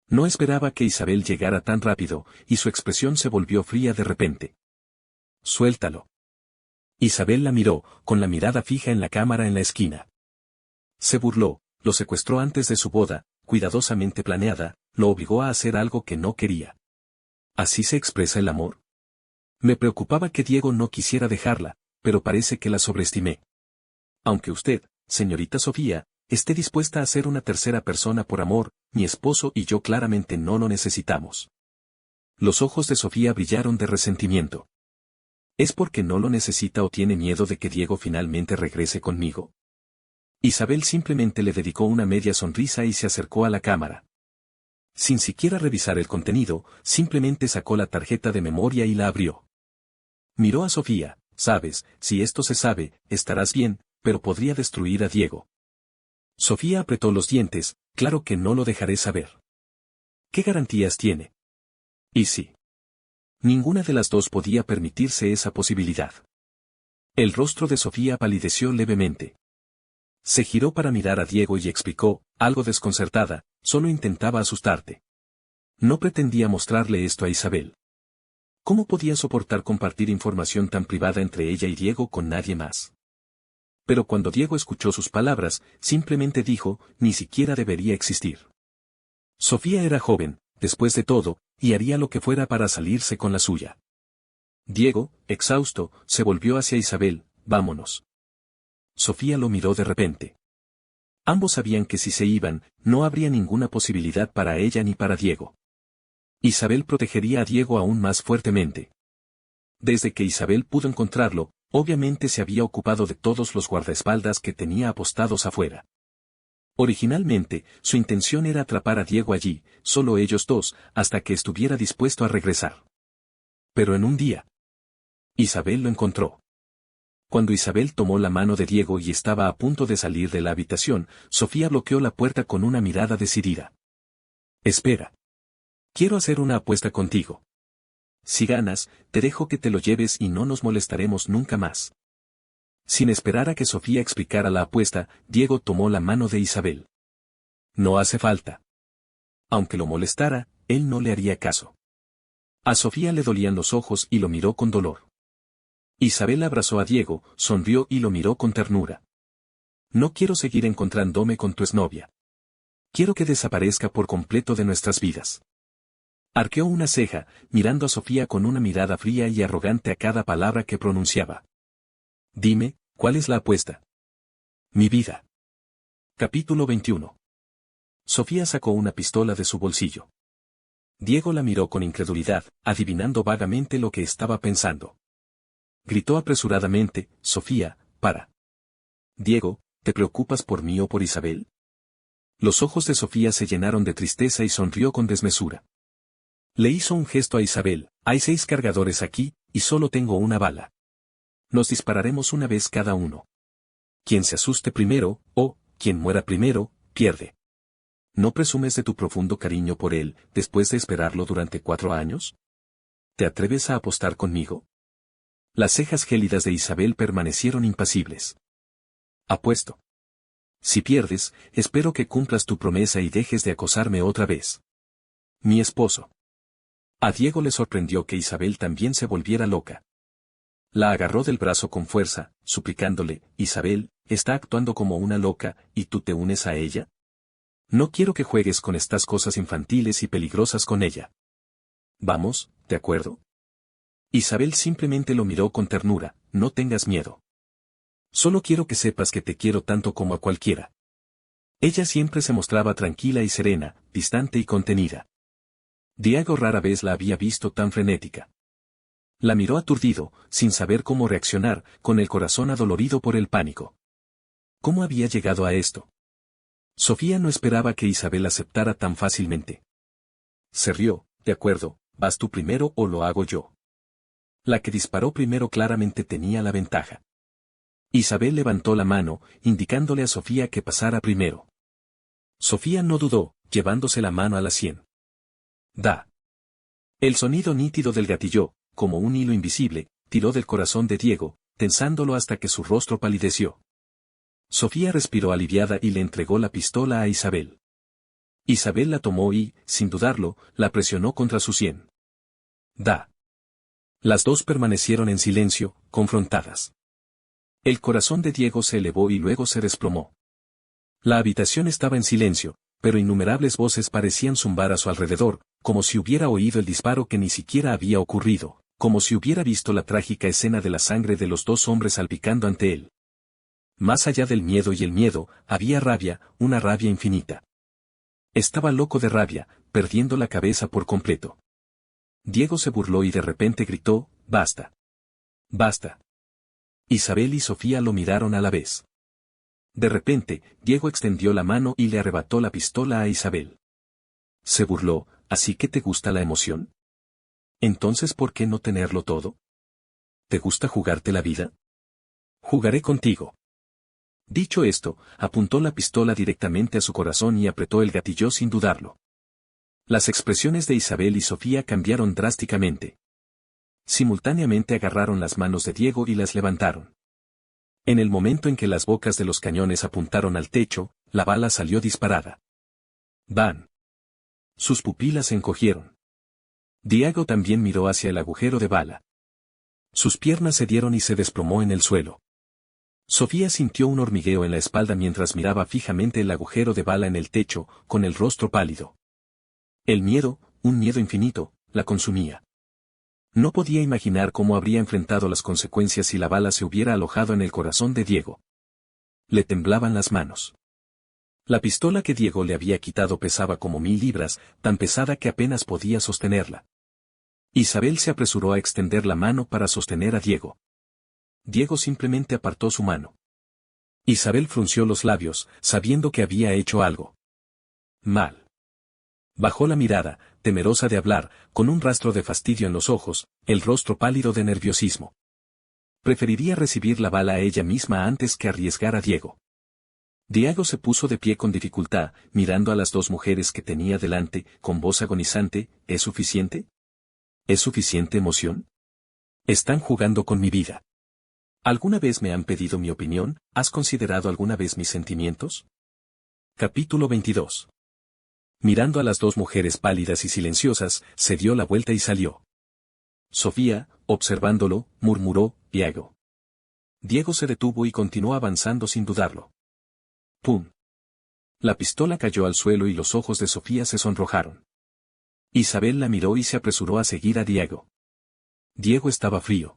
No esperaba que Isabel llegara tan rápido, y su expresión se volvió fría de repente. «Suéltalo». Isabel la miró, con la mirada fija en la cámara en la esquina. Se burló, lo secuestró antes de su boda, cuidadosamente planeada, lo obligó a hacer algo que no quería. ¿Así se expresa el amor? Me preocupaba que Diego no quisiera dejarla, pero parece que la sobreestimé. Aunque usted, señorita Sofía, esté dispuesta a ser una tercera persona por amor, mi esposo y yo claramente no lo necesitamos. Los ojos de Sofía brillaron de resentimiento. ¿Es porque no lo necesita o tiene miedo de que Diego finalmente regrese conmigo? Isabel simplemente le dedicó una media sonrisa y se acercó a la cámara. Sin siquiera revisar el contenido, simplemente sacó la tarjeta de memoria y la abrió. Miró a Sofía, «Sabes, si esto se sabe, estarás bien, pero podría destruir a Diego». Sofía apretó los dientes, «Claro que no lo dejaré saber». ¿Qué garantías tiene? ¿Y sí? Ninguna de las dos podía permitirse esa posibilidad. El rostro de Sofía palideció levemente. Se giró para mirar a Diego y explicó, algo desconcertada, «Solo intentaba asustarte. No pretendía mostrarle esto a Isabel». ¿Cómo podía soportar compartir información tan privada entre ella y Diego con nadie más? Pero cuando Diego escuchó sus palabras, simplemente dijo, «Ni siquiera debería existir». Sofía era joven, después de todo, y haría lo que fuera para salirse con la suya. Diego, exhausto, se volvió hacia Isabel, «Vámonos». Sofía lo miró de repente. Ambos sabían que si se iban, no habría ninguna posibilidad para ella ni para Diego. Isabel protegería a Diego aún más fuertemente. Desde que Isabel pudo encontrarlo, obviamente se había ocupado de todos los guardaespaldas que tenía apostados afuera. Originalmente, su intención era atrapar a Diego allí, solo ellos dos, hasta que estuviera dispuesto a regresar. Pero en un día, Isabel lo encontró. Cuando Isabel tomó la mano de Diego y estaba a punto de salir de la habitación, Sofía bloqueó la puerta con una mirada decidida. Espera. Quiero hacer una apuesta contigo. Si ganas, te dejo que te lo lleves y no nos molestaremos nunca más. Sin esperar a que Sofía explicara la apuesta, Diego tomó la mano de Isabel. No hace falta. Aunque lo molestara, él no le haría caso. A Sofía le dolían los ojos y lo miró con dolor. Isabel abrazó a Diego, sonrió y lo miró con ternura. No quiero seguir encontrándome con tu exnovia. Quiero que desaparezca por completo de nuestras vidas. Arqueó una ceja, mirando a Sofía con una mirada fría y arrogante a cada palabra que pronunciaba. Dime, ¿cuál es la apuesta? Mi vida. Capítulo 21. Sofía sacó una pistola de su bolsillo. Diego la miró con incredulidad, adivinando vagamente lo que estaba pensando. Gritó apresuradamente, Sofía, para. Diego, ¿te preocupas por mí o por Isabel? Los ojos de Sofía se llenaron de tristeza y sonrió con desmesura. Le hizo un gesto a Isabel, hay 6 cargadores aquí, y solo tengo una bala. Nos dispararemos una vez cada uno. Quien se asuste primero, o, quien muera primero, pierde. ¿No presumes de tu profundo cariño por él, después de esperarlo durante 4 años? ¿Te atreves a apostar conmigo? Las cejas gélidas de Isabel permanecieron impasibles. Apuesto. Si pierdes, espero que cumplas tu promesa y dejes de acosarme otra vez. Mi esposo. A Diego le sorprendió que Isabel también se volviera loca. La agarró del brazo con fuerza, suplicándole, Isabel, está actuando como una loca, ¿y tú te unes a ella? No quiero que juegues con estas cosas infantiles y peligrosas con ella. Vamos, ¿de acuerdo? Isabel simplemente lo miró con ternura, no tengas miedo. Solo quiero que sepas que te quiero tanto como a cualquiera. Ella siempre se mostraba tranquila y serena, distante y contenida. Diego rara vez la había visto tan frenética. La miró aturdido, sin saber cómo reaccionar, con el corazón adolorido por el pánico. ¿Cómo había llegado a esto? Sofía no esperaba que Isabel aceptara tan fácilmente. Se rió, de acuerdo, ¿vas tú primero o lo hago yo? La que disparó primero claramente tenía la ventaja. Isabel levantó la mano, indicándole a Sofía que pasara primero. Sofía no dudó, llevándose la mano a la sien. Da. El sonido nítido del gatillo, como un hilo invisible, tiró del corazón de Diego, tensándolo hasta que su rostro palideció. Sofía respiró aliviada y le entregó la pistola a Isabel. Isabel la tomó y, sin dudarlo, la presionó contra su sien. Da. Las dos permanecieron en silencio, confrontadas. El corazón de Diego se elevó y luego se desplomó. La habitación estaba en silencio, pero innumerables voces parecían zumbar a su alrededor, como si hubiera oído el disparo que ni siquiera había ocurrido, como si hubiera visto la trágica escena de la sangre de los 2 hombres salpicando ante él. Más allá del miedo y el miedo, había rabia, una rabia infinita. Estaba loco de rabia, perdiendo la cabeza por completo. Diego se burló y de repente gritó, basta. Basta. Isabel y Sofía lo miraron a la vez. De repente, Diego extendió la mano y le arrebató la pistola a Isabel. Se burló, ¿así que te gusta la emoción? Entonces, ¿por qué no tenerlo todo? ¿Te gusta jugarte la vida? Jugaré contigo. Dicho esto, apuntó la pistola directamente a su corazón y apretó el gatillo sin dudarlo. Las expresiones de Isabel y Sofía cambiaron drásticamente. Simultáneamente agarraron las manos de Diego y las levantaron. En el momento en que las bocas de los cañones apuntaron al techo, la bala salió disparada. ¡Van! Sus pupilas se encogieron. Diego también miró hacia el agujero de bala. Sus piernas se dieron y se desplomó en el suelo. Sofía sintió un hormigueo en la espalda mientras miraba fijamente el agujero de bala en el techo, con el rostro pálido. El miedo, un miedo infinito, la consumía. No podía imaginar cómo habría enfrentado las consecuencias si la bala se hubiera alojado en el corazón de Diego. Le temblaban las manos. La pistola que Diego le había quitado pesaba como 1000 libras, tan pesada que apenas podía sostenerla. Isabel se apresuró a extender la mano para sostener a Diego. Diego simplemente apartó su mano. Isabel frunció los labios, sabiendo que había hecho algo mal. Bajó la mirada, temerosa de hablar, con un rastro de fastidio en los ojos, el rostro pálido de nerviosismo. Preferiría recibir la bala a ella misma antes que arriesgar a Diego. Diego se puso de pie con dificultad, mirando a las dos mujeres que tenía delante, con voz agonizante. ¿Es suficiente? ¿Es suficiente emoción? Están jugando con mi vida. ¿Alguna vez me han pedido mi opinión? ¿Has considerado alguna vez mis sentimientos? Capítulo 22. Mirando a las dos mujeres pálidas y silenciosas, se dio la vuelta y salió. Sofía, observándolo, murmuró: Diego. Diego se detuvo y continuó avanzando sin dudarlo. ¡Pum! La pistola cayó al suelo y los ojos de Sofía se sonrojaron. Isabel la miró y se apresuró a seguir a Diego. Diego estaba frío.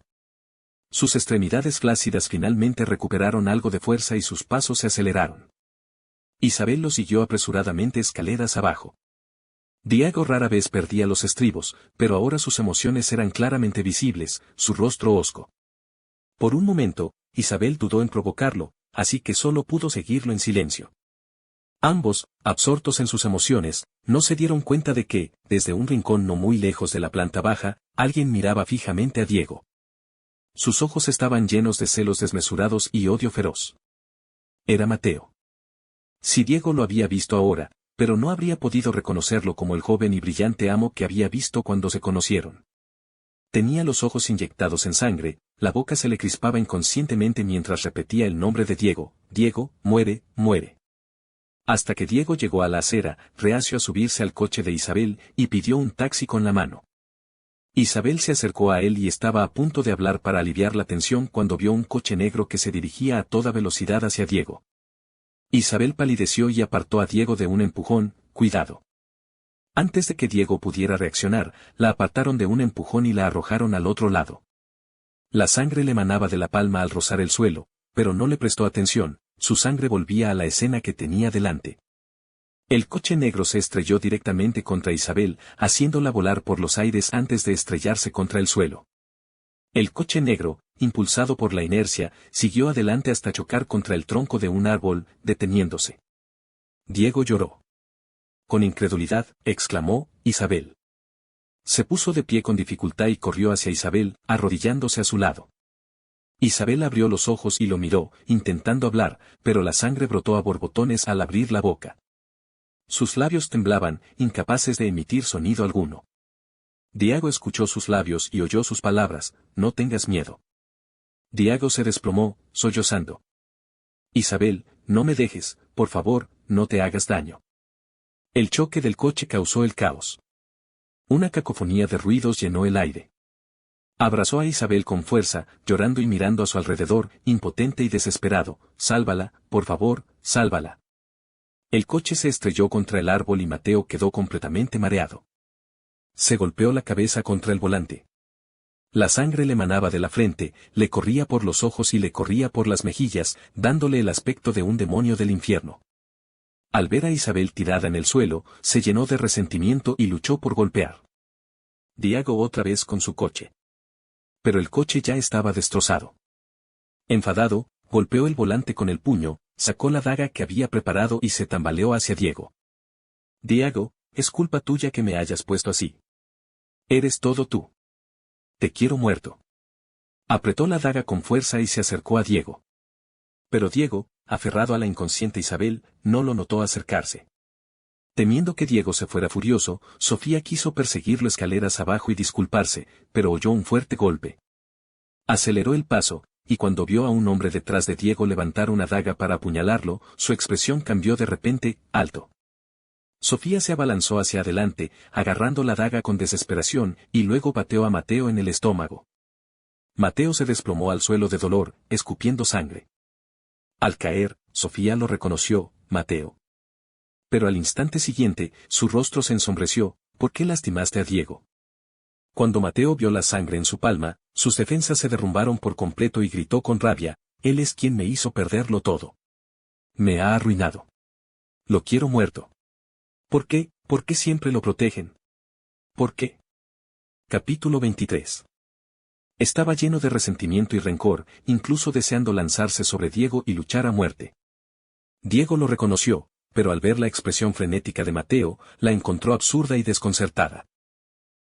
Sus extremidades flácidas finalmente recuperaron algo de fuerza y sus pasos se aceleraron. Isabel lo siguió apresuradamente escaleras abajo. Diego rara vez perdía los estribos, pero ahora sus emociones eran claramente visibles, su rostro hosco. Por un momento, Isabel dudó en provocarlo, así que solo pudo seguirlo en silencio. Ambos, absortos en sus emociones, no se dieron cuenta de que, desde un rincón no muy lejos de la planta baja, alguien miraba fijamente a Diego. Sus ojos estaban llenos de celos desmesurados y odio feroz. Era Mateo. Si Diego lo había visto ahora, pero no habría podido reconocerlo como el joven y brillante amo que había visto cuando se conocieron. Tenía los ojos inyectados en sangre, la boca se le crispaba inconscientemente mientras repetía el nombre de Diego: Diego, muere, muere. Hasta que Diego llegó a la acera, reacio a subirse al coche de Isabel, y pidió un taxi con la mano. Isabel se acercó a él y estaba a punto de hablar para aliviar la tensión cuando vio un coche negro que se dirigía a toda velocidad hacia Diego. Isabel palideció y apartó a Diego de un empujón: cuidado. Antes de que Diego pudiera reaccionar, la apartaron de un empujón y la arrojaron al otro lado. La sangre le manaba de la palma al rozar el suelo, pero no le prestó atención, su sangre volvía a la escena que tenía delante. El coche negro se estrelló directamente contra Isabel, haciéndola volar por los aires antes de estrellarse contra el suelo. El coche negro, impulsado por la inercia, siguió adelante hasta chocar contra el tronco de un árbol, deteniéndose. Diego lloró. Con incredulidad, exclamó: Isabel. Se puso de pie con dificultad y corrió hacia Isabel, arrodillándose a su lado. Isabel abrió los ojos y lo miró, intentando hablar, pero la sangre brotó a borbotones al abrir la boca. Sus labios temblaban, incapaces de emitir sonido alguno. Diego escuchó sus labios y oyó sus palabras: no tengas miedo. Diego se desplomó, sollozando. Isabel, no me dejes, por favor, no te hagas daño. El choque del coche causó el caos. Una cacofonía de ruidos llenó el aire. Abrazó a Isabel con fuerza, llorando y mirando a su alrededor, impotente y desesperado: sálvala, por favor, sálvala. El coche se estrelló contra el árbol y Mateo quedó completamente mareado. Se golpeó la cabeza contra el volante. La sangre le manaba de la frente, le corría por los ojos y le corría por las mejillas, dándole el aspecto de un demonio del infierno. Al ver a Isabel tirada en el suelo, se llenó de resentimiento y luchó por golpear. Diego otra vez con su coche. Pero el coche ya estaba destrozado. Enfadado, golpeó el volante con el puño, sacó la daga que había preparado y se tambaleó hacia Diego. Diego, es culpa tuya que me hayas puesto así. Eres todo tú. Te quiero muerto. Apretó la daga con fuerza y se acercó a Diego. Pero Diego, aferrado a la inconsciente Isabel, no lo notó acercarse. Temiendo que Diego se fuera furioso, Sofía quiso perseguirlo escaleras abajo y disculparse, pero oyó un fuerte golpe. Aceleró el paso, y cuando vio a un hombre detrás de Diego levantar una daga para apuñalarlo, su expresión cambió de repente: alto. Sofía se abalanzó hacia adelante, agarrando la daga con desesperación, y luego pateó a Mateo en el estómago. Mateo se desplomó al suelo de dolor, escupiendo sangre. Al caer, Sofía lo reconoció: Mateo. Pero al instante siguiente, su rostro se ensombreció: ¿por qué lastimaste a Diego? Cuando Mateo vio la sangre en su palma, sus defensas se derrumbaron por completo y gritó con rabia: él es quien me hizo perderlo todo. Me ha arruinado. Lo quiero muerto. ¿Por qué? ¿Por qué siempre lo protegen? ¿Por qué? Capítulo 23. Estaba lleno de resentimiento y rencor, incluso deseando lanzarse sobre Diego y luchar a muerte. Diego lo reconoció, pero al ver la expresión frenética de Mateo, la encontró absurda y desconcertada.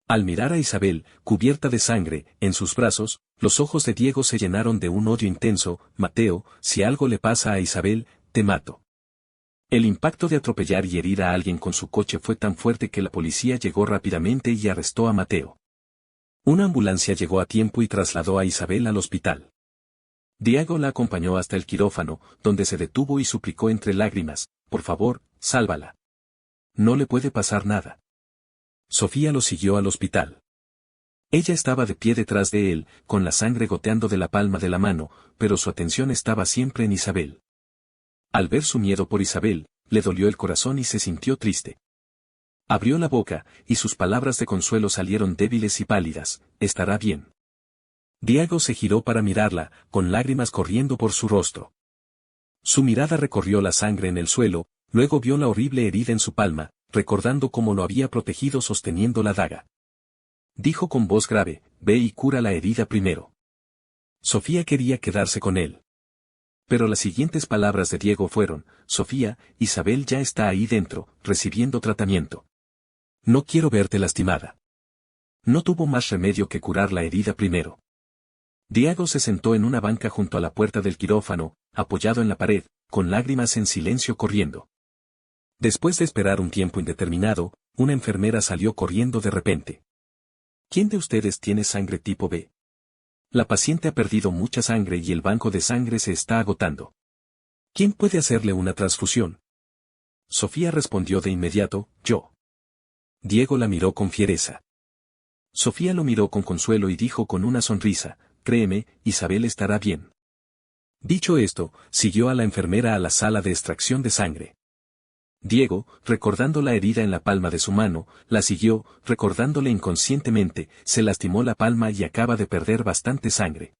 Al mirar a Isabel, cubierta de sangre, en sus brazos, los ojos de Diego se llenaron de un odio intenso: Mateo, si algo le pasa a Isabel, te mato. El impacto de atropellar y herir a alguien con su coche fue tan fuerte que la policía llegó rápidamente y arrestó a Mateo. Una ambulancia llegó a tiempo y trasladó a Isabel al hospital. Diego la acompañó hasta el quirófano, donde se detuvo y suplicó entre lágrimas: por favor, sálvala. No le puede pasar nada. Sofía lo siguió al hospital. Ella estaba de pie detrás de él, con la sangre goteando de la palma de la mano, pero su atención estaba siempre en Isabel. Al ver su miedo por Isabel, le dolió el corazón y se sintió triste. Abrió la boca, y sus palabras de consuelo salieron débiles y pálidas: estará bien. Diego se giró para mirarla, con lágrimas corriendo por su rostro. Su mirada recorrió la sangre en el suelo, luego vio la horrible herida en su palma, recordando cómo lo había protegido sosteniendo la daga. Dijo con voz grave: ve y cura la herida primero. Sofía quería quedarse con él. Pero las siguientes palabras de Diego fueron: Sofía, Isabel ya está ahí dentro, recibiendo tratamiento. No quiero verte lastimada. No tuvo más remedio que curar la herida primero. Diego se sentó en una banca junto a la puerta del quirófano, apoyado en la pared, con lágrimas en silencio corriendo. Después de esperar un tiempo indeterminado, una enfermera salió corriendo de repente. ¿Quién de ustedes tiene sangre tipo B? La paciente ha perdido mucha sangre y el banco de sangre se está agotando. ¿Quién puede hacerle una transfusión? Sofía respondió de inmediato: yo. Diego la miró con fiereza. Sofía lo miró con consuelo y dijo con una sonrisa: créeme, Isabel estará bien. Dicho esto, siguió a la enfermera a la sala de extracción de sangre. Diego, recordando la herida en la palma de su mano, la siguió, recordándole inconscientemente: se lastimó la palma y acaba de perder bastante sangre.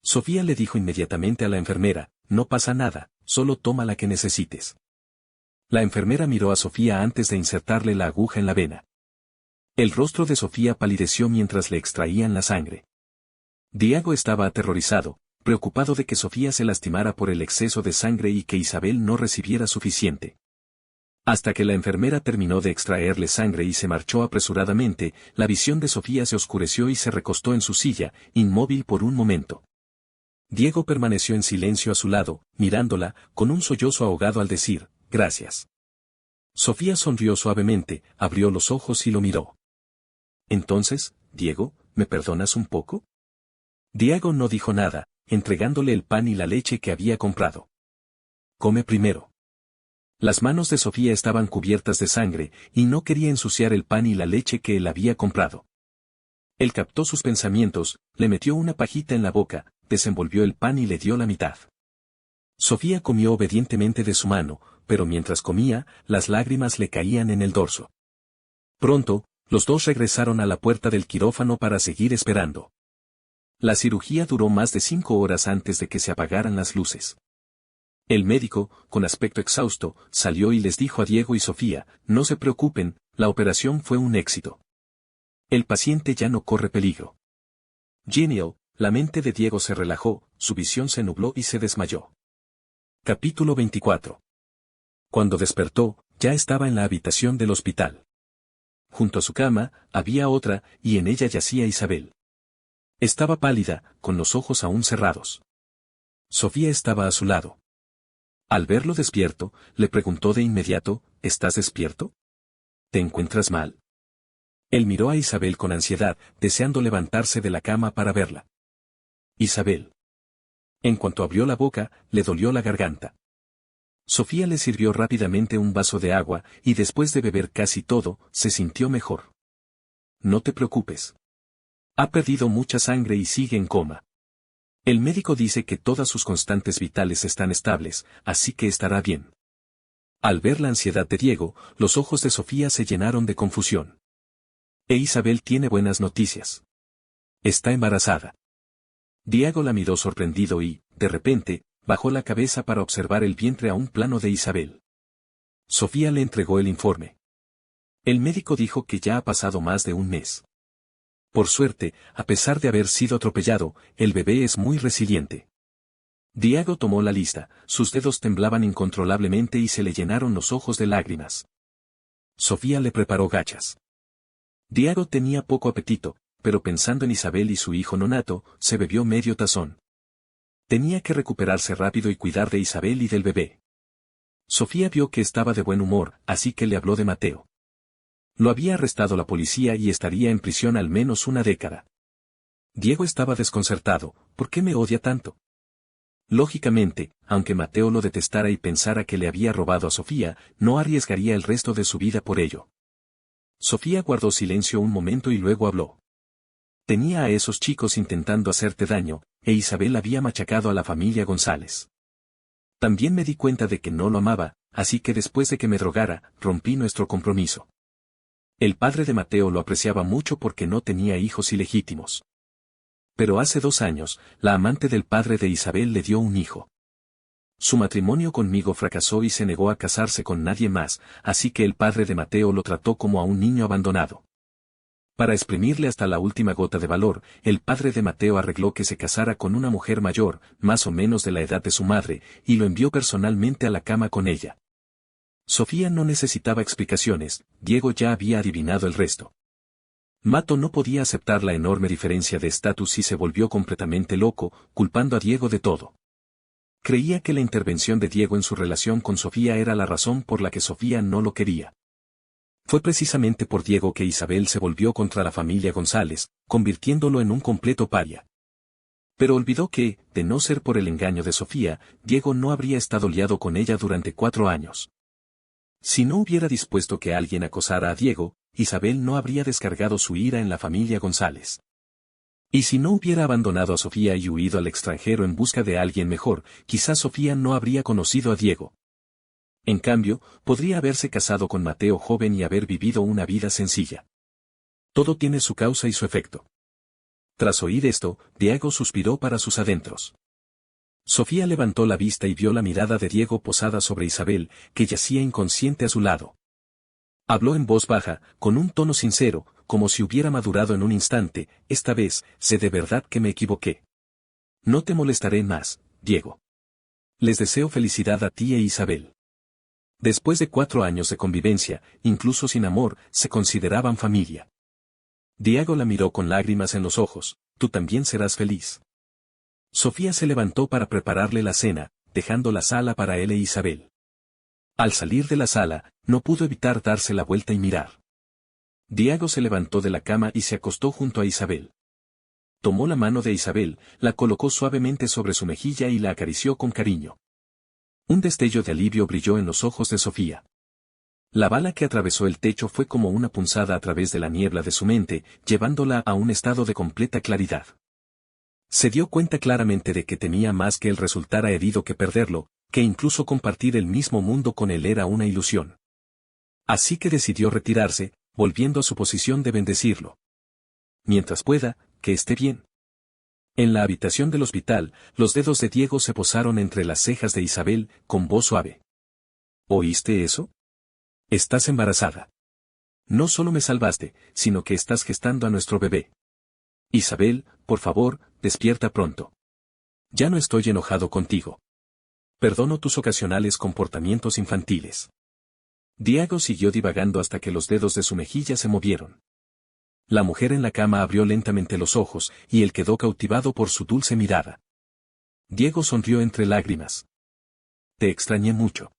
Sofía le dijo inmediatamente a la enfermera: no pasa nada, solo toma la que necesites. La enfermera miró a Sofía antes de insertarle la aguja en la vena. El rostro de Sofía palideció mientras le extraían la sangre. Diego estaba aterrorizado, preocupado de que Sofía se lastimara por el exceso de sangre y que Isabel no recibiera suficiente. Hasta que la enfermera terminó de extraerle sangre y se marchó apresuradamente, la visión de Sofía se oscureció y se recostó en su silla, inmóvil por un momento. Diego permaneció en silencio a su lado, mirándola, con un sollozo ahogado al decir: gracias. Sofía sonrió suavemente, abrió los ojos y lo miró. Entonces, Diego, ¿me perdonas un poco? Diego no dijo nada, entregándole el pan y la leche que había comprado. Come primero. Las manos de Sofía estaban cubiertas de sangre, y no quería ensuciar el pan y la leche que él había comprado. Él captó sus pensamientos, le metió una pajita en la boca, desenvolvió el pan y le dio la mitad. Sofía comió obedientemente de su mano, pero mientras comía, las lágrimas le caían en el dorso. Pronto, los dos regresaron a la puerta del quirófano para seguir esperando. La cirugía duró más de 5 horas antes de que se apagaran las luces. El médico, con aspecto exhausto, salió y les dijo a Diego y Sofía: no se preocupen, la operación fue un éxito. El paciente ya no corre peligro. Genial, la mente de Diego se relajó, su visión se nubló y se desmayó. Capítulo 24. Cuando despertó, ya estaba en la habitación del hospital. Junto a su cama, había otra, y en ella yacía Isabel. Estaba pálida, con los ojos aún cerrados. Sofía estaba a su lado. Al verlo despierto, le preguntó de inmediato: ¿estás despierto? ¿Te encuentras mal? Él miró a Isabel con ansiedad, deseando levantarse de la cama para verla. Isabel. En cuanto abrió la boca, le dolió la garganta. Sofía le sirvió rápidamente un vaso de agua, y después de beber casi todo, se sintió mejor. No te preocupes. Ha perdido mucha sangre y sigue en coma. El médico dice que todas sus constantes vitales están estables, así que estará bien. Al ver la ansiedad de Diego, los ojos de Sofía se llenaron de confusión. Isabel tiene buenas noticias. Está embarazada. Diego la miró sorprendido y, de repente, bajó la cabeza para observar el vientre a un plano de Isabel. Sofía le entregó el informe. El médico dijo que ya ha pasado más de un mes. Por suerte, a pesar de haber sido atropellado, el bebé es muy resiliente. Diego tomó la lista, sus dedos temblaban incontrolablemente y se le llenaron los ojos de lágrimas. Sofía le preparó gachas. Diego tenía poco apetito, pero pensando en Isabel y su hijo nonato, se bebió medio tazón. Tenía que recuperarse rápido y cuidar de Isabel y del bebé. Sofía vio que estaba de buen humor, así que le habló de Mateo. Lo había arrestado la policía y estaría en prisión al menos una década. Diego estaba desconcertado. ¿Por qué me odia tanto? Lógicamente, aunque Mateo lo detestara y pensara que le había robado a Sofía, no arriesgaría el resto de su vida por ello. Sofía guardó silencio un momento y luego habló. Tenía a esos chicos intentando hacerte daño, e Isabel había machacado a la familia González. También me di cuenta de que no lo amaba, así que después de que me drogara, rompí nuestro compromiso. El padre de Mateo lo apreciaba mucho porque no tenía hijos ilegítimos. Pero hace 2 años, la amante del padre de Isabel le dio un hijo. Su matrimonio conmigo fracasó y se negó a casarse con nadie más, así que el padre de Mateo lo trató como a un niño abandonado. Para exprimirle hasta la última gota de valor, el padre de Mateo arregló que se casara con una mujer mayor, más o menos de la edad de su madre, y lo envió personalmente a la cama con ella. Sofía no necesitaba explicaciones, Diego ya había adivinado el resto. Mato no podía aceptar la enorme diferencia de estatus y se volvió completamente loco, culpando a Diego de todo. Creía que la intervención de Diego en su relación con Sofía era la razón por la que Sofía no lo quería. Fue precisamente por Diego que Isabel se volvió contra la familia González, convirtiéndolo en un completo paria. Pero olvidó que, de no ser por el engaño de Sofía, Diego no habría estado liado con ella durante 4 años. Si no hubiera dispuesto que alguien acosara a Diego, Isabel no habría descargado su ira en la familia González. Y si no hubiera abandonado a Sofía y huido al extranjero en busca de alguien mejor, quizás Sofía no habría conocido a Diego. En cambio, podría haberse casado con Mateo joven y haber vivido una vida sencilla. Todo tiene su causa y su efecto. Tras oír esto, Diego suspiró para sus adentros. Sofía levantó la vista y vio la mirada de Diego posada sobre Isabel, que yacía inconsciente a su lado. Habló en voz baja, con un tono sincero, como si hubiera madurado en un instante. Esta vez, sé de verdad que me equivoqué. No te molestaré más, Diego. Les deseo felicidad a ti e Isabel. Después de 4 años de convivencia, incluso sin amor, se consideraban familia. Diego la miró con lágrimas en los ojos. Tú también serás feliz. Sofía se levantó para prepararle la cena, dejando la sala para él e Isabel. Al salir de la sala, no pudo evitar darse la vuelta y mirar. Diego se levantó de la cama y se acostó junto a Isabel. Tomó la mano de Isabel, la colocó suavemente sobre su mejilla y la acarició con cariño. Un destello de alivio brilló en los ojos de Sofía. La bala que atravesó el techo fue como una punzada a través de la niebla de su mente, llevándola a un estado de completa claridad. Se dio cuenta claramente de que temía más que él resultara herido que perderlo, que incluso compartir el mismo mundo con él era una ilusión. Así que decidió retirarse, volviendo a su posición de bendecirlo. Mientras pueda, que esté bien. En la habitación del hospital, los dedos de Diego se posaron entre las cejas de Isabel, con voz suave. ¿Oíste eso? Estás embarazada. No solo me salvaste, sino que estás gestando a nuestro bebé. Isabel, por favor, despierta pronto. Ya no estoy enojado contigo. Perdono tus ocasionales comportamientos infantiles. Diego siguió divagando hasta que los dedos de su mejilla se movieron. La mujer en la cama abrió lentamente los ojos, y él quedó cautivado por su dulce mirada. Diego sonrió entre lágrimas. Te extrañé mucho.